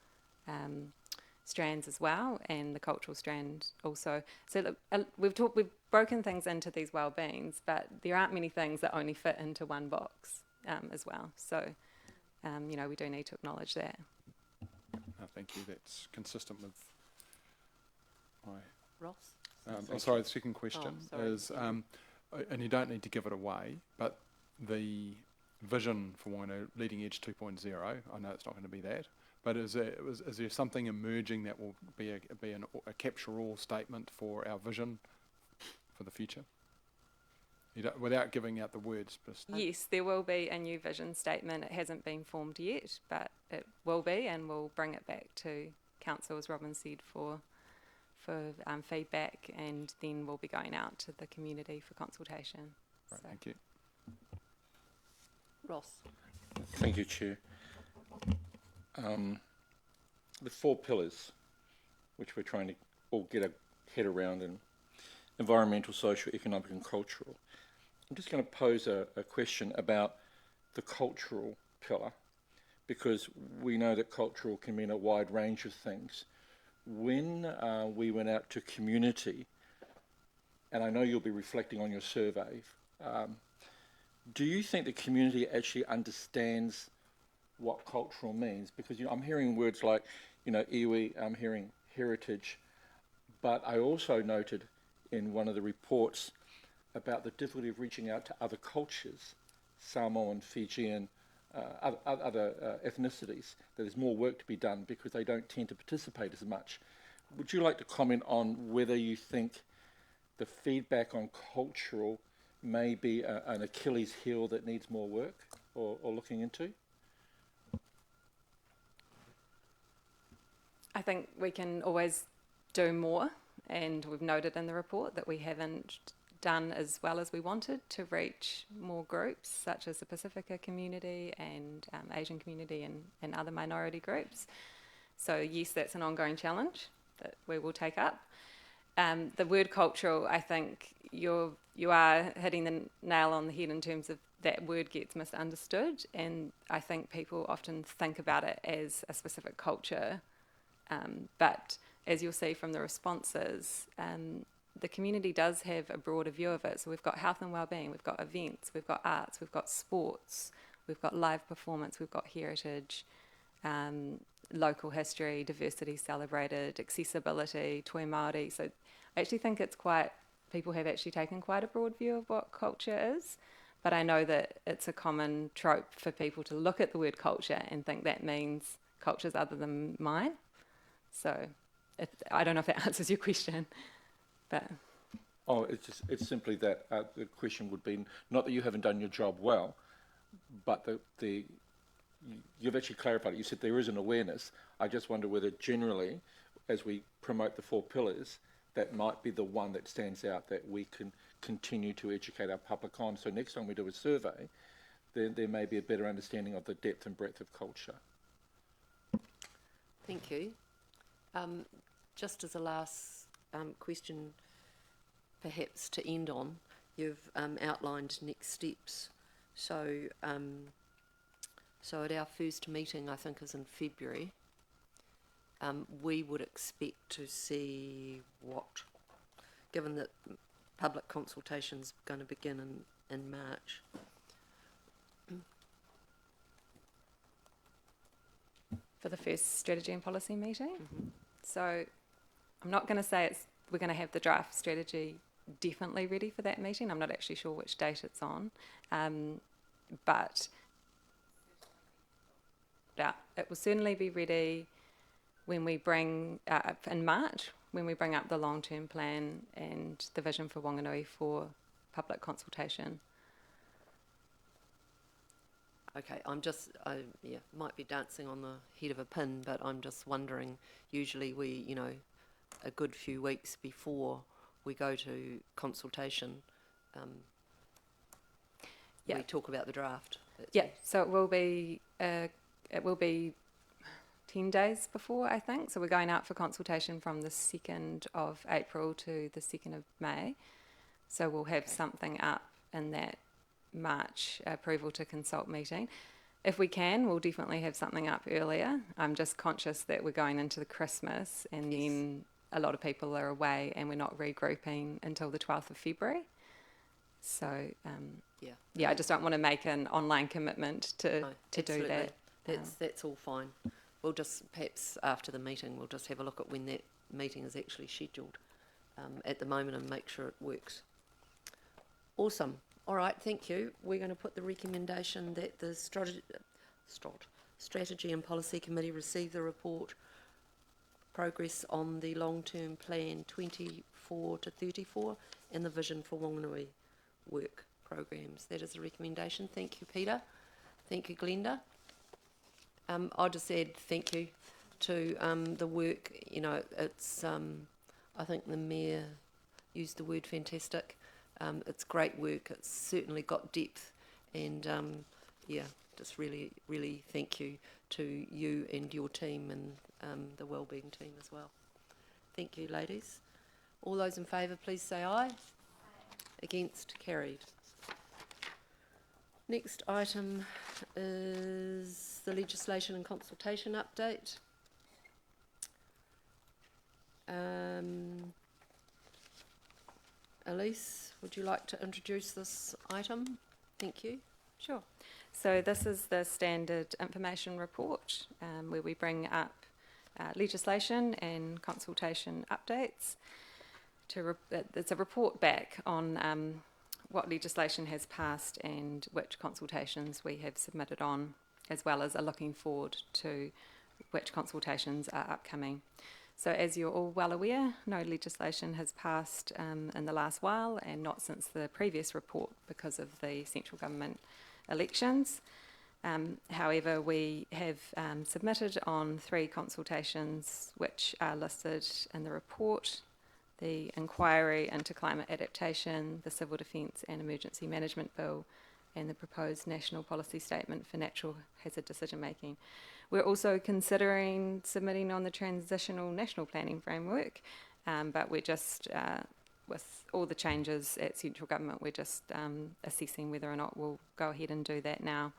strands as well, and the cultural strand also. So look, we've broken things into these well-beings, but there aren't many things that only fit into one box as well. So, we do need to acknowledge that. Thank you. That's consistent with my... Ross? Sorry, the second question is, and you don't need to give it away, but the vision for Whanganui, Leading Edge 2.0. I know it's not going to be that, but is there something emerging that will be a capture-all statement for our vision for the future? Without giving out the words. Yes, there will be a new vision statement. It hasn't been formed yet, but it will be, and we'll bring it back to Council, as Robin said, for feedback, and then we'll be going out to the community for consultation. Right, thank you. Ross. Thank you, Chair. The 4 pillars, which we're trying to all get a head around, in environmental, social, economic and cultural. I'm just going to pose a question about the cultural pillar, because we know that cultural can mean a wide range of things. When we went out to community, and I know you'll be reflecting on your survey, do you think the community actually understands what cultural means? Because I'm hearing words like, iwi, I'm hearing heritage, but I also noted in one of the reports about the difficulty of reaching out to other cultures, Samoan, Fijian, other ethnicities, that there's more work to be done because they don't tend to participate as much. Would you like to comment on whether you think the feedback on cultural may be an Achilles heel that needs more work or looking into? I think we can always do more, and we've noted in the report that we haven't done as well as we wanted to reach more groups, such as the Pacifica community and Asian community and other minority groups. So yes, that's an ongoing challenge that we will take up. The word cultural, I think you are hitting the nail on the head in terms of that word gets misunderstood, and I think people often think about it as a specific culture, but as you'll see from the responses, the community does have a broader view of it. So we've got health and wellbeing, we've got events, we've got arts, we've got sports, we've got live performance, we've got heritage, local history, diversity celebrated, accessibility, toi Māori. So I actually think people have actually taken quite a broad view of what culture is, but I know that it's a common trope for people to look at the word culture and think that means cultures other than mine. So I don't know if that answers your question. But it's simply that the question would be not that you haven't done your job well, but you've actually clarified it. You said there is an awareness. I just wonder whether generally, as we promote the 4 pillars, that might be the one that stands out that we can continue to educate our public on. So next time we do a survey, there may be a better understanding of the depth and breadth of culture. Thank you. Just as a last question, perhaps to end on, you've outlined next steps. So, so at our first meeting, I think is in February, we would expect to see what, given that public consultation's going to begin in March. For the first strategy and policy meeting. Mm-hmm. So I'm not going to say we're going to have the draft strategy definitely ready for that meeting. I'm not actually sure which date it's on, but it will certainly be ready when we bring in March, when we bring up the long-term plan and the vision for Whanganui for public consultation. Okay, might be dancing on the head of a pin, but I'm just wondering, usually we, a good few weeks before we go to consultation, we talk about the draft. So it will be 10 days before, I think. So we're going out for consultation from the 2nd of April to the 2nd of May. So we'll have something up in that March approval to consult meeting. If we can, we'll definitely have something up earlier. I'm just conscious that we're going into the Christmas and then a lot of people are away and we're not regrouping until the 12th of February. So, I just don't want to make an online commitment to do that. That's all fine. We'll just, perhaps after the meeting, we'll just have a look at when that meeting is actually scheduled at the moment and make sure it works. Awesome. All right, thank you. We're going to put the recommendation that the Strategy and Policy Committee receive the report progress on the long-term plan 24 to 34 and the vision for Whanganui work programs. That is a recommendation. Thank you, Peter. Thank you, Glenda. I'll just add thank you to the work. You know, it's, I think the Mayor used the word fantastic. It's great work. It's certainly got depth, and yeah, just really, really thank you to you and your team and the wellbeing team as well. Thank you, ladies. All those in favour, please say aye. Aye. Against, carried. Next item is the legislation and consultation update. Elise, would you like to introduce this item? Thank you. Sure. So this is the standard information report where we bring up legislation and consultation updates. It's a report back on what legislation has passed and which consultations we have submitted on, as well as a looking forward to which consultations are upcoming. So as you're all well aware, no legislation has passed in the last while, and not since the previous report because of the central government elections. However, we have submitted on 3 consultations which are listed in the report: the inquiry into climate adaptation, the Civil Defence and Emergency Management Bill, and the proposed National Policy Statement for Natural Hazard Decision Making. We're also considering submitting on the Transitional National Planning Framework, but we're just, with all the changes at central government, we're just assessing whether or not we'll go ahead and do that now.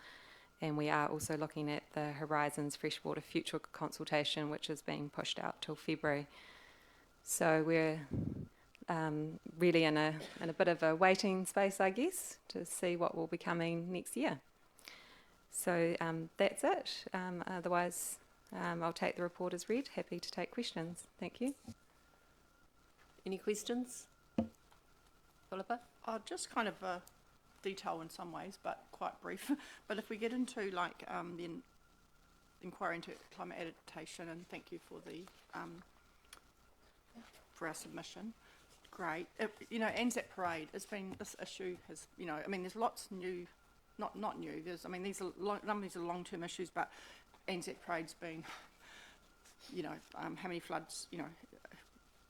And we are also looking at the Horizons Freshwater Future consultation, which is being pushed out till February. So we're really in a bit of a waiting space, I guess, to see what will be coming next year. So that's it. Otherwise, I'll take the report as read. Happy to take questions. Thank you. Any questions? Philippa? Just kind of a detail in some ways, but quite brief. But if we get into like the inquiry into climate adaptation, and thank you for the for our submission. Great. You know, Anzac Parade has been, this issue has, you know, I mean, there's lots new, not new, there's, I mean, these are, none of these are long-term issues, but Anzac Parade's been, you know, how many floods, you know,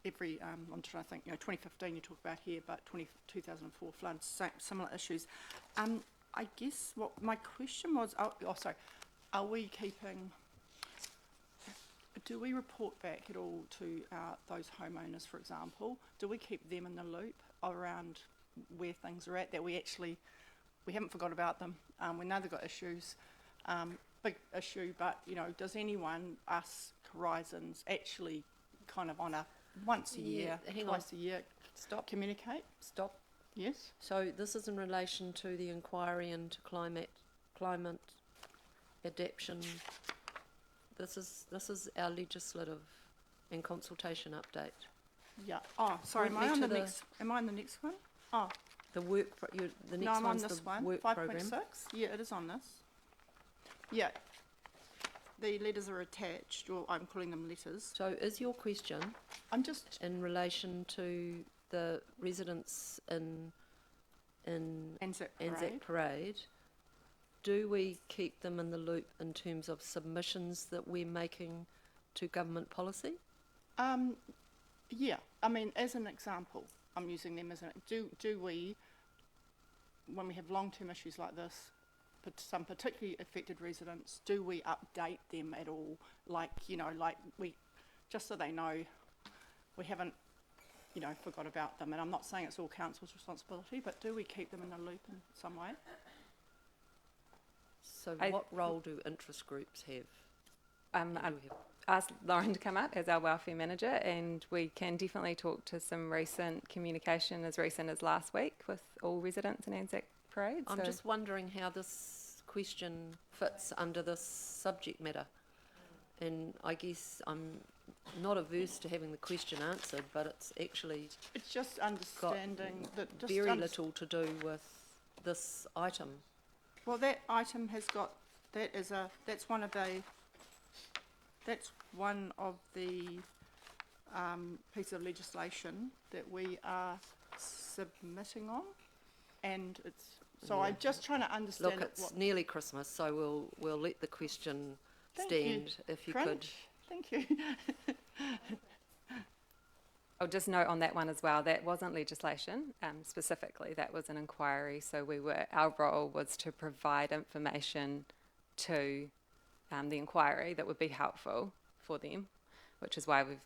every, I'm trying to think, you know, 2015 you talk about here, but 2004 floods, similar issues. I guess what my question was, sorry, are we keeping, do we report back at all to those homeowners, for example? Do we keep them in the loop around where things are at, that we haven't forgot about them? We know they've got issues, big issue, but, you know, does anyone, us, Horizons, actually kind of on a once a year, twice a year, communicate? Stop. Yes. So this is in relation to the inquiry into climate adaptation. This is our legislative and consultation update. Yeah. Oh, sorry. Am I on the next one? Oh. The work. The next no, I'm one's on this the one. work 5.6. Yeah, it is on this. Yeah. The letters are attached, or I'm calling them letters. So, is your question? I'm just in relation to the residents in Anzac Parade. Do we keep them in the loop in terms of submissions that we're making to government policy? Yeah, I mean, as an example, I'm using them as an, do we, when we have long-term issues like this, some particularly affected residents, do we update them at all? Like, you know, like we, just so they know we haven't, you know, forgot about them. And I'm not saying it's all council's responsibility, but do we keep them in the loop in some way? So what role do interest groups have? I've asked Lauren to come up as our welfare manager, and we can definitely talk to some recent communication, as recent as last week, with all residents in Anzac Parade. I'm just wondering how this question fits under this subject matter. And I guess I'm not averse to having the question answered, but it's actually... It's just understanding that... Very little to do with this item? Well, that item has got, that's one of the piece of legislation that we are submitting on, and it's, so Yeah. I'm just trying to understand. Look, it's nearly Christmas, so we'll let the question Thank stand you. if you Crunch. could. Thank you. I'll just note on that one as well, that wasn't legislation specifically, that was an inquiry. So our role was to provide information to the inquiry that would be helpful for them, which is why we've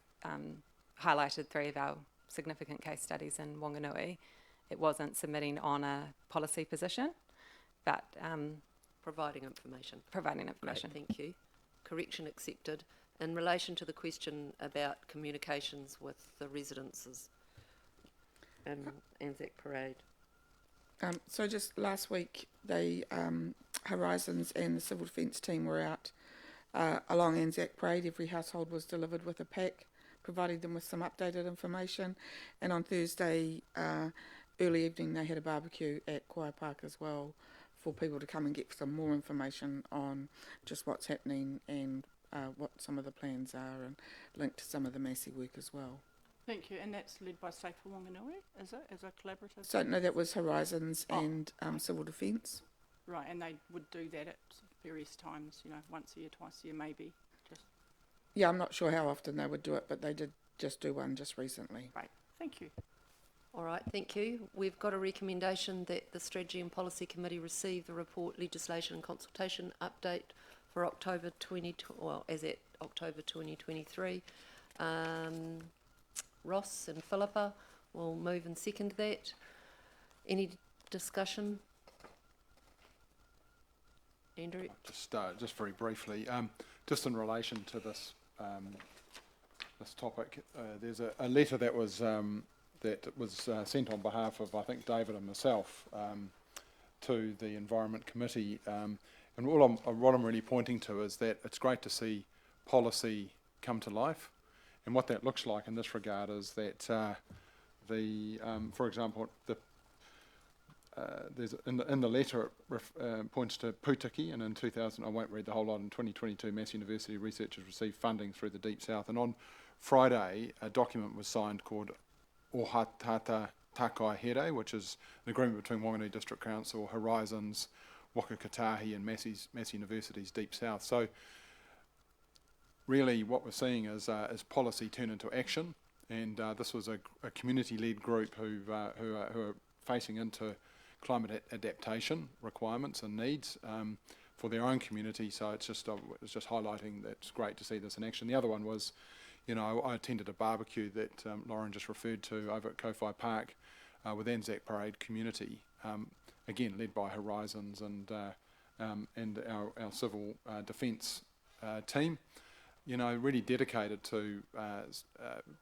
highlighted 3 of our significant case studies in Whanganui. It wasn't submitting on a policy position, but Providing information. providing information. Great, thank you. Correction accepted. In relation to the question about communications with the residences and Anzac Parade. So just last week, Horizons and the Civil Defence team were out along Anzac Parade. Every household was delivered with a pack, providing them with some updated information. And on Thursday, early evening, they had a barbecue at Kauai Park as well for people to come and get some more information on just what's happening and what some of the plans are, and linked to some of the Massey work as well. Thank you, and that's led by Safer Whanganui, is it, as a collaborative? So no, that was Horizons and Civil Defence. Right, and they would do that at various times, once a year, twice a year, maybe. Yeah, I'm not sure how often they would do it, but they did just do one just recently. Right, thank you. All right, thank you. We've got a recommendation that the Strategy and Policy Committee receive the report, legislation and consultation update for October 2023. Ross and Philippa will move and second that. Any discussion? Andrew? Just very briefly, just in relation to this this topic, there's a letter that was sent on behalf of, I think, David and myself to the Environment Committee. And what I'm really pointing to is that it's great to see policy come to life. And what that looks like in this regard is that for example, there's in the letter it points to Putiki, and in 2000, I won't read the whole lot, in 2022 Massey University researchers received funding through the Deep South. And on Friday, a document was signed called Ohatata Takai Here, which is an agreement between Whanganui District Council, Horizons, Waka Kotahi and Massey University's Deep South. So really what we're seeing is policy turn into action, and this was a community-led group who are facing into climate adaptation requirements and needs for their own community. So it's just highlighting that it's great to see this in action. The other one was, I attended a barbecue that Lauren just referred to over at Kauai Park with Anzac Parade community, again led by Horizons and our civil defence team. Really dedicated to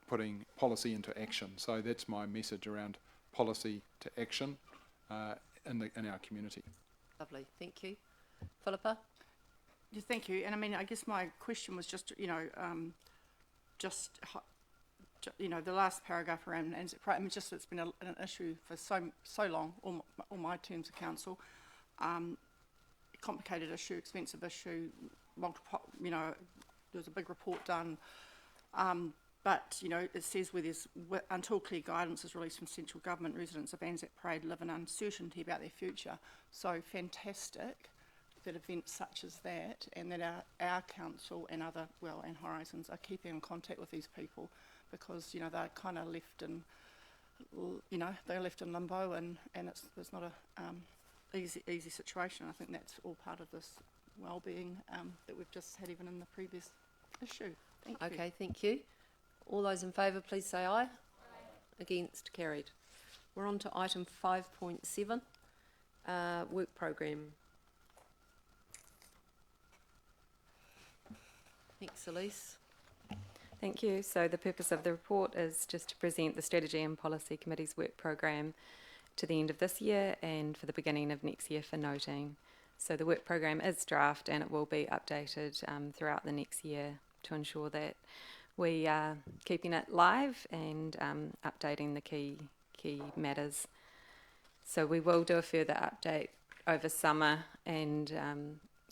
putting policy into action. So that's my message around policy to action in our community. Lovely, thank you. Philippa? Yeah, thank you. And I guess my question was just, the last paragraph around Anzac Parade. It's been an issue for so long, all my terms of council. Complicated issue, expensive issue, multiple, there was a big report done. But it says until clear guidance is released from central government, residents of Anzac Parade live in uncertainty about their future. So fantastic that events such as that, and that our council and and Horizons are keeping in contact with these people, because they're kind of left in, they're left in limbo, and it's not a easy situation. I think that's all part of this well-being that we've just had even in the previous issue. Thank you. Okay, thank you. All those in favour, please say aye. Aye. Against, carried. We're on to item 5.7, work programme. Thanks, Elise. Thank you. So the purpose of the report is just to present the Strategy and Policy Committee's work programme to the end of this year and for the beginning of next year for noting. So the work programme is draft, and it will be updated throughout the next year to ensure that we are keeping it live and updating the key matters. So we will do a further update over summer, and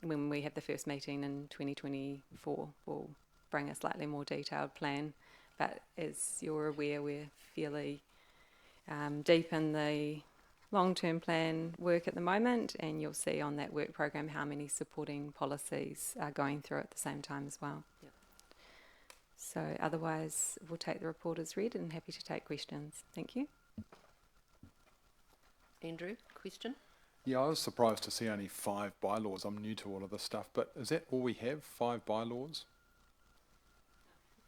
when we have the first meeting in 2024, we'll bring a slightly more detailed plan. But as you're aware, we're fairly deep in the long-term plan work at the moment, and you'll see on that work program how many supporting policies are going through at the same time as well. Yep. So otherwise, we'll take the report as read and happy to take questions. Thank you. Andrew, question? Yeah, I was surprised to see only 5 bylaws. I'm new to all of this stuff, but is that all we have, 5 bylaws?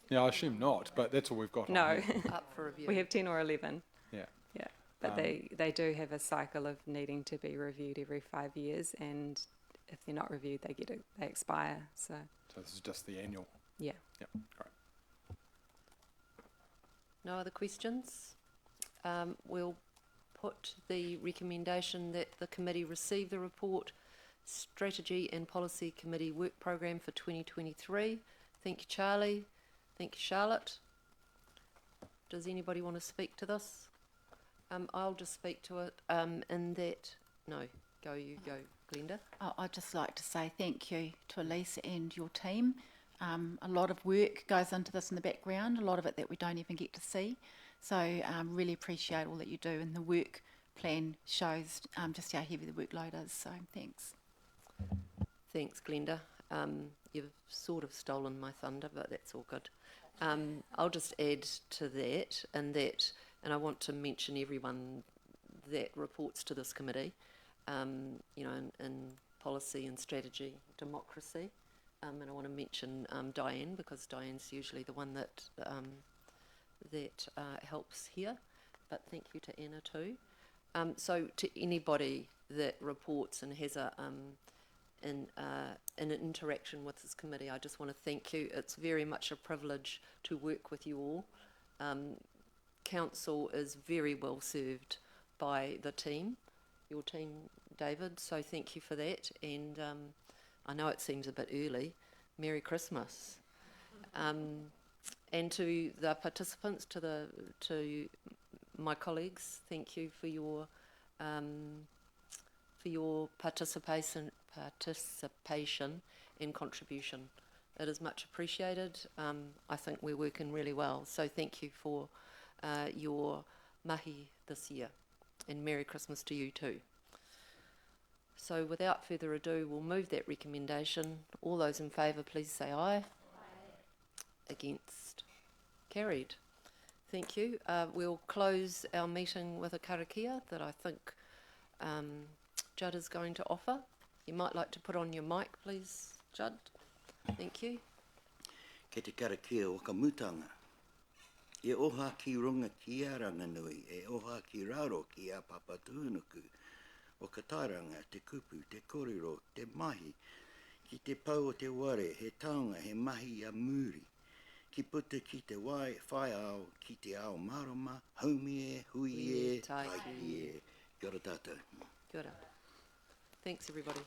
Yeah, I assume not, but that's all we've got. No, on here. Up for review. we have 10 or 11. Yeah. Yeah, but they do have a cycle of needing to be reviewed every 5 years, and if they're not reviewed, they expire. So this is just the annual. yeah. Yeah, great. No other questions? We'll put the recommendation that the committee receive the report, Strategy and Policy Committee Work Programme for 2023. Thank you, Charlie. Thank you, Charlotte. Does anybody want to speak to this? I'll just speak to it in that... No, you go, Glenda. I'd just like to say thank you to Elise and your team. A lot of work goes into this in the background, a lot of it that we don't even get to see. So really appreciate all that you do, and the work plan shows just how heavy the workload is. So thanks. Thanks, Glenda. You've sort of stolen my thunder, but that's all good. I'll just add to that, and I want to mention everyone that reports to this committee, you know, in policy and strategy, democracy. And I want to mention Diane, because Diane's usually the one that helps here. But thank you to Anna too. So to anybody that reports and has an interaction with this committee, I just want to thank you. It's very much a privilege to work with you all. Council is very well served by the team, your team, David, so thank you for that. And I know it seems a bit early. Merry Christmas. And to the participants, to my colleagues, thank you for your participation and contribution. It is much appreciated. I think we're working really well. So thank you for your mahi this year, and Merry Christmas to you too. So without further ado, we'll move that recommendation. All those in favour, please say aye. Aye. Against? Carried. Thank you. We'll close our meeting with a karakia that I think Judd is going to offer. You might like to put on your mic, please, Judd. Thank you. Kei te karakia o ka mutanga. E oha ki runga ki a Whanganui, e oha ki raro ki a Papatūnuku. O ka tairanga, te kupu, te korero, te mahi. Ki te pau o te ware, he taonga, he mahi a muri. Ki puta ki te wai, whai ao, ki te ao marama, haumi e, hui e, taiki e. Kia ora tātou. Kia ora. Thanks, everybody.